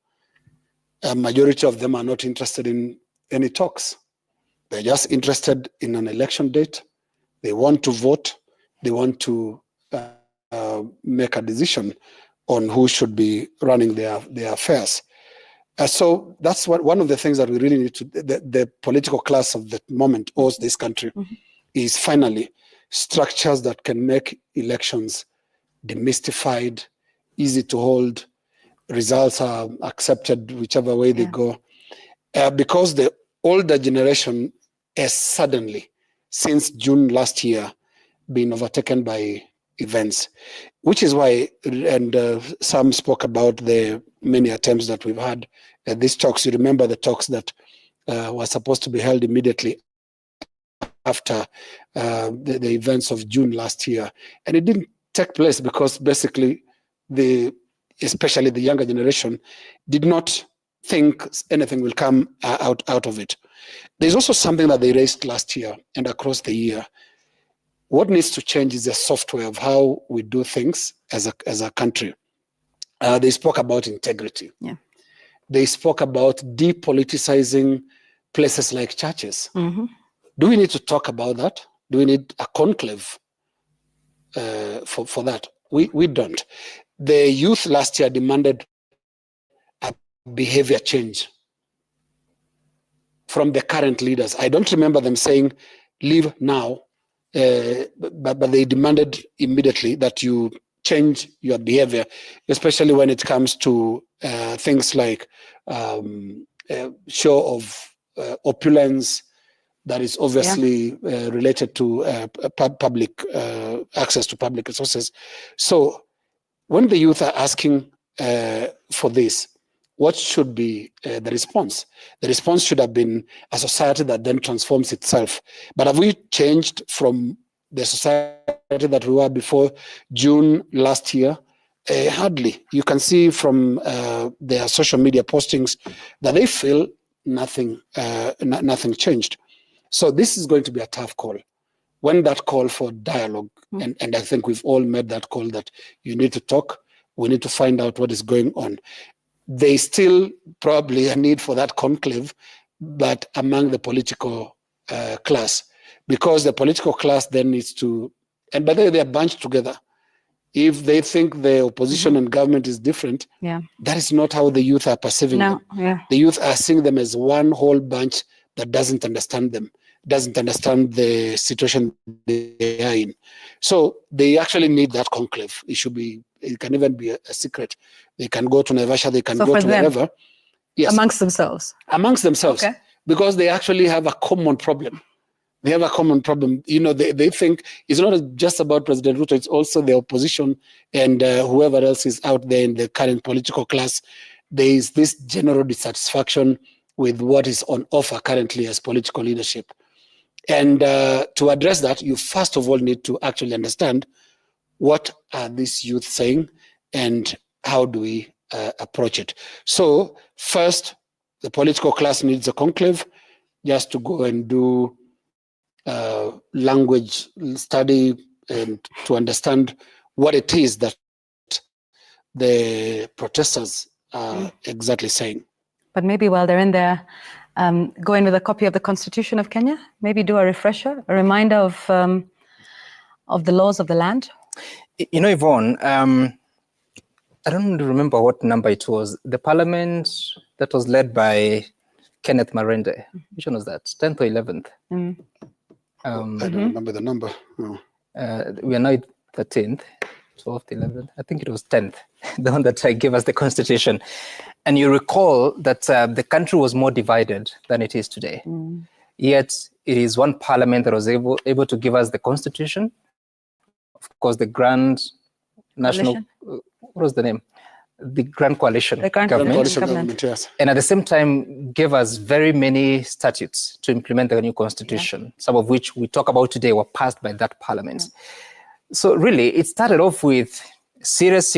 Speaker 9: a majority of them are not interested in any talks. They're just interested in an election date. They want to vote. They want to make a decision on who should be running their affairs. So that's one of the things that we really need to, the political class of the moment owes this country, is finally structures that can make elections demystified, easy to hold, results are accepted whichever way they go. Because the older generation has suddenly, since June last year, been overtaken by events, which is why, and some spoke about the many attempts that we've had at these talks. You remember the talks that were supposed to be held immediately after the events of June last year, and it didn't take place because basically especially the younger generation did not think anything will come out of it. There's also something that they raised last year and across the year. What needs to change is the software of how we do things as a country. They spoke about integrity.
Speaker 7: Yeah.
Speaker 9: They spoke about depoliticizing places like churches. Do we need to talk about that? Do we need a conclave for that? We don't. The youth last year demanded a behavior change from the current leaders. I don't remember them saying, leave now, but they demanded immediately that you change your behavior, especially when it comes to things like show of opulence that is obviously related to public access to public resources. So when the youth are asking for this, what should be the response? The response should have been a society that then transforms itself. But have we changed from the society that we were before June last year? Hardly. You can see from their social media postings that they feel nothing changed. So this is going to be a tough call. When that call for dialogue, and I think we've all made that call that you need to talk, we need to find out what is going on. There's still probably a need for that conclave, but among the political class, because the political class then needs to, and by the way, they're bunched together. If they think the opposition and government is different, that is not how the youth are perceiving them. The youth are seeing them as one whole bunch that doesn't understand them, doesn't understand the situation they are in. So they actually need that conclave. It can even be a secret. They can go to Naivasha, they can go to wherever. Yes.
Speaker 7: Amongst themselves?
Speaker 9: Amongst themselves. Okay. Because they actually have a common problem. They have a common problem. You know, they think it's not just about President Ruto, it's also the opposition and whoever else is out there in the current political class. There is this general dissatisfaction with what is on offer currently as political leadership. And to address that, you first of all need to actually understand what are these youth saying and how do we approach it. So first, the political class needs a conclave just to go and do language study and to understand what it is that the protesters are exactly saying.
Speaker 7: But maybe while they're in there, go in with a copy of the Constitution of Kenya, maybe do a refresher, a reminder of the laws of the land.
Speaker 10: You know, Yvonne, I don't remember what number it was. The parliament that was led by Kenneth Marende. Which one was that? 10th or 11th?
Speaker 9: I don't remember the number. Oh.
Speaker 10: We are now at 13th, 12th, 11th. I think it was 10th, the one that gave us the constitution. And you recall that the country was more divided than it is today. Yet it is one parliament that was able to give us the constitution. Of course, the Grand National, what was the name? The Grand Coalition government.
Speaker 9: Yes.
Speaker 10: And at the same time, gave us very many statutes to implement the new constitution, some of which we talk about today were passed by that parliament. So really, it started off with serious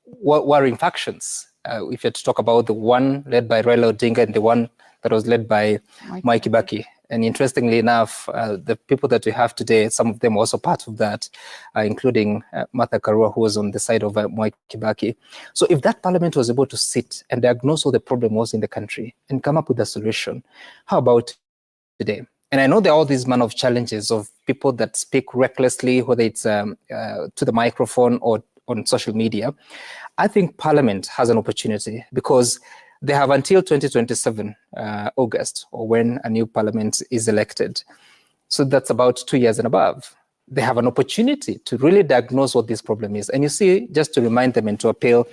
Speaker 10: warring factions. If you had to talk about the one led by Raila Odinga and the one that was led by Mwai Kibaki. And interestingly enough, the people that we have today, some of them were also part of that, including Martha Karua, who was on the side of Mwai Kibaki. So if that parliament was able to sit and diagnose what the problem was in the country and come up with a solution, how about today? And I know there are all these man of challenges of people that speak recklessly, whether it's to the microphone or on social media. I think Parliament has an opportunity because they have until 2027 August, or when a new Parliament is elected. So that's about 2 years and above. They have an opportunity to really diagnose what this problem is. And you see, just to remind them and to appeal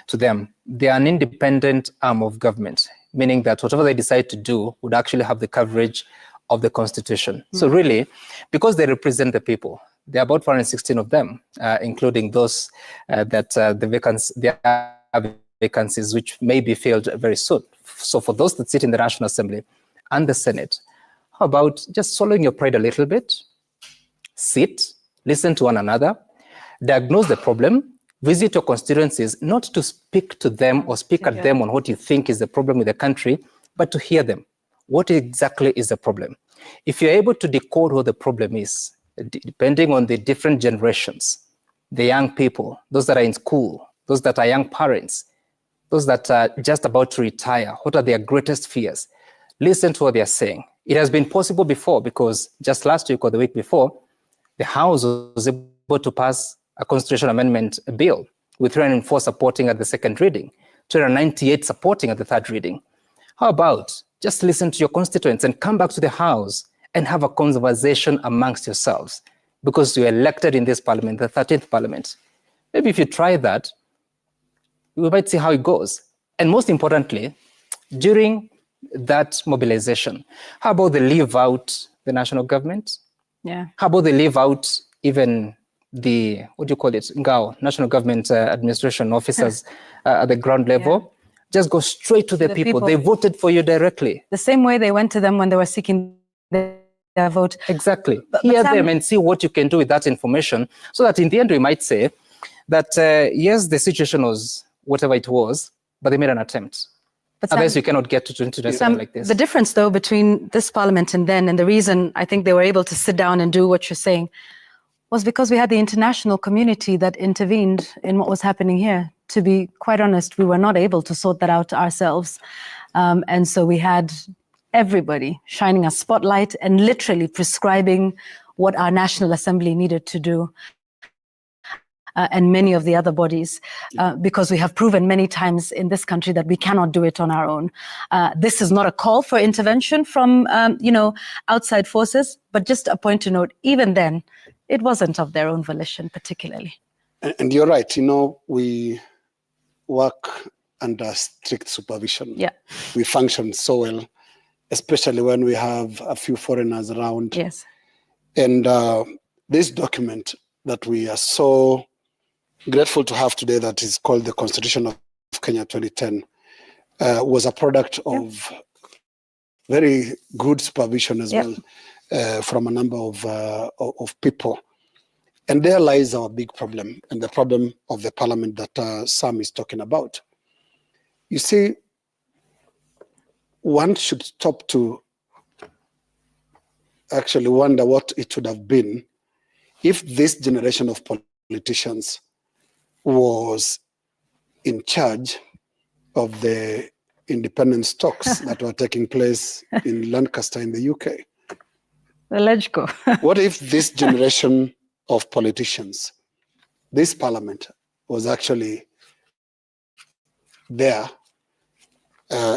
Speaker 10: to them, they are an independent arm of government, meaning that whatever they decide to do would actually have the coverage of the Constitution. So really, because they represent the people, there are about 416 of them, including those that there are vacancies which may be filled very soon. So for those that sit in the National Assembly and the Senate, how about just swallowing your pride a little bit, sit, listen to one another, diagnose the problem, visit your constituencies, not to speak to them or speak at them on what you think is the problem with the country, but to hear them. What exactly is the problem? If you're able to decode what the problem is, depending on the different generations, the young people, those that are in school, those that are young parents, those that are just about to retire, what are their greatest fears? Listen to what they are saying. It has been possible before because just last week or the week before, the House was able to pass a constitutional amendment bill with 304 supporting at the second reading, 298 supporting at the third reading. How about just listen to your constituents and come back to the House and have a conversation amongst yourselves because you are elected in this parliament, the 13th parliament. Maybe if you try that, we might see how it goes. And most importantly, during that mobilization, how about they leave out the national government?
Speaker 7: Yeah.
Speaker 10: How about they leave out even the, what do you call it, Ngao, National Government Administration officers at the ground level? Just go straight to the people. They voted for you directly.
Speaker 7: The same way they went to them when they were seeking their vote.
Speaker 10: Exactly. Hear them and see what you can do with that information so that in the end we might say that, yes, the situation was whatever it was, but they made an attempt.
Speaker 7: But
Speaker 10: otherwise, you cannot get to 2027 like this.
Speaker 7: The difference, though, between this parliament and then, and the reason I think they were able to sit down and do what you're saying, was because we had the international community that intervened in what was happening here. To be quite honest, we were not able to sort that out ourselves. And so we had everybody shining a spotlight and literally prescribing what our National Assembly needed to do. And many of the other bodies, because we have proven many times in this country that we cannot do it on our own. This is not a call for intervention from, outside forces, but just a point to note, even then, it wasn't of their own volition particularly.
Speaker 9: And you're right, we work under strict supervision.
Speaker 7: Yeah.
Speaker 9: We function so well, especially when we have a few foreigners around.
Speaker 7: Yes.
Speaker 9: And this document that we are so grateful to have today, that is called the Constitution of Kenya 2010, was a product of very good supervision as well from a number of people. And there lies our big problem, and the problem of the parliament that Sam is talking about. You see, one should stop to actually wonder what it would have been if this generation of politicians was in charge of the independence talks that were taking place in Lancaster in the UK.
Speaker 7: The LegCo.
Speaker 9: What if this generation of politicians this parliament was actually there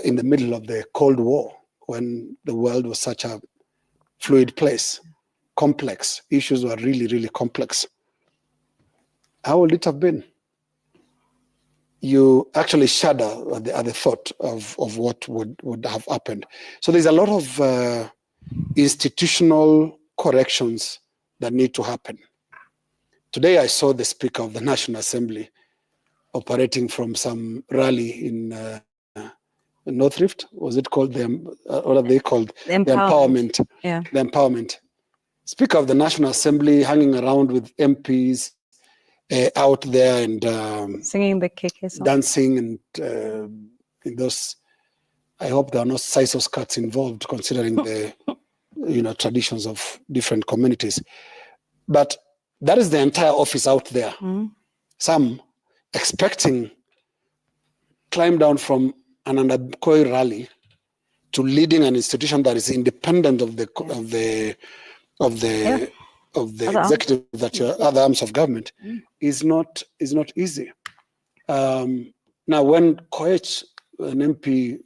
Speaker 9: in the middle of the Cold War, when the world was such a fluid place, complex. Issues were really, really complex. How would it have been? You actually shudder at the thought of what would have happened. So there's a lot of institutional corrections that need to happen. Today I saw the Speaker of the National Assembly operating from some rally in North Rift. Was it called what are they called? The empowerment.
Speaker 7: Yeah.
Speaker 9: The empowerment. Speaker of the National Assembly hanging around with MPs out there and
Speaker 7: singing the KK song,
Speaker 9: dancing, and in those. I hope there are no Sisos cuts involved, considering the traditions of different communities. But that is the entire office out there.
Speaker 7: Mm.
Speaker 9: Some expecting climb down from an Koech rally to leading an institution that is independent of the executive, that your other arms of government, is not easy. Now, when Koech, an MP,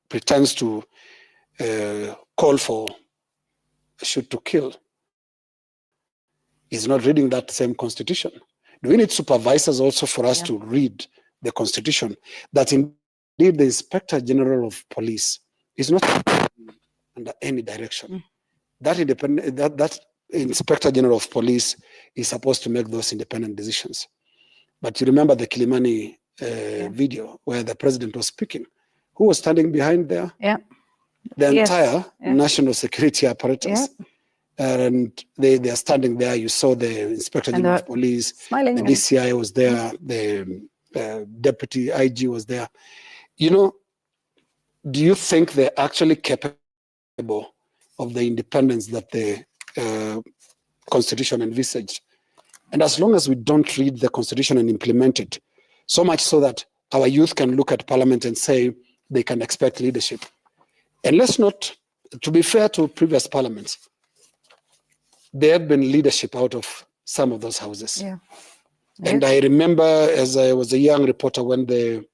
Speaker 9: pretends to call for shoot to kill, is not reading that same constitution. Do we need supervisors also for us to read the constitution? That indeed the Inspector General of Police is not under any direction. That Inspector General of Police is supposed to make those independent decisions. But you remember the Kilimani video where the president was speaking. Who was standing behind there?
Speaker 7: Yeah.
Speaker 9: The entire national security apparatus.
Speaker 7: Yeah.
Speaker 9: And they are standing there. You saw the Inspector General of Police,
Speaker 7: smiling,
Speaker 9: the DCI was there, the Deputy IG was there. Do you think they're actually capable of the independence that the Constitution envisaged? And as long as we don't read the Constitution and implement it, so much so that our youth can look at Parliament and say they can expect leadership. And let's not, to be fair to previous parliaments, there have been leadership out of some of those houses.
Speaker 7: Yeah.
Speaker 9: And I remember, as I was a young reporter, when the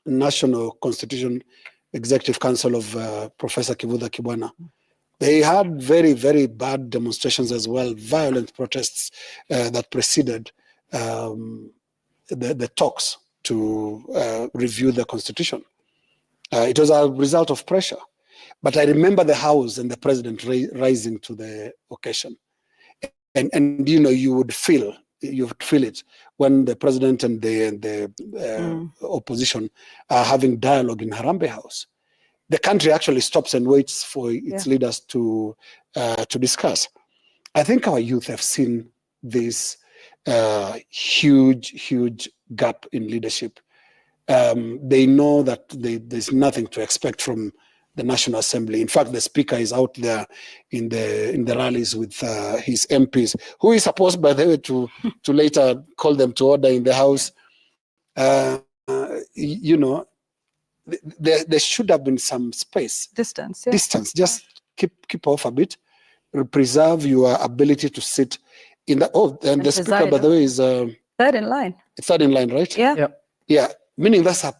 Speaker 9: National Constitution Executive Council of Professor Kivutha Kibwana, they had very, very bad demonstrations as well, violent protests that preceded the talks to review the Constitution. It was a result of pressure. But I remember the House and the President rising to the occasion. And you would feel it when the President and the opposition are having dialogue in Harambee House. The country actually stops and waits for its leaders to discuss. I think our youth have seen this huge gap in leadership. They know that there's nothing to expect from the National Assembly. In fact, the Speaker is out there in the rallies with his MPs, who is supposed, by the way, to later call them to order in the House. There should have been some space.
Speaker 7: Distance.
Speaker 9: Just keep off a bit. Preserve your ability to sit in the. And the Speaker, by the way, is
Speaker 7: third in line.
Speaker 9: Third in line, right?
Speaker 7: Yeah.
Speaker 9: Yeah. Meaning that's a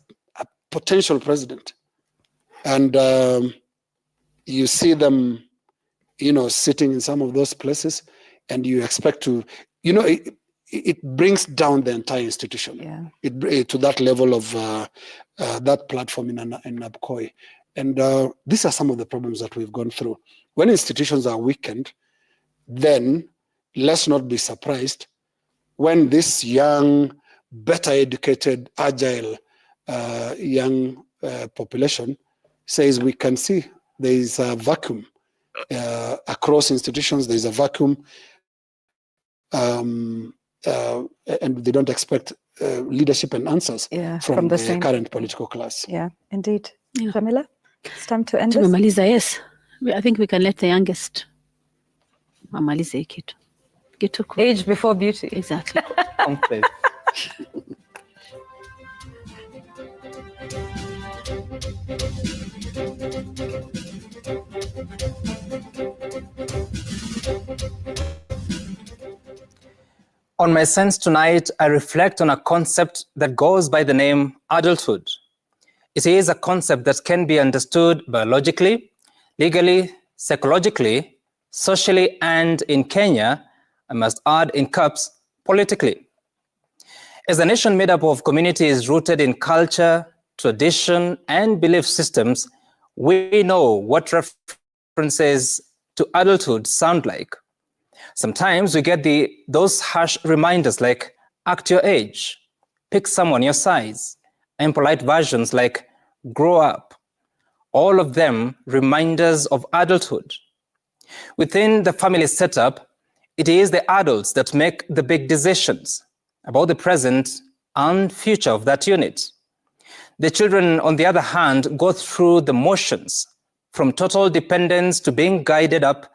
Speaker 9: potential president. And you see them, sitting in some of those places, and you expect to, it brings down the entire institution.
Speaker 7: Yeah.
Speaker 9: It to that level of that platform in Koech. And these are some of the problems that we've gone through. When institutions are weakened, then let's not be surprised when this young, better educated, agile young population says we can see there is a vacuum across institutions. There is a vacuum, and they don't expect leadership and answers from the current political class.
Speaker 7: Yeah, indeed. Jamila, it's time to end
Speaker 8: this. Yes. I think we can let the youngest mamalize kitu.
Speaker 7: Age before beauty.
Speaker 8: Exactly.
Speaker 10: On my sense tonight, I reflect on a concept that goes by the name adulthood. It is a concept that can be understood biologically, legally, psychologically, socially, and in Kenya, I must add in caps, politically. As a nation made up of communities rooted in culture, tradition, and belief systems, we know what references to adulthood sound like. Sometimes we get those harsh reminders like act your age, pick someone your size, and polite versions like grow up. All of them reminders of adulthood. Within the family setup, it is the adults that make the big decisions about the present and future of that unit. The children, on the other hand, go through the motions from total dependence to being guided up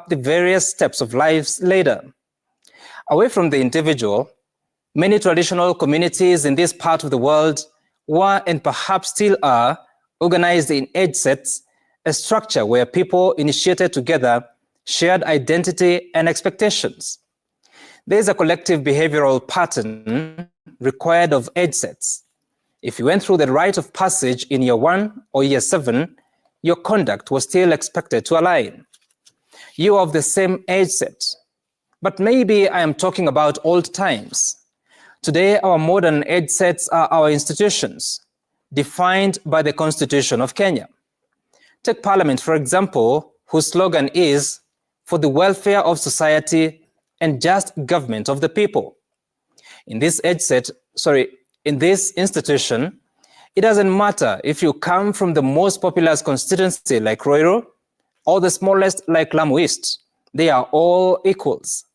Speaker 10: the various steps of life's ladder. Away from the individual, many traditional communities in this part of the world were and perhaps still are organized in age sets, a structure where people initiated together shared identity and expectations. There is a collective behavioral pattern required of age sets. If you went through the rite of passage in year 1 or year 7, your conduct was still expected to align. You are of the same age set. But maybe I am talking about old times. Today, our modern age sets are our institutions, defined by the Constitution of Kenya. Take Parliament, for example, whose slogan is, for the welfare of society and just government of the people. In this institution, it doesn't matter if you come from the most populous constituency like Ruiru or the smallest like Lamu East. They are all equals.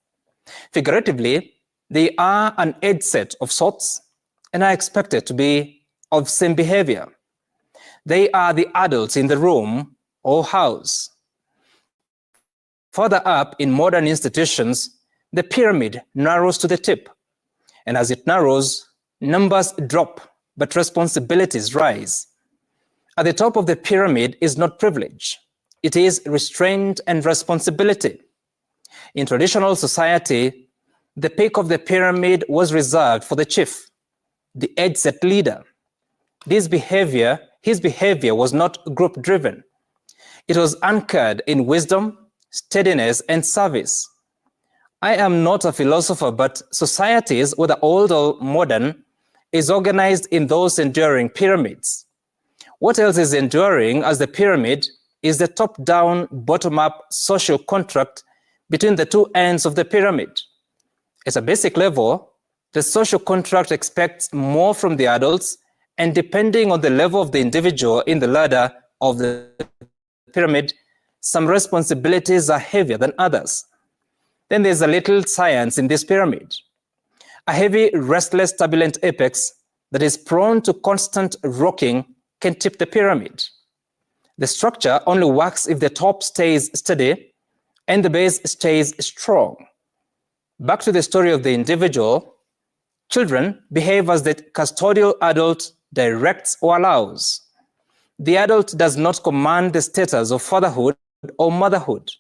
Speaker 10: Figuratively, they are an age set of sorts and are expected to be of same behavior. They are the adults in the room or house. Further up in modern institutions, the pyramid narrows to the tip. And as it narrows, numbers drop, but responsibilities rise. At the top of the pyramid is not privilege. It is restraint and responsibility. In traditional society, the peak of the pyramid was reserved for the chief, the age set leader. His behavior was not group-driven. It was anchored in wisdom, steadiness, and service. I am not a philosopher, but societies, whether old or modern, is organized in those enduring pyramids. What else is enduring as the pyramid is the top-down, bottom-up social contract between the two ends of the pyramid. At a basic level, the social contract expects more from the adults, and depending on the level of the individual in the ladder of the pyramid, some responsibilities are heavier than others. Then there's a little science in this pyramid. A heavy, restless, turbulent apex that is prone to constant rocking can tip the pyramid. The structure only works if the top stays steady and the base stays strong. Back to the story of the individual, children behave as the custodial adult directs or allows. The adult does not command the status of fatherhood or motherhood.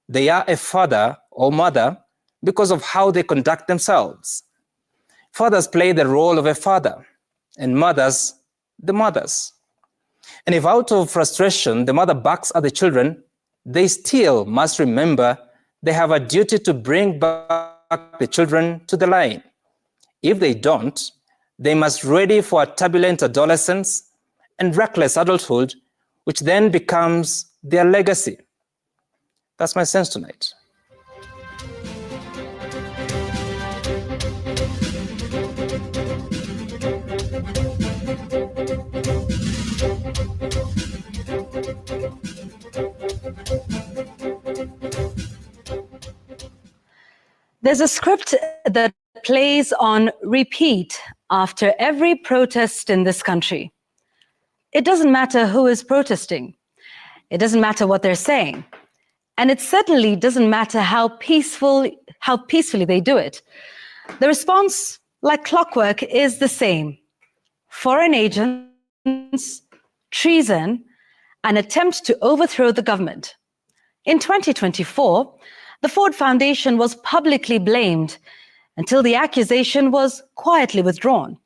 Speaker 10: They are a father or mother because of how they conduct themselves. Fathers play the role of a father, and mothers, the mothers. And if out of frustration the mother backs at the children, they still must remember they have a duty to bring back the children to the line. If they don't, they must ready for a turbulent adolescence and reckless adulthood, which then becomes their legacy. That's my sense tonight.
Speaker 7: There's a script that plays on repeat after every protest in this country. It doesn't matter who is protesting. It doesn't matter what they're saying. And it certainly doesn't matter how peacefully they do it. The response, like clockwork, is the same. Foreign agents, treason, an attempt to overthrow the government. In 2024, the Ford Foundation was publicly blamed until the accusation was quietly withdrawn.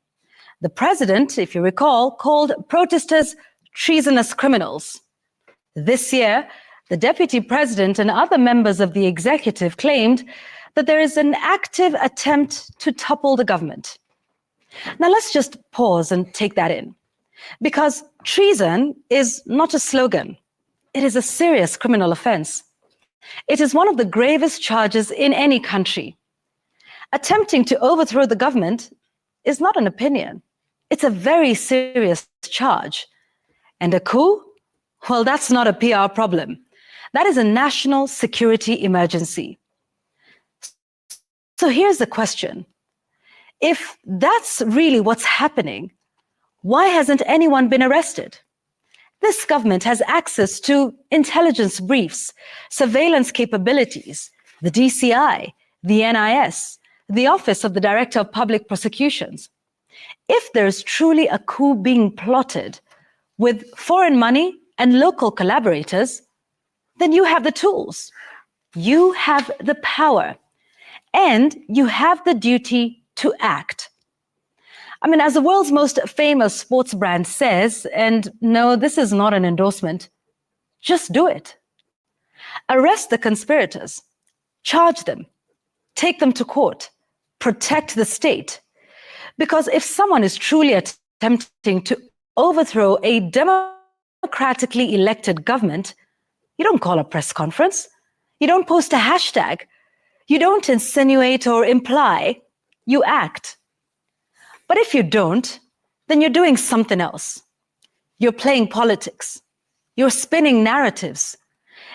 Speaker 7: The president, if you recall, called protesters treasonous criminals. This year, the deputy president and other members of the executive claimed that there is an active attempt to topple the government. Now let's just pause and take that in, because treason is not a slogan. It is a serious criminal offense. It is one of the gravest charges in any country. Attempting to overthrow the government is not an opinion. It's a very serious charge. And a coup? Well, that's not a PR problem. That is a national security emergency. So here's the question. If that's really what's happening, why hasn't anyone been arrested? This government has access to intelligence briefs, surveillance capabilities, the DCI, the NIS, the Office of the Director of Public Prosecutions. If there's truly a coup being plotted with foreign money and local collaborators, then you have the tools, you have the power, and you have the duty to act. I mean, as the world's most famous sports brand says, and no, this is not an endorsement, just do it. Arrest the conspirators, charge them, take them to court, protect the state. Because if someone is truly attempting to overthrow a democratically elected government, you don't call a press conference, you don't post a hashtag, you don't insinuate or imply, you act. But if you don't, then you're doing something else. You're playing politics, you're spinning narratives,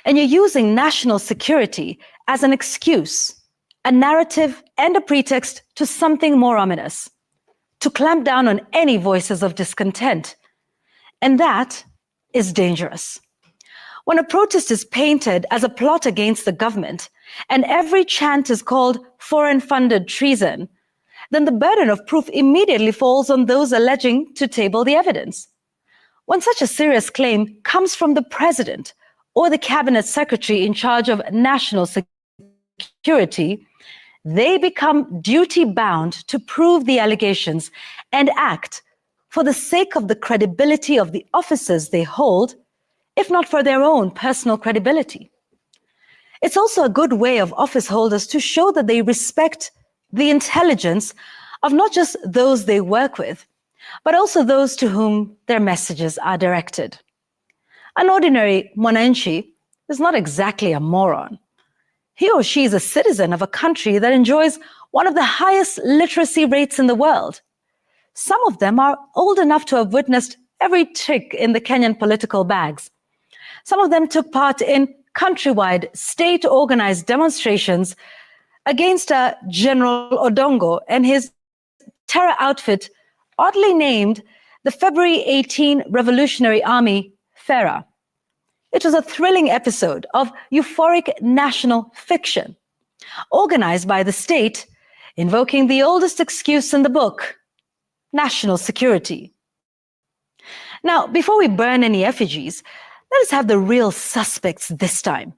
Speaker 7: and you're using national security as an excuse, a narrative and a pretext to something more ominous, to clamp down on any voices of discontent. And that is dangerous. When a protest is painted as a plot against the government, and every chant is called foreign-funded treason, then the burden of proof immediately falls on those alleging to table the evidence. When such a serious claim comes from the president or the cabinet secretary in charge of national security, they become duty-bound to prove the allegations and act for the sake of the credibility of the offices they hold, if not for their own personal credibility. It's also a good way of office holders to show that they respect the intelligence of not just those they work with, but also those to whom their messages are directed. An ordinary mwananchi is not exactly a moron. He or she is a citizen of a country that enjoys one of the highest literacy rates in the world. Some of them are old enough to have witnessed every trick in the Kenyan political bags. Some of them took part in countrywide, state-organized demonstrations against General Odongo and his terror outfit, oddly named the February 18 Revolutionary Army, FERA. It was a thrilling episode of euphoric national fiction, organized by the state, invoking the oldest excuse in the book, national security. Now, before we burn any effigies, let us have the real suspects this time.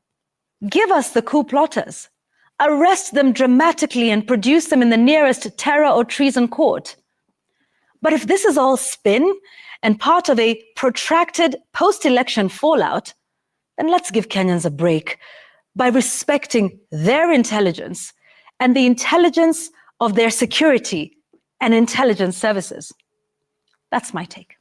Speaker 7: Give us the coup plotters. Arrest them dramatically and produce them in the nearest terror or treason court. But if this is all spin and part of a protracted post-election fallout, then let's give Kenyans a break by respecting their intelligence and the intelligence of their security and intelligence services. That's my take.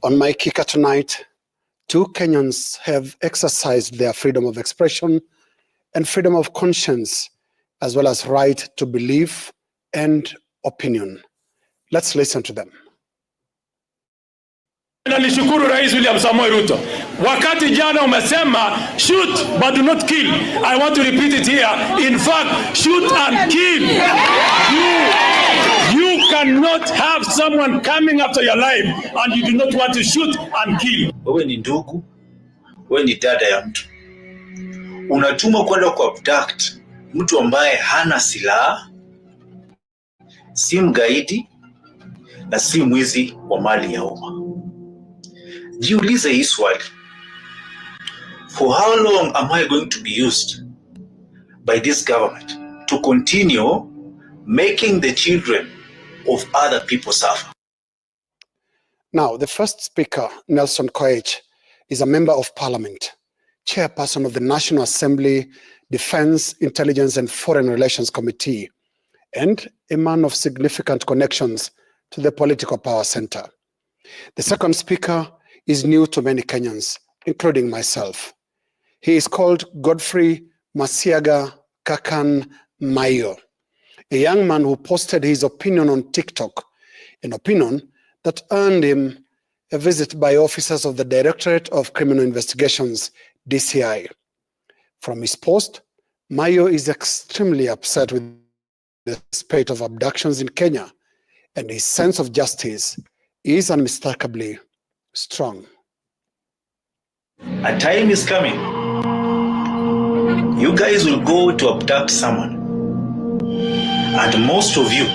Speaker 9: On my kicker tonight, 2 Kenyans have exercised their freedom of expression and freedom of conscience, as well as right to belief and opinion. Let's listen to them.
Speaker 18: Na nishukuru Rais William Samoei Ruto. Wakati jana umesema shoot but do not kill. I want to repeat it here. In fact, shoot and kill. You cannot have someone coming after your life and you do not want to shoot and kill.
Speaker 16: Wewe ni ndugu, wewe ni dada ya mtu. Unatumwa kwenda ku abduct mtu ambaye hana silaha. si mgaidi na si mwizi wa mali ya umma. Jiulize hii swali. For how long am I going to be used by this government to continue making the children of other people suffer?
Speaker 9: Now, the first speaker, Nelson Koech, is a member of parliament, chairperson of the National Assembly, Defense, Intelligence and Foreign Relations Committee, and a man of significant connections to the political power center. The second speaker is new to many Kenyans, including myself. He is called Godfrey Masiaga Kakan Mayo, a young man who posted his opinion on TikTok, an opinion that earned him a visit by officers of the Directorate of Criminal Investigations, DCI. From his post, Mayo is extremely upset with the spate of abductions in Kenya, and his sense of justice is unmistakably strong.
Speaker 16: A time is coming. You guys will go to abduct someone, and most of you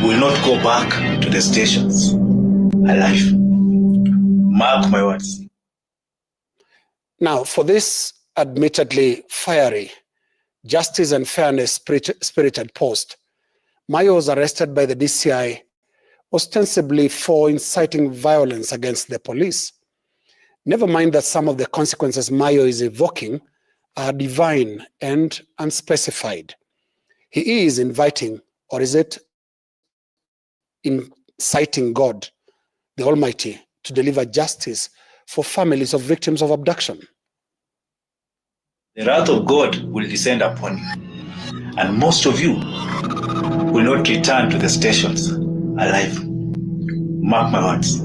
Speaker 16: will not go back to the stations alive. Mark my words.
Speaker 9: Now, for this admittedly fiery, justice and fairness spirited post, Mayo was arrested by the DCI ostensibly for inciting violence against the police. Never mind that some of the consequences Mayo is evoking are divine and unspecified. He is inviting, or is it inciting God, the Almighty, to deliver justice for families of victims of abduction.
Speaker 16: The wrath of God will descend upon you, and most of you will not return to the stations alive. Mark my words.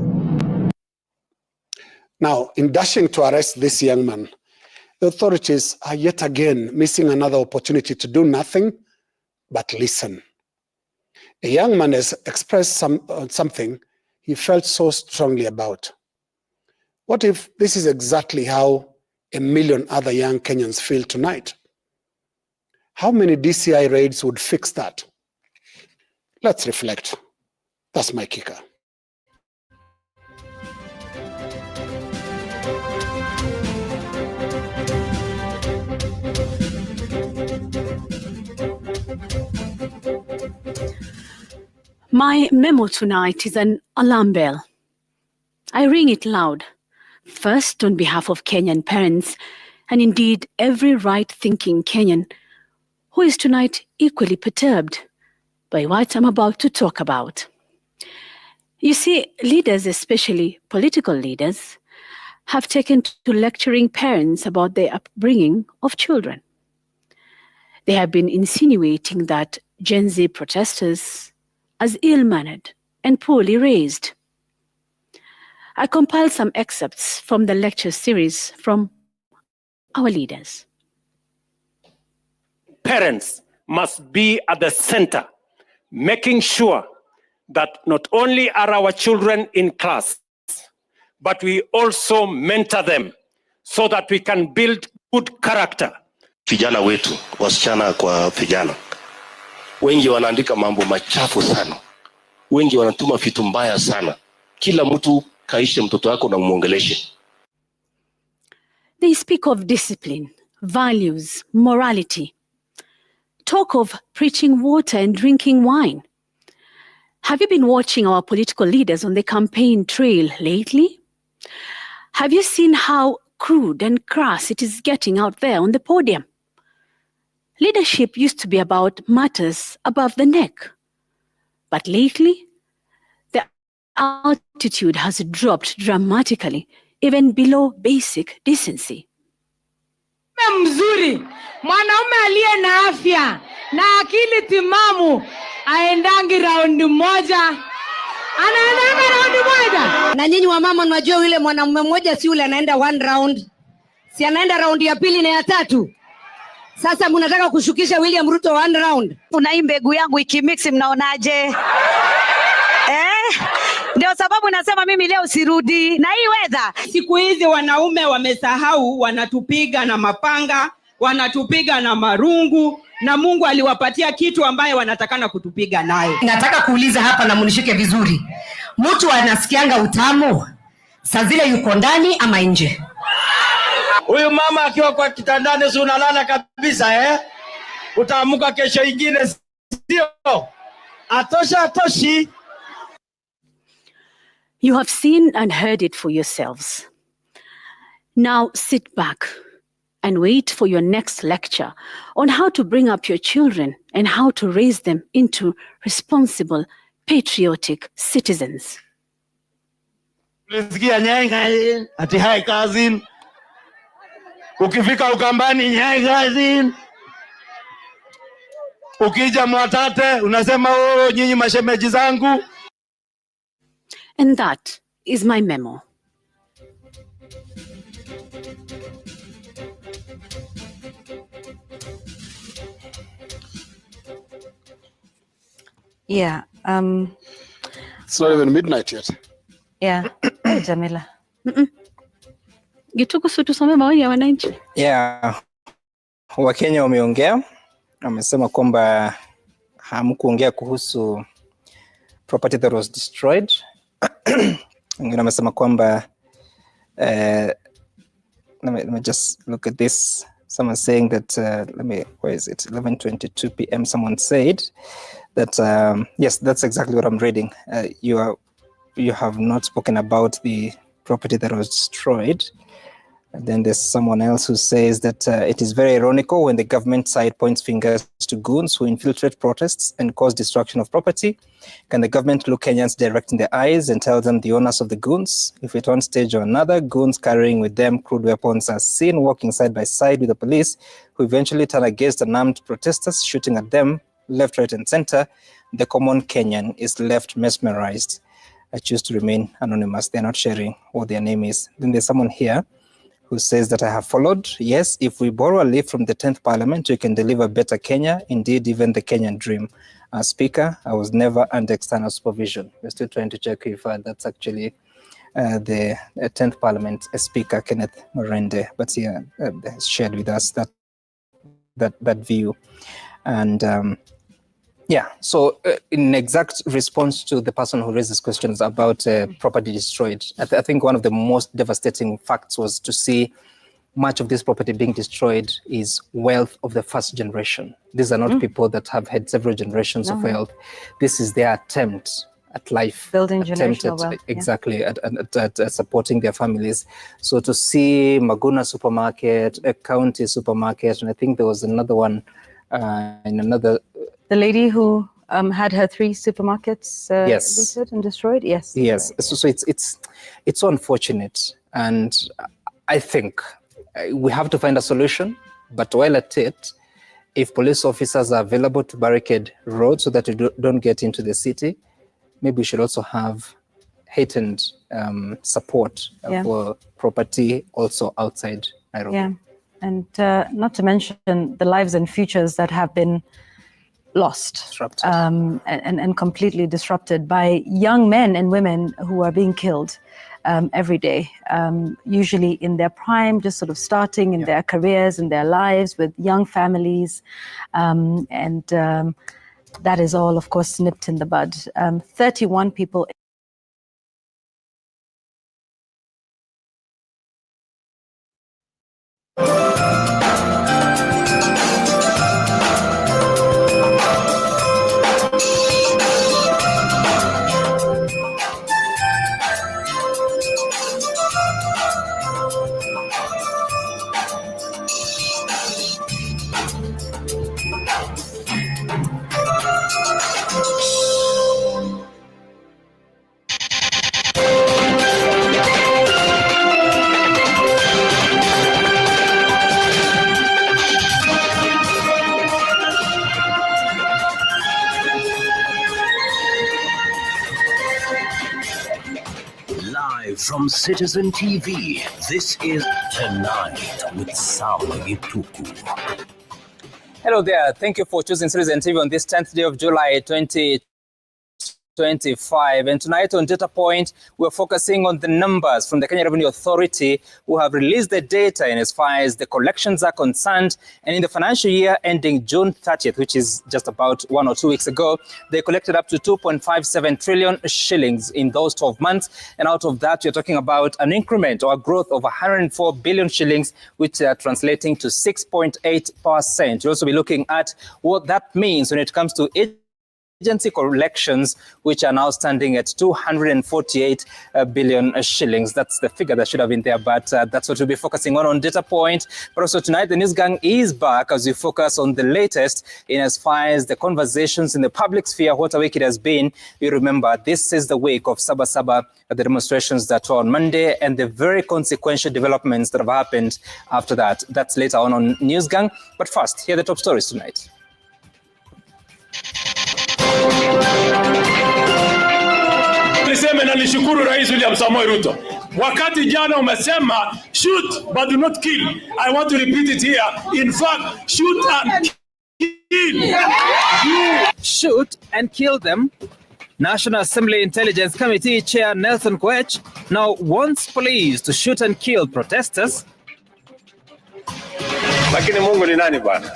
Speaker 9: Now, in dashing to arrest this young man, the authorities are yet again missing another opportunity to do nothing but listen. A young man has expressed something he felt so strongly about. What if this is exactly how 1 million other young Kenyans feel tonight? How many DCI raids would fix that? Let's reflect. That's my kicker.
Speaker 8: My memo tonight is an alarm bell. I ring it loud, first on behalf of Kenyan parents, and indeed every right-thinking Kenyan who is tonight equally perturbed by what I'm about to talk about. You see, leaders, especially political leaders, have taken to lecturing parents about the upbringing of children. They have been insinuating that Gen Z protesters as ill-mannered and poorly raised. I compiled some excerpts from the lecture series from our leaders.
Speaker 5: Parents must be at the center, making sure that not only are our children in class, but we also mentor them so that we can build good character.
Speaker 11: Vijana wetu, wasichana kwa vijana, wengi wanaandika mambo machafu sana. Wengi wanatuma vitu mbaya sana. Kila mtu kaishe mtoto wako na muongeleshe.
Speaker 8: They speak of discipline, values, morality. Talk of preaching water and drinking wine. Have you been watching our political leaders on the campaign trail lately? Have you seen how crude and crass it is getting out there on the podium? Leadership used to be about matters above the neck. But lately, the altitude has dropped dramatically, even below basic decency.
Speaker 17: Mzuri, mwanaume aliye na afya na akili timamu aendangi raundi moja. Anaendanga raundi moja. Na nyinyi wa mama unajua yule mwanamume mmoja si yule anaenda 1 round. Si anaenda raundi ya pili na ya tatu. Sasa mnataka kushukisha William Ruto 1 round.
Speaker 7: Una hii mbegu yangu ikimix mnaonaje? Ndio sababu nasema mimi leo sirudi na hii weather.
Speaker 17: Siku hizi wanaume wamesahau, wanatupiga na mapanga, wanatupiga na marungu na Mungu aliwapatia kitu ambaye wanatakana kutupiga nayo.
Speaker 20: Nataka kuuliza hapa na munishike vizuri. Mtu anasikianga utamu saa zile yuko ndani ama nje?
Speaker 21: Huyu mama akiwa kwa kitandani si unalala kabisa Utaamuka kesho ingine sio? Atoshi.
Speaker 8: You have seen and heard it for yourselves. Now sit back and wait for your next lecture on how to bring up your children and how to raise them into responsible, patriotic citizens.
Speaker 21: Ulisikia nyenga ati hai cousin. Ukifika Ukambani nyai cousin. Ukija Mwatate unasema nyinyi mashemeji zangu.
Speaker 8: And that is my memo.
Speaker 7: Yeah.
Speaker 9: It's not even midnight yet.
Speaker 7: Yeah. Jamila.
Speaker 8: Gituko tusome maoni ya wananchi.
Speaker 10: Yeah. Wakenya wameongea. Wamesema kwamba hamkuongea kuhusu property that was destroyed. Wengine wamesema kwamba let me just look at this. Someone saying that where is it? 11:22 p.m. Someone said that yes, that's exactly what I'm reading. You have not spoken about the property that was destroyed. And then there's someone else who says that it is very ironical when the government side points fingers to goons who infiltrate protests and cause destruction of property. Can the government look Kenyans direct in the eyes and tell them the owners of the goons? If at one stage or another, goons carrying with them crude weapons are seen walking side by side with the police, who eventually turn against unarmed protesters, shooting at them left, right, and center, the common Kenyan is left mesmerized. I choose to remain anonymous. They're not sharing what their name is. Then there's someone here who says that I have followed. Yes, if we borrow a leaf from the 10th Parliament, we can deliver better Kenya, indeed even the Kenyan dream. Speaker, I was never under external supervision. We're still trying to check if that's actually the 10th Parliament Speaker, Kenneth Morende, but yeah, has shared with us that view. And yeah, so in exact response to the person who raised these questions about property destroyed, I think one of the most devastating facts was to see much of this property being destroyed is wealth of the first generation. These are not people that have had several generations of wealth. This is their attempt at life.
Speaker 7: Building generational wealth.
Speaker 10: Exactly, at supporting their families. So to see Maguna supermarket, a county supermarket, and I think there was another one in another...
Speaker 7: The lady who had her 3 supermarkets
Speaker 10: yes.
Speaker 7: looted and destroyed? Yes.
Speaker 10: Yes. Right. So it's so unfortunate. And I think we have to find a solution. But while at it, if police officers are available to barricade roads so that you don't get into the city, maybe we should also have heightened support for property also outside Nairobi.
Speaker 7: Yeah. And not to mention the lives and futures that have been lost and completely disrupted by young men and women who are being killed every day, usually in their prime, just sort of starting in their careers and their lives with young families. And that is all, of course, nipped in the bud. 31 people.
Speaker 22: From Citizen TV, this is Tonight with Sam Gituku.
Speaker 10: Hello there. Thank you for choosing Citizen TV on this 10th day of July 2020. 25. And tonight on Data Point, we're focusing on the numbers from the Kenya Revenue Authority, who have released the data in as far as the collections are concerned. And in the financial year ending June 30th, which is just about 1 or 2 weeks ago, they collected up to 2.57 trillion shillings in those 12 months. And out of that, you're talking about an increment or a growth of 104 billion shillings, which are translating to 6.8%. You'll also be looking at what that means when it comes to agency collections, which are now standing at 248 billion shillings. That's the figure that should have been there, but that's what we'll be focusing on Data Point. But also tonight, the News Gang is back as we focus on the latest in as far as the conversations in the public sphere. What a week it has been. You remember, this is the week of Saba Saba, the demonstrations that were on Monday, and the very consequential developments that have happened after that. That's later on News Gang. But first, here are the top stories tonight.
Speaker 18: Niseme na nishukuru Rais William Samoei Ruto. Wakati jana umesema shoot but do not kill. I want to repeat it here. In fact, shoot and kill.
Speaker 10: You shoot and kill them. National Assembly Intelligence Committee Chair Nelson Koech now wants police to shoot and kill protesters.
Speaker 11: Lakini Mungu ni nani bwana?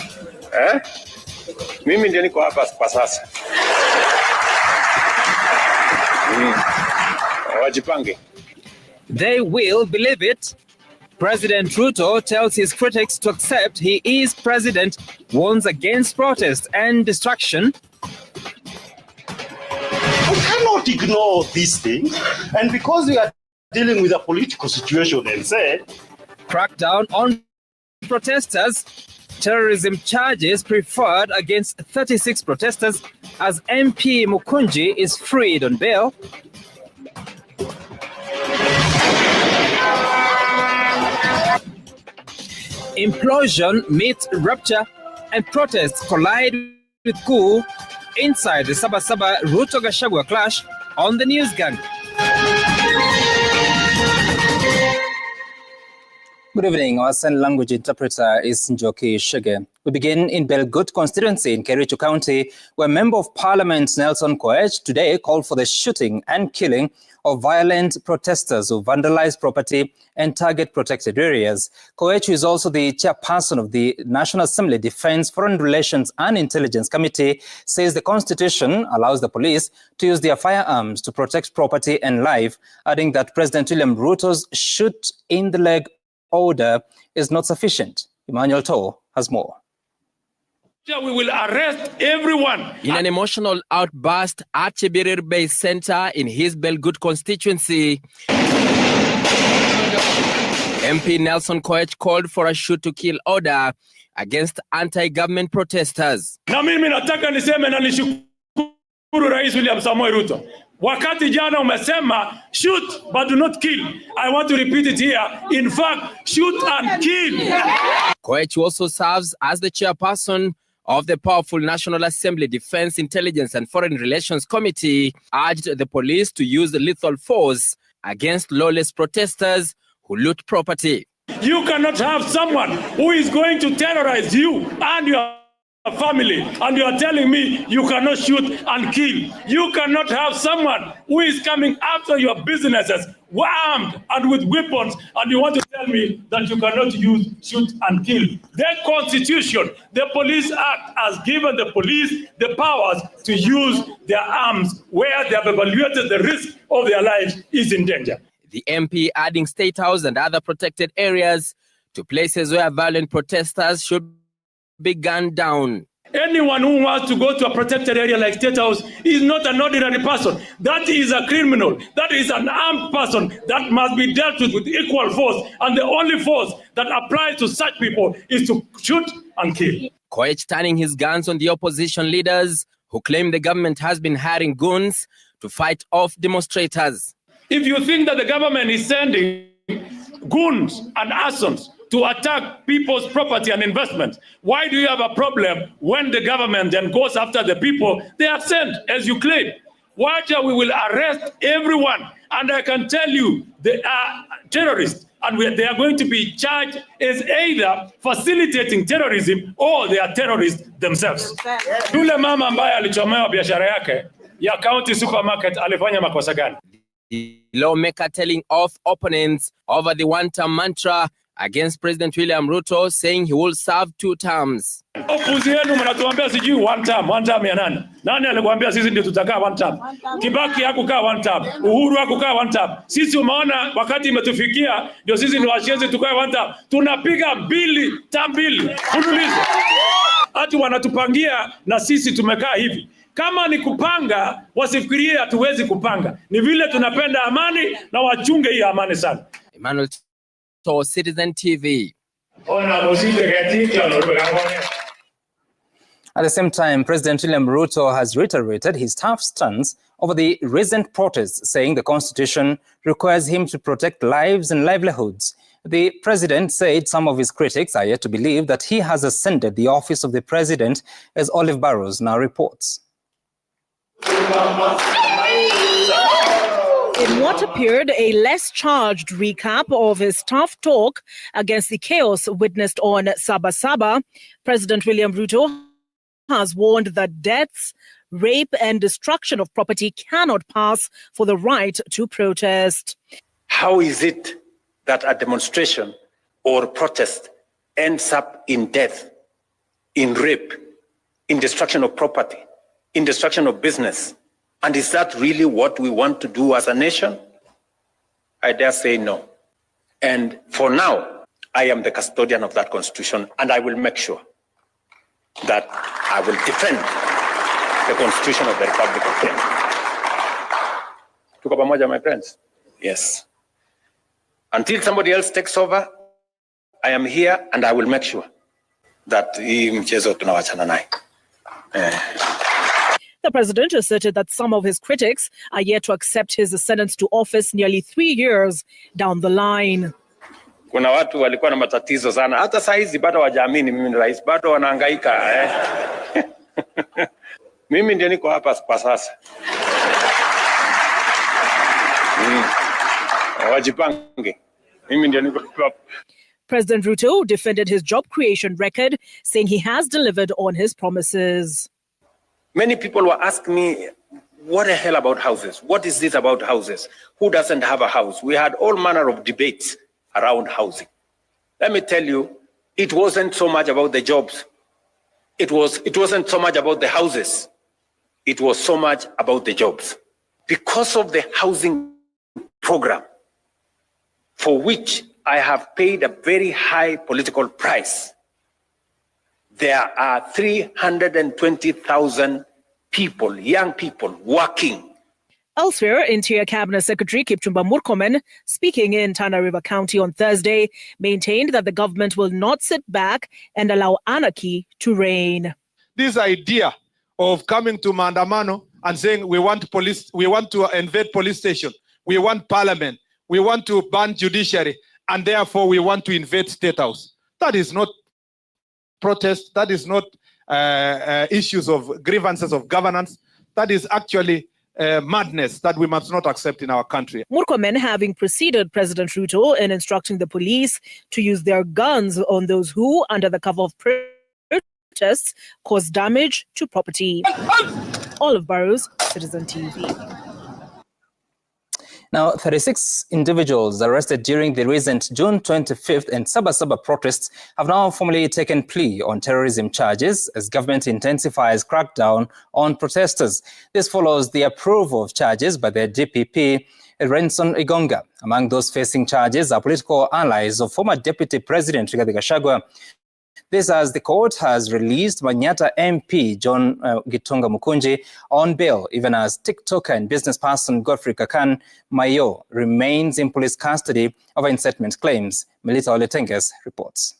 Speaker 11: Mimi ndiye niko hapa kwa sasa. Wajipange.
Speaker 10: They will believe it. President Ruto tells his critics to accept he is president, warns against protest and distraction.
Speaker 1: We cannot ignore these things, and because we are dealing with a political situation and say,
Speaker 10: crackdown on protesters. Terrorism charges preferred against 36 protesters as MP Mukunji is freed on bail. Implosion meets rupture and protests collide with coup inside the Saba Saba Ruto Gachagua clash on the News Gang. Good evening. Our sign language interpreter is Njoki Shege. We begin in Belgut constituency in Kericho County, where Member of Parliament Nelson Koech today called for the shooting and killing of violent protesters who vandalize property and target protected areas. Koech, who is also the chairperson of the National Assembly Defense, Foreign Relations and Intelligence Committee, says the Constitution allows the police to use their firearms to protect property and life, adding that President William Ruto's shoot in the leg order is not sufficient. Emmanuel Toh has more.
Speaker 18: We will arrest everyone.
Speaker 3: In an emotional outburst at Chebirir Bay Center in his Belgut constituency, MP Nelson Koech called for a shoot-to-kill order against anti-government protesters.
Speaker 18: Na mimi nataka niseme na nishukuru Rais William Samoei Ruto. Wakati jana umesema shoot but do not kill. I want to repeat it here. In fact, shoot and kill.
Speaker 3: Koech also serves as the chairperson of the powerful National Assembly Defense, Intelligence and Foreign Relations Committee, urged the police to use lethal force against lawless protesters who loot property.
Speaker 18: You cannot have someone who is going to terrorize you and your family, and you are telling me you cannot shoot and kill. You cannot have someone who is coming after your businesses armed and with weapons, and you want to tell me that you cannot use shoot and kill. The Constitution, the Police Act, has given the police the powers to use their arms where they have evaluated the risk of their lives is in danger.
Speaker 3: The MP adding State House and other protected areas to places where violent protesters should be gunned down.
Speaker 18: Anyone who wants to go to a protected area like State House is not an ordinary person. That is a criminal. That is an armed person that must be dealt with equal force. And the only force that applies to such people is to shoot and kill.
Speaker 3: Koech turning his guns on the opposition leaders who claim the government has been hiring goons to fight off demonstrators.
Speaker 18: If you think that the government is sending goons and assassins to attack people's property and investment, why do you have a problem when the government then goes after the people they have sent, as you claim? Why we will arrest everyone, and I can tell you they are terrorists, and they are going to be charged as either facilitating terrorism or they are terrorists themselves. Yule mama ambaye alichomewa biashara yake ya county supermarket alifanya makosa gani?
Speaker 3: The lawmaker telling off opponents over the one-term mantra against President William Ruto, saying he will serve 2 terms.
Speaker 18: Opuzi yenu mnatuambia sijui one term ya nani? Nani alikwambia sisi ndio tutakaa one term? Kibaki hakukaa one term, Uhuru hakukaa one term. Sisi umeona wakati imetufikia ndio sisi ndio washenzi tukae one term. Tunapiga term mbili. Unulize. Ati wanatupangia na sisi tumekaa hivi. Kama ni kupanga, wasifikirie hatuwezi kupanga. Ni vile tunapenda amani na wachunge hii amani sana.
Speaker 3: Emmanuel to Citizen TV.
Speaker 10: At the same time, President William Ruto has reiterated his tough stance over the recent protests, saying the constitution requires him to protect lives and livelihoods. The president said some of his critics are yet to believe that he has ascended the office of the president, as Ruto Vows now reports.
Speaker 2: In what appeared a less charged recap of his tough talk against the chaos witnessed on Sabasaba, President William Ruto has warned that deaths, rape and destruction of property cannot pass for the right to protest.
Speaker 19: How is it that a demonstration or protest ends up in death, in rape, in destruction of property, in destruction of business? And is that really what we want to do as a nation? I dare say no. And for now, I am the custodian of that constitution, and I will make sure that I will defend the constitution of the Republic of Kenya. Tuko pamoja, my friends? Yes. Until somebody else takes over, I am here, and I will make sure that hii mchezo tunawachana naye.
Speaker 2: The president asserted that some of his critics are yet to accept his ascendance to office nearly 3 years down the line.
Speaker 19: Kuna watu walikuwa na matatizo sana. Hata saa hizi bado hawajaamini mimi ni rais. Bado wanahangaika. Mimi ndio niko hapa kwa sasa. Wajipange. Mimi ndio niko hapa.
Speaker 2: President Ruto defended his job creation record, saying he has delivered on his promises.
Speaker 19: Many people were asking me, what the hell about houses? What is this about houses? Who doesn't have a house? We had all manner of debates around housing. Let me tell you, it wasn't so much about the jobs. It wasn't so much about the houses. It was so much about the jobs. Because of the housing program, for which I have paid a very high political price, there are 320,000 people, young people, working.
Speaker 2: Elsewhere, Interior Cabinet Secretary Kipchumba Murkomen, speaking in Tana River County on Thursday, maintained that the government will not sit back and allow anarchy to reign.
Speaker 23: This idea of coming to Maandamano and saying we want to invade police station, we want parliament, we want to ban judiciary, and therefore we want to invade State House. That is not protest. That is not issues of grievances of governance. That is actually madness that we must not accept in our country.
Speaker 2: Murkomen having preceded President Ruto in instructing the police to use their guns on those who, under the cover of protests, cause damage to property. Olive Burrows, Citizen TV.
Speaker 10: Now, 36 individuals arrested during the recent June 25th and Sabasaba protests have now formally taken plea on terrorism charges as government intensifies crackdown on protesters. This follows the approval of charges by the DPP, Renson Igonga. Among those facing charges are political allies of former Deputy President Rigathi Gachagua. This as the court has released Manyata MP John Gitonga Mukunji on bail, even as TikToker and business person Godfrey Kakan Mayo remains in police custody over incitement claims. Melita Oletenges reports.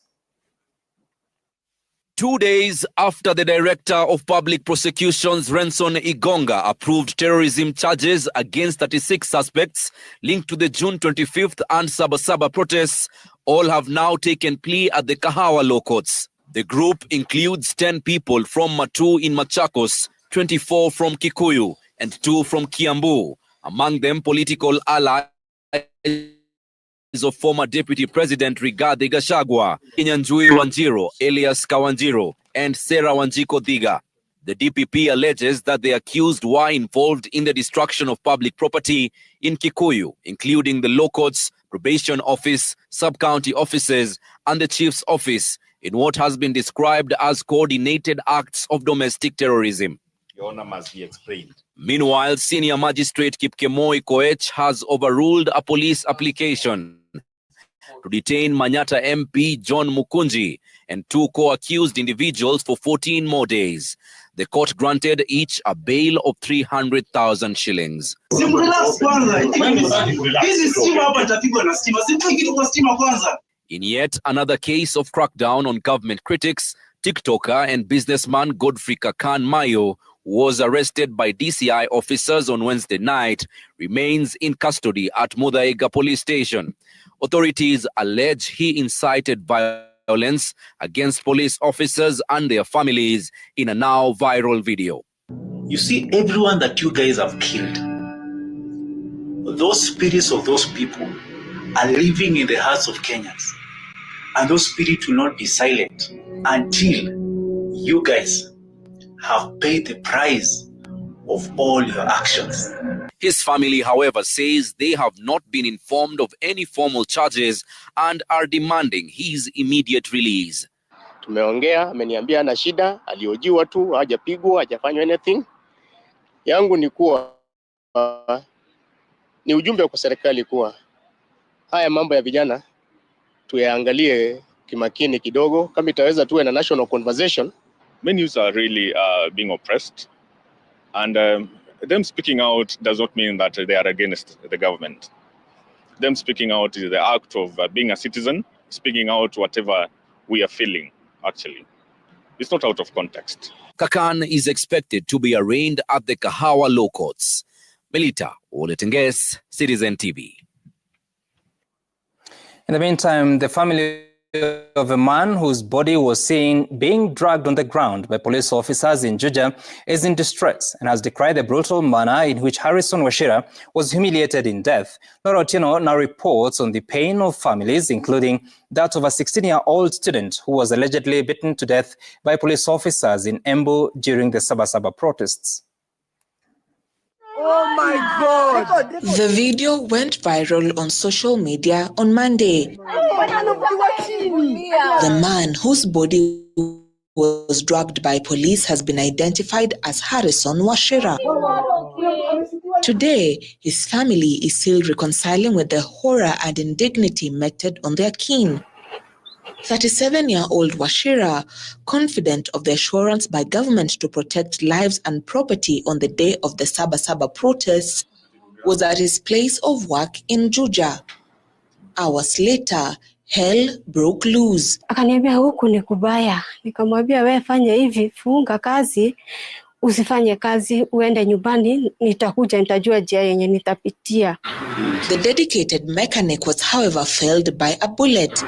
Speaker 24: 2 days after the Director of Public Prosecutions, Renson Igonga, approved terrorism charges against 36 suspects linked to the June 25th and Sabasaba protests, all have now taken plea at the Kahawa Law Courts. The group includes 10 people from Matu in Machakos, 24 from Kikuyu, and 2 from Kiambu. Among them, political allies of former Deputy President Rigathi Gachagua, Kinyanjui Wanjiru, Elias Kawanjiru, and Sarah Wanjiko Thiga. The DPP alleges that the accused were involved in the destruction of public property in Kikuyu, including the law courts, probation office, sub-county offices, and the chief's office, in what has been described as coordinated acts of domestic terrorism.
Speaker 4: Your Honor must be explained.
Speaker 24: Meanwhile, Senior Magistrate Kipkemoi Koech has overruled a police application to detain Manyata MP John Mukunji and 2 co-accused individuals for 14 more days. The court granted each a bail of 300,000 shillings. In yet another case of crackdown on government critics, TikToker and businessman Godfrey Kakan Mayo, who was arrested by DCI officers on Wednesday night, remains in custody at Muthaiga police station. Authorities allege he incited violence against police officers and their families in a now viral video.
Speaker 16: You see, everyone that you guys have killed, those spirits of those people are living in the hearts of Kenyans. And those spirits will not be silent until you guys have paid the price of all your actions.
Speaker 24: His family, however, says they have not been informed of any formal charges and are demanding his immediate release.
Speaker 6: Tumeongea, ameniambia ana shida, aliojiwa tu, hajapigwa, hajafanywa anything. Yangu ni kuwa ni ujumbe kwa serikali kuwa haya mambo ya vijana tuyaangalie kimakini kidogo, kama itaweza tuwe na national conversation.
Speaker 12: Many youths are really being oppressed, and them speaking out does not mean that they are against the government. Them speaking out is the act of being a citizen, speaking out whatever we are feeling, actually. It's not out of context.
Speaker 24: Kakan is expected to be arraigned at the Kahawa Law Courts. Melita Oletenges, Citizen TV.
Speaker 10: In the meantime, the family of a man whose body was seen being dragged on the ground by police officers in Juja is in distress and has decried the brutal manner in which Harrison Wachira was humiliated in death. Laura Otieno now reports on the pain of families, including that of a 16-year-old student who was allegedly beaten to death by police officers in Embu during the Sabasaba protests.
Speaker 13: Oh my God!
Speaker 25: The video went viral on social media on Monday. The man whose body was dragged by police has been identified as Harrison Wachira. Today, his family is still reconciling with the horror and indignity meted on their kin. 37-year-old Wachira, confident of the assurance by government to protect lives and property on the day of the Sabasaba protests, was at his place of work in Juja. Hours later, hell broke loose.
Speaker 26: Akaniambia huku ni kubaya. Nikamwambia wewe fanya hivi, funga kazi, usifanye kazi, uende nyumbani, nitakuja nitajua njia yenye nitapitia.
Speaker 25: The dedicated mechanic was however felled by a bullet.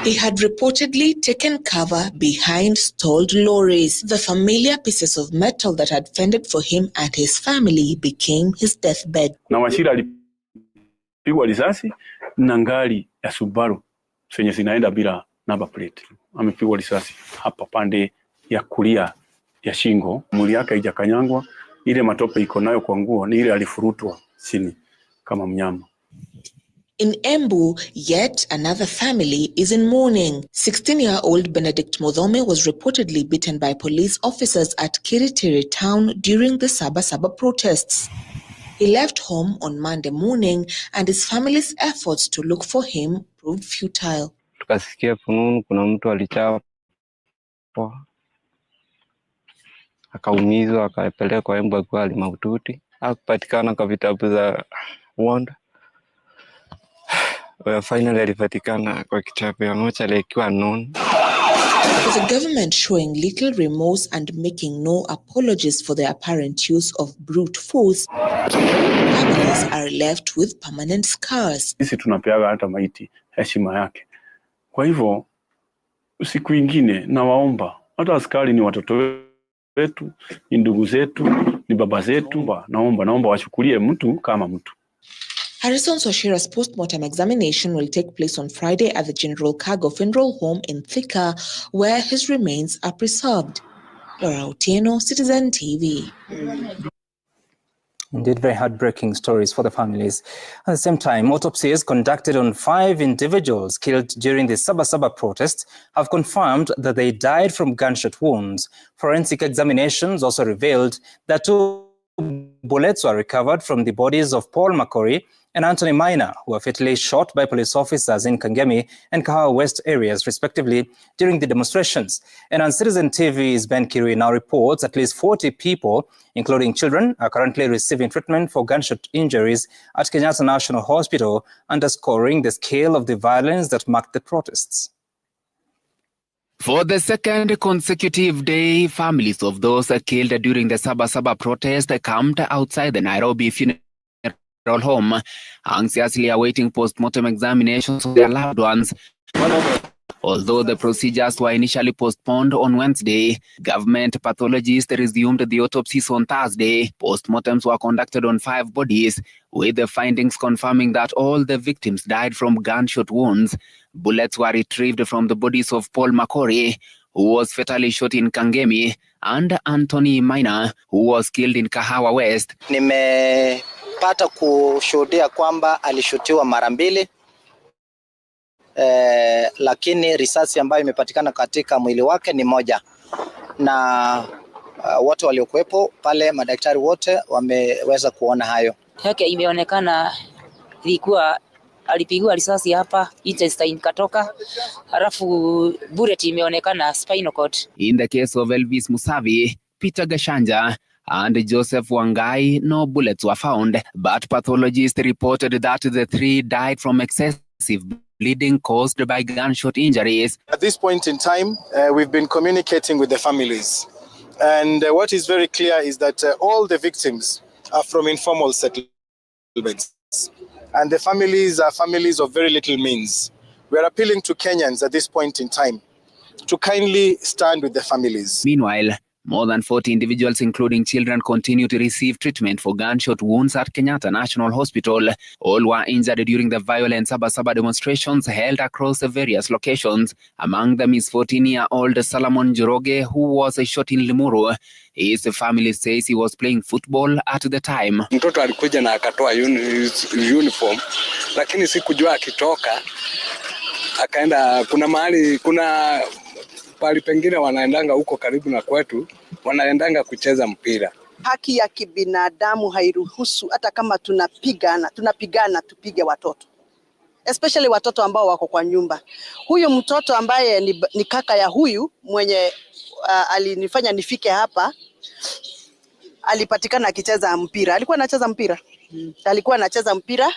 Speaker 25: He had reportedly taken cover behind stalled lorries. The familiar pieces of metal that had fended for him and his family became his deathbed.
Speaker 27: Na Wachira alipigwa risasi na ngari ya Subaru zenye zinaenda bila number plate. Amepigwa risasi hapa pande ya kulia ya shingo, mwili yake haijakanyangwa, ile matope iko nayo kwa nguo ni ile alifurutwa chini kama mnyama.
Speaker 25: In Embu, yet another family is in mourning. 16-year-old Benedict Muthome was reportedly beaten by police officers at Kiritiri town during the Sabasaba protests. He left home on Monday morning and his family's efforts to look for him proved futile.
Speaker 28: Tukasikia fununu kuna mtu alichapwa, akaumizwa, akapelekwa Embu akiwa hali mahututi. Hakupatikana kwa vitabu za Wanda. Finally alipatikana kwa kitabu ya mochari akiwa known.
Speaker 25: With the government showing little remorse and making no apologies for the apparent use of brute force, families are left with permanent scars.
Speaker 27: Sisi tunapeaga hata maiti heshima yake. Kwa hivyo siku ingine nawaomba, hata askari ni watoto wetu, ni ndugu zetu, ni baba zetu, naomba wachukulie mtu kama mtu.
Speaker 25: Harrison Wachira's post-mortem examination will take place on Friday at the General Cargo Funeral Home in Thika, where his remains are preserved. Laura Otieno, Citizen TV.
Speaker 10: Indeed, very heartbreaking stories for the families. At the same time, autopsies conducted on 5 individuals killed during the Sabasaba protests have confirmed that they died from gunshot wounds. Forensic examinations also revealed that 2 bullets were recovered from the bodies of Paul Makori and Anthony Maina, who were fatally shot by police officers in Kangemi and Kahawa West areas, respectively, during the demonstrations. And on Citizen TV's Ben Kirui now reports at least 40 people, including children, are currently receiving treatment for gunshot injuries at Kenyatta National Hospital, underscoring the scale of the violence that marked the protests.
Speaker 5: For the second consecutive day, families of those killed during the Sabasaba protest camped outside the Nairobi funeral home, anxiously awaiting post-mortem examinations of their loved ones. Although the procedures were initially postponed on Wednesday, government pathologists resumed the autopsies on Thursday. Post-mortems were conducted on 5 bodies, with the findings confirming that all the victims died from gunshot wounds. Bullets were retrieved from the bodies of Paul Makori, who was fatally shot in Kangemi, and Anthony Maina, who was killed in Kahawa West.
Speaker 9: Nimepata kushuhudia kwamba alishutiwa mara mbili. Lakini risasi ambayo imepatikana katika mwili wake ni moja, na wote waliokuwepo pale, madaktari wote wameweza kuona hayo.
Speaker 13: Yake imeonekana ilikuwa alipigwa risasi hapa, intestine katoka, halafu bullet imeonekana spinal cord.
Speaker 5: In the case of Elvis Musavi, Peter Gashanja, and Joseph Wangai, no bullets were found, but pathologists reported that the 3 died from excessive bleeding caused by gunshot injuries.
Speaker 14: At this point in time, we've been communicating with the families. And what is very clear is that all the victims are from informal settlements. And the families are families of very little means. We are appealing to Kenyans at this point in time to kindly stand with the families.
Speaker 5: Meanwhile, more than 40 individuals, including children, continue to receive treatment for gunshot wounds at Kenyatta National Hospital. All were injured during the violent Sabasaba demonstrations held across various locations. Among them is 14-year-old Solomon Njoroge, who was shot in Limuru. His family says he was playing football at the time.
Speaker 15: Mtoto alikuja na akatoa uniform, lakini sikujua akitoka akaenda kuna pali pengine wanaendanga huko karibu na kwetu, wanaendanga kucheza mpira.
Speaker 17: Haki ya kibinadamu hairuhusu hata kama tunapigana tupige watoto. Especially watoto ambao wako kwa nyumba. Huyu mtoto ambaye ni kaka ya huyu mwenye alinifanya nifike hapa, alipatikana akicheza mpira. Alikuwa anacheza mpira.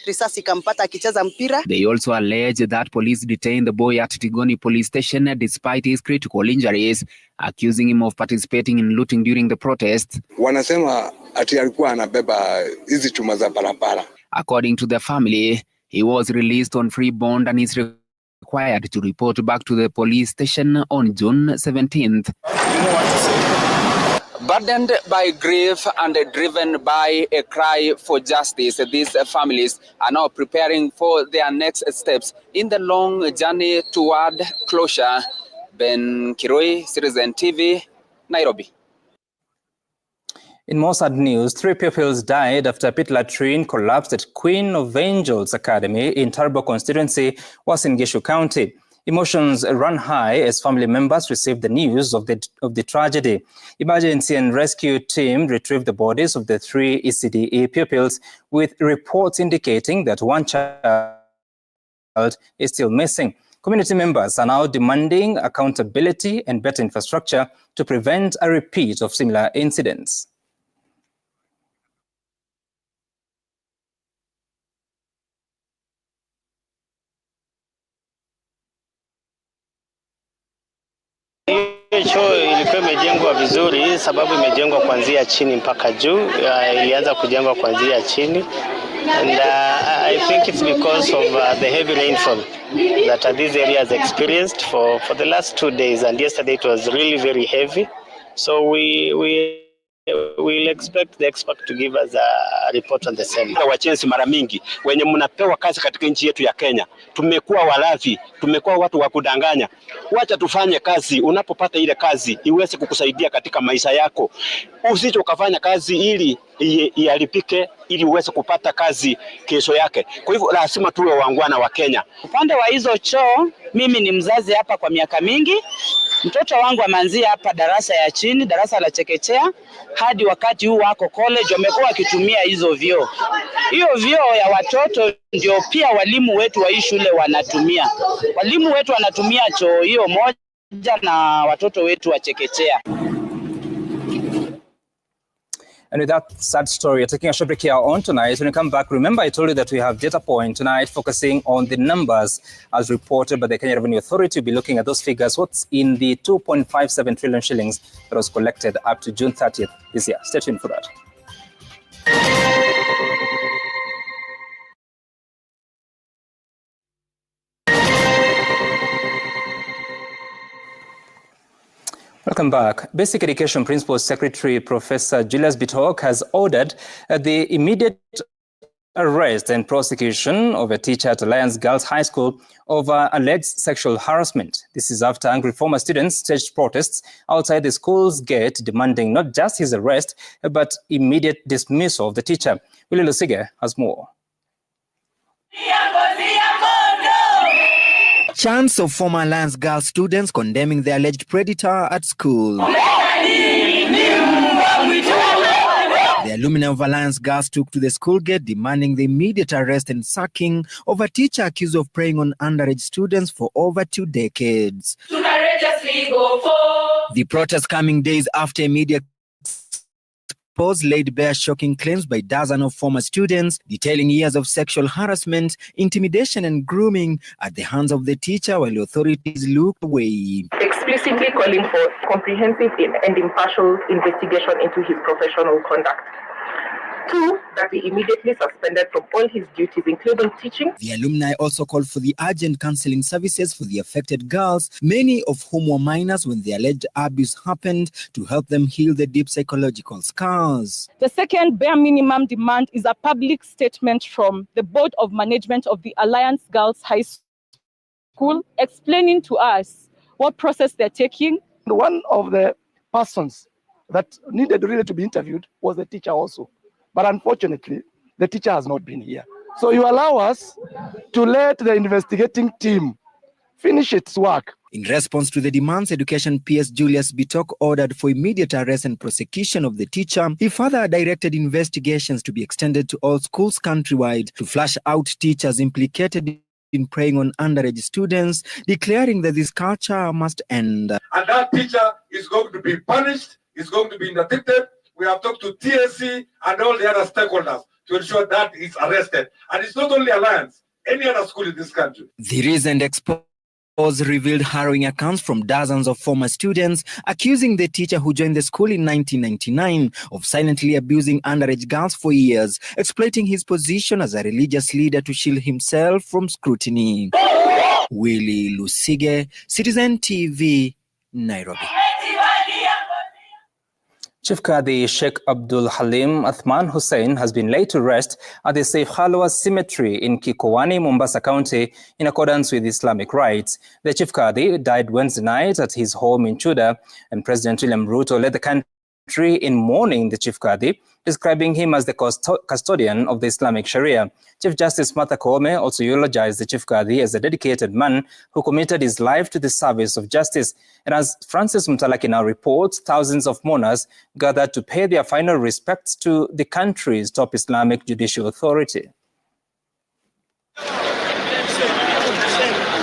Speaker 17: Risasi kampata akicheza mpira.
Speaker 5: They also allege that police detained the boy at Tigoni police station despite his critical injuries, accusing him of participating in looting during the protest.
Speaker 15: Wanasema ati alikuwa anabeba hizi chuma za barabara.
Speaker 5: According to the family, he was released on free bond and is required to report back to the police station on June 17th. Burdened by grief and driven by a cry for justice, these families are now preparing for their next steps in the long journey toward closure. Ben Kirui, Citizen TV, Nairobi.
Speaker 10: In more sad news, 3 pupils died after a pit latrine collapsed at Queen of Angels Academy in Turbo constituency, Uasin Gishu County. Emotions ran high as family members received the news of the tragedy. Emergency and rescue team retrieved the bodies of the 3 ECDE pupils, with reports indicating that 1 child is still missing. Community members are now demanding accountability and better infrastructure to prevent a repeat of similar incidents.
Speaker 9: Choo ilikuwa imejengwa vizuri, sababu imejengwa kuanzia chini mpaka juu. Ilianza kujengwa kuanzia chini, and I think it's because of the heavy rainfall that these areas experienced for the last 2 days, and yesterday it was really very heavy. So we We'll expect the expert to give us a report on the same.
Speaker 1: Wachenzi mara mingi wenye mnapewa kazi katika nchi yetu ya Kenya, tumekuwa walafi, tumekuwa watu wa kudanganya. Wacha tufanye kazi, unapopata ile kazi iweze kukusaidia katika maisha yako. Usije ukafanya kazi ili iharibike ili uweze kupata kazi kesho yake. Kwa hivyo lazima tuwe wangwana wa Kenya.
Speaker 7: Upande wa hizo choo, mimi ni mzazi hapa kwa miaka mingi. Mtoto wangu ameanzia hapa darasa ya chini, darasa la chekechea, hadi wakati huu wako college wamekuwa wakitumia hizo vyoo. Hiyo vyoo ya watoto ndio pia walimu wetu wa hii shule wanatumia. Walimu wetu wanatumia choo hiyo moja na watoto wetu wa chekechea.
Speaker 10: And with that sad story, we're taking a short break here on tonight. When we come back, remember I told you that we have data point tonight focusing on the numbers as reported by the Kenya Revenue Authority. We'll be looking at those figures, what's in the 2.57 trillion shillings that was collected up to June 30th this year. Stay tuned for that. Welcome back. Basic Education Principal Secretary Professor Julius Bitok has ordered the immediate arrest and prosecution of a teacher at Alliance Girls High School over alleged sexual harassment. This is after angry former students staged protests outside the school's gate demanding not just his arrest, but immediate dismissal of the teacher. Willie Lusige has more.
Speaker 8: Chants of former Alliance Girls students condemning the alleged predator at school. The alumni of Alliance Girls took to the school gate demanding the immediate arrest and sacking of a teacher accused of preying on underage students for over 2 decades. The protest coming days after media laid bare shocking claims by dozens of former students detailing years of sexual harassment, intimidation and grooming at the hands of the teacher while the authorities looked away.
Speaker 11: Explicitly calling for comprehensive and impartial investigation into his professional conduct. 2, that be immediately suspended from all his duties, including teaching.
Speaker 8: The alumni also called for the urgent counseling services for the affected girls, many of whom were minors when the alleged abuse happened, to help them heal the deep psychological scars.
Speaker 18: The second bare minimum demand is a public statement from the Board of Management of the Alliance Girls High School explaining to us what process they're taking.
Speaker 20: One of the persons that needed really to be interviewed was the teacher also. But unfortunately, the teacher has not been here. So you allow us to let the investigating team finish its work.
Speaker 8: In response to the demands, Education PS Julius Bitok ordered for immediate arrest and prosecution of the teacher. He further directed investigations to be extended to all schools countrywide to flush out teachers implicated in preying on underage students, declaring that this culture must end.
Speaker 23: And that teacher is going to be punished, is going to be interdicted. We have talked to TSC and all the other stakeholders to ensure that is arrested. And it's not only Alliance, any other school in this country.
Speaker 8: The recent expose revealed harrowing accounts from dozens of former students accusing the teacher who joined the school in 1999 of silently abusing underage girls for years, exploiting his position as a religious leader to shield himself from scrutiny. Willie Lusige, Citizen TV, Nairobi.
Speaker 10: Chief Qadi Sheikh Abdul Halim Athman Hussein has been laid to rest at the Saif Khalwa Cemetery in Kikowani, Mombasa County, in accordance with Islamic rites. The Chief Qadi died Wednesday night at his home in Chuda, and President William Ruto led the country in mourning the Chief Qadi, describing him as the custodian of the Islamic Sharia. Chief Justice Martha Koome also eulogized the Chief Qadi as a dedicated man who committed his life to the service of justice. And as Francis Mtalaki now reports, thousands of mourners gathered to pay their final respects to the country's top Islamic judicial authority.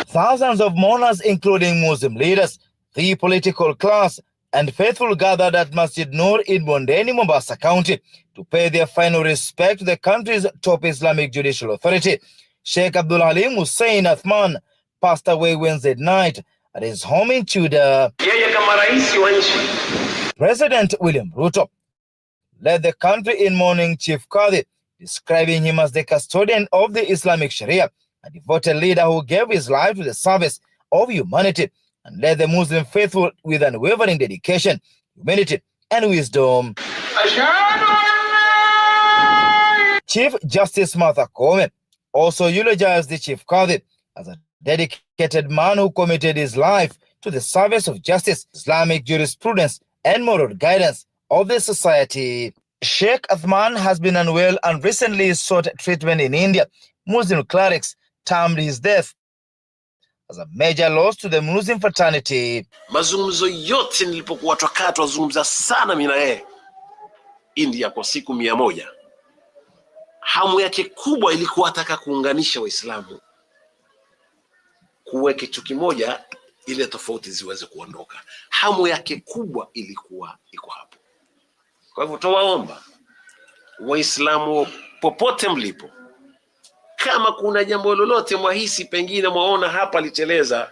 Speaker 21: Thousands of mourners, including Muslim leaders, the political class, and faithful gathered at Masjid Noor in Bondeni, Mombasa County, to pay their final respect to the country's top Islamic judicial authority. Sheikh Abdul Halim Hussein Athman passed away Wednesday night at his home in Chuda. President William Ruto led the country in mourning Chief Qadi, describing him as the custodian of the Islamic Sharia, a devoted leader who gave his life to the service of humanity and led the Muslim faithful with unwavering dedication, humility, and wisdom. Chief Justice Martha Koech also eulogized the Chief Kadhi as a dedicated man who committed his life to the service of justice, Islamic jurisprudence, and moral guidance of the society. Sheikh Athman has been unwell and recently sought treatment in India. Muslim clerics termed his death as a major loss to the Muslim fraternity.
Speaker 2: Mazungumzo yote nilipokuwa twazungumza sana mimi na yeye India kwa siku 100. Hamu yake kubwa ilikuwa ataka kuunganisha Waislamu, kuwe kitu kimoja, ile tofauti ziweze kuondoka. Hamu yake kubwa ilikuwa iko hapo. Kwa hivyo tuwaomba Waislamu popote mlipo, kama kuna jambo lolote mwahisi pengine mwaona hapa liteleza,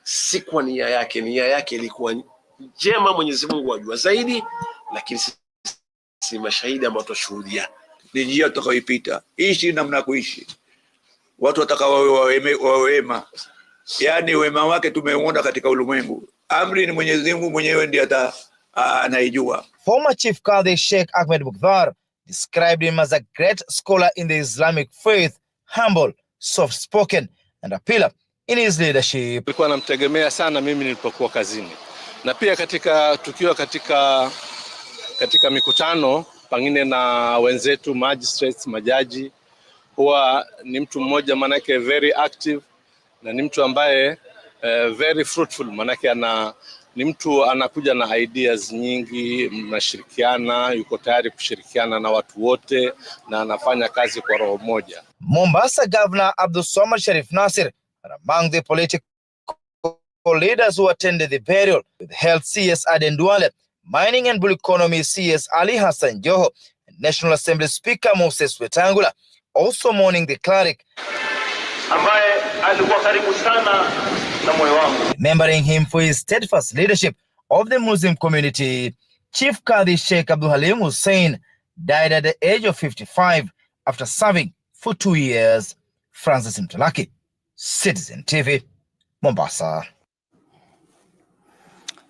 Speaker 2: si kwa nia yake. Nia yake ilikuwa njema, Mwenyezi Mungu ajua zaidi, lakini si mashahidi ambao tushuhudia.
Speaker 3: Ni njia tutakayoipita, ishi namna kuishi. Watu watakao wawe wema, yani wema wake tumeuona katika ulimwengu. Amri ni Mwenyezi Mungu mwenyewe ndiye anaijua.
Speaker 21: Former Chief Kadhi Sheikh Ahmed Mukhtar described him as a great scholar in the Islamic faith, humble, soft-spoken, and a pillar in his leadership.
Speaker 4: Nilikuwa namtegemea sana mimi nilipokuwa kazini, na pia tukiwa katika mikutano pengine na wenzetu magistrates, majaji, huwa ni mtu mmoja manake very active, na ni mtu ambaye very fruitful, manake ni mtu anakuja na ideas nyingi, mnashirikiana, yuko tayari kushirikiana na watu wote, na anafanya kazi kwa roho moja.
Speaker 21: Mombasa Governor Abdulswamad Sharif Nasir are among the political leaders who attended the burial, with Health CS Aden Duale, Mining and Bull Economy CS Ali Hassan Joho, and National Assembly Speaker Moses Wetangula also mourning the cleric, remembering him for his steadfast leadership of the Muslim community. Chief Kadhi Sheikh Abdul Halim Hussein died at the age of 55 after serving for 2 years. Francis Mtalaki, Citizen TV, Mombasa.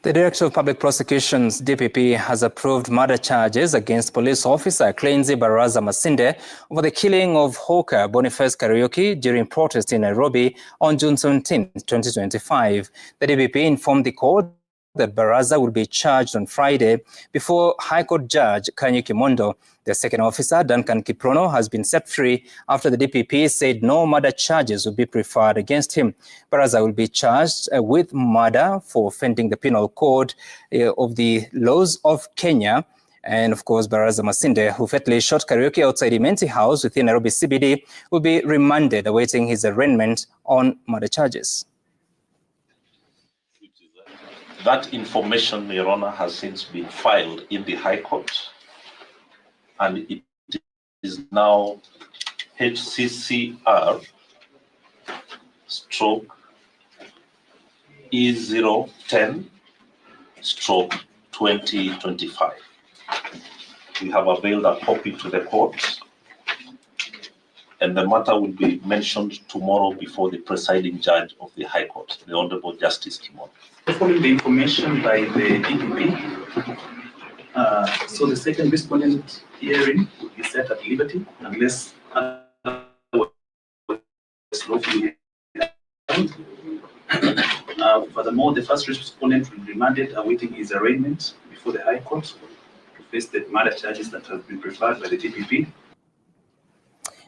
Speaker 10: The Director of Public Prosecutions, DPP, has approved murder charges against police officer Klinzy Baraza Masinde over the killing of hawker Boniface Kariuki during protest in Nairobi on June 17, 2025. The DPP informed the court that Baraza will be charged on Friday before High Court Judge Kanyuki Mondo. The second officer, Duncan Kiprono, has been set free after the DPP said no murder charges will be preferred against him. Baraza will be charged with murder for offending the penal code of the laws of Kenya. And of course, Baraza Masinde, who fatally shot Kariuki outside Imenti House within Nairobi CBD, will be remanded awaiting his arraignment on murder charges.
Speaker 6: That information, Your Honor, has since been filed in the High Court, and it is now HCCR stroke E010 stroke 2025. We have availed a copy to the court, and the matter will be mentioned tomorrow before the presiding judge of the High Court, the Honorable Justice Kimon.
Speaker 12: Following the information by the DPP, so the second respondent hearing will be set at liberty unless otherwise lawfully done. Furthermore, the first respondent will be remanded awaiting his arraignment before the High Court to face the murder charges that have been preferred by the DPP.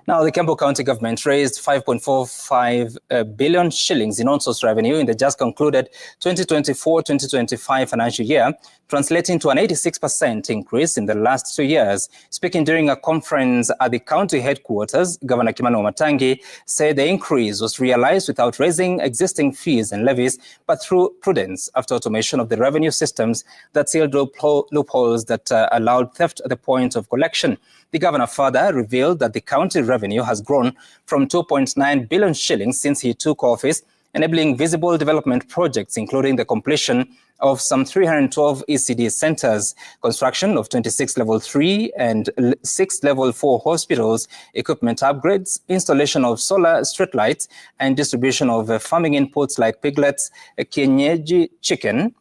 Speaker 10: Now, the Kiambu County government raised 5.45 billion shillings in on-source revenue in the just concluded 2024-2025 financial year, translating to an 86% increase in the last 2 years. Speaking during a conference at the county headquarters, Governor Kimani Wamatangi said the increase was realized without raising existing fees and levies, but through prudence after automation of the revenue systems that sealed loopholes that allowed theft at the point of collection. The governor further revealed that the county revenue has grown from 2.9 billion shillings since he took office, enabling visible development projects, including the completion of some 312 ECD centers, construction of 26 level 3 and 6 level 4 hospitals, equipment upgrades, installation of solar streetlights, and distribution of farming inputs like piglets, kienyeji chicken,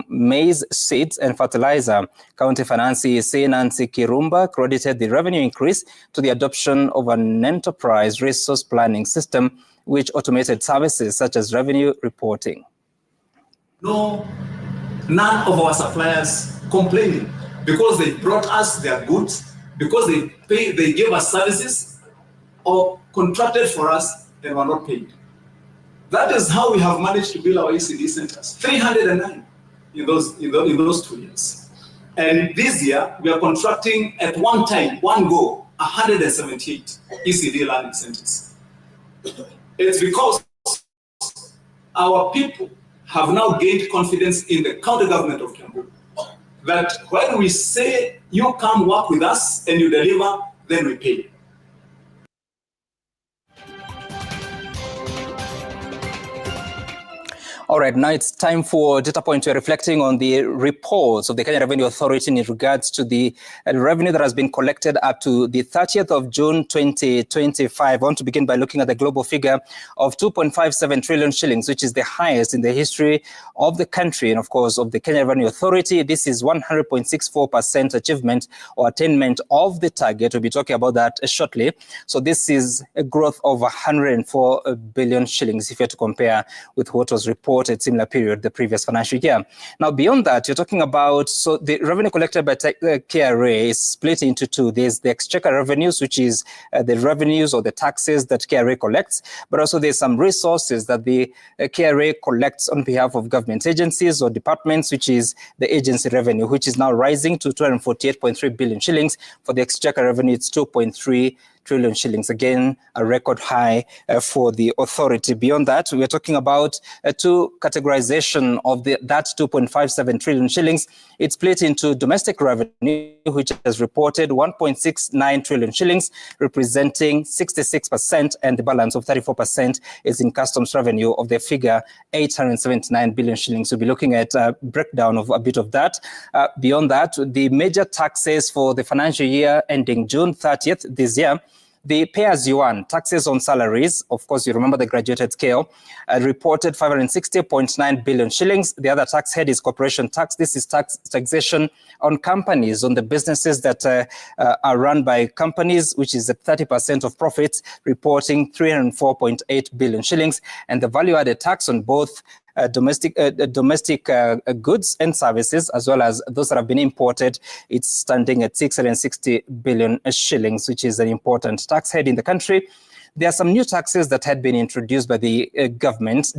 Speaker 10: maize seeds and fertilizer. County Finance CA Nancy Kirumba credited the revenue increase to the adoption of an enterprise resource planning system which automated services such as revenue reporting.
Speaker 12: No, none of our suppliers complaining because they brought us their goods, because they gave us services or contracted for us and were not paid. That is how we have managed to build our ECD centers, 309 in those 2 years. And this year, we are contracting at one time, one go, 178 ECD learning centers. It's because our people have now gained confidence in the county government of Kiambu, that when we say you come work with us and you deliver, then we pay.
Speaker 10: All right, now it's time for data point. We're reflecting on the reports of the Kenya Revenue Authority in regards to the revenue that has been collected up to the 30th of June 2025. I want to begin by looking at the global figure of 2.57 trillion shillings, which is the highest in the history of the country and, of course, of the Kenya Revenue Authority. This is 100.64% achievement or attainment of the target. We'll be talking about that shortly. So this is a growth of 104 billion shillings if you have to compare with what was reported similar period the previous financial year. Now, beyond that, you're talking about, so the revenue collected by KRA is split into two. There's the exchequer revenues, which is the revenues or the taxes that KRA collects, but also there's some resources that the KRA collects on behalf of government agencies or departments, which is the agency revenue, which is now rising to 248.3 billion shillings. For the exchequer revenue, it's 2.3 trillion shillings. Again, a record high for the authority. Beyond that, we are talking about two categorization of that 2.57 trillion shillings. It's split into domestic revenue, which has reported 1.69 trillion shillings, representing 66%, and the balance of 34% is in customs revenue of the figure 879 billion shillings. We'll be looking at a breakdown of a bit of that. Beyond that, the major taxes for the financial year ending June 30th this year, the pay-as-you-earn taxes on salaries, of course, you remember the graduated scale, reported 560.9 billion shillings. The other tax head is corporation tax. This is taxation on companies, on the businesses that are run by companies, which is at 30% of profits, reporting 304.8 billion shillings. And the value-added tax on both domestic goods and services, as well as those that have been imported, it's standing at 660 billion shillings, which is an important tax head in the country. There are some new taxes that had been introduced by the government.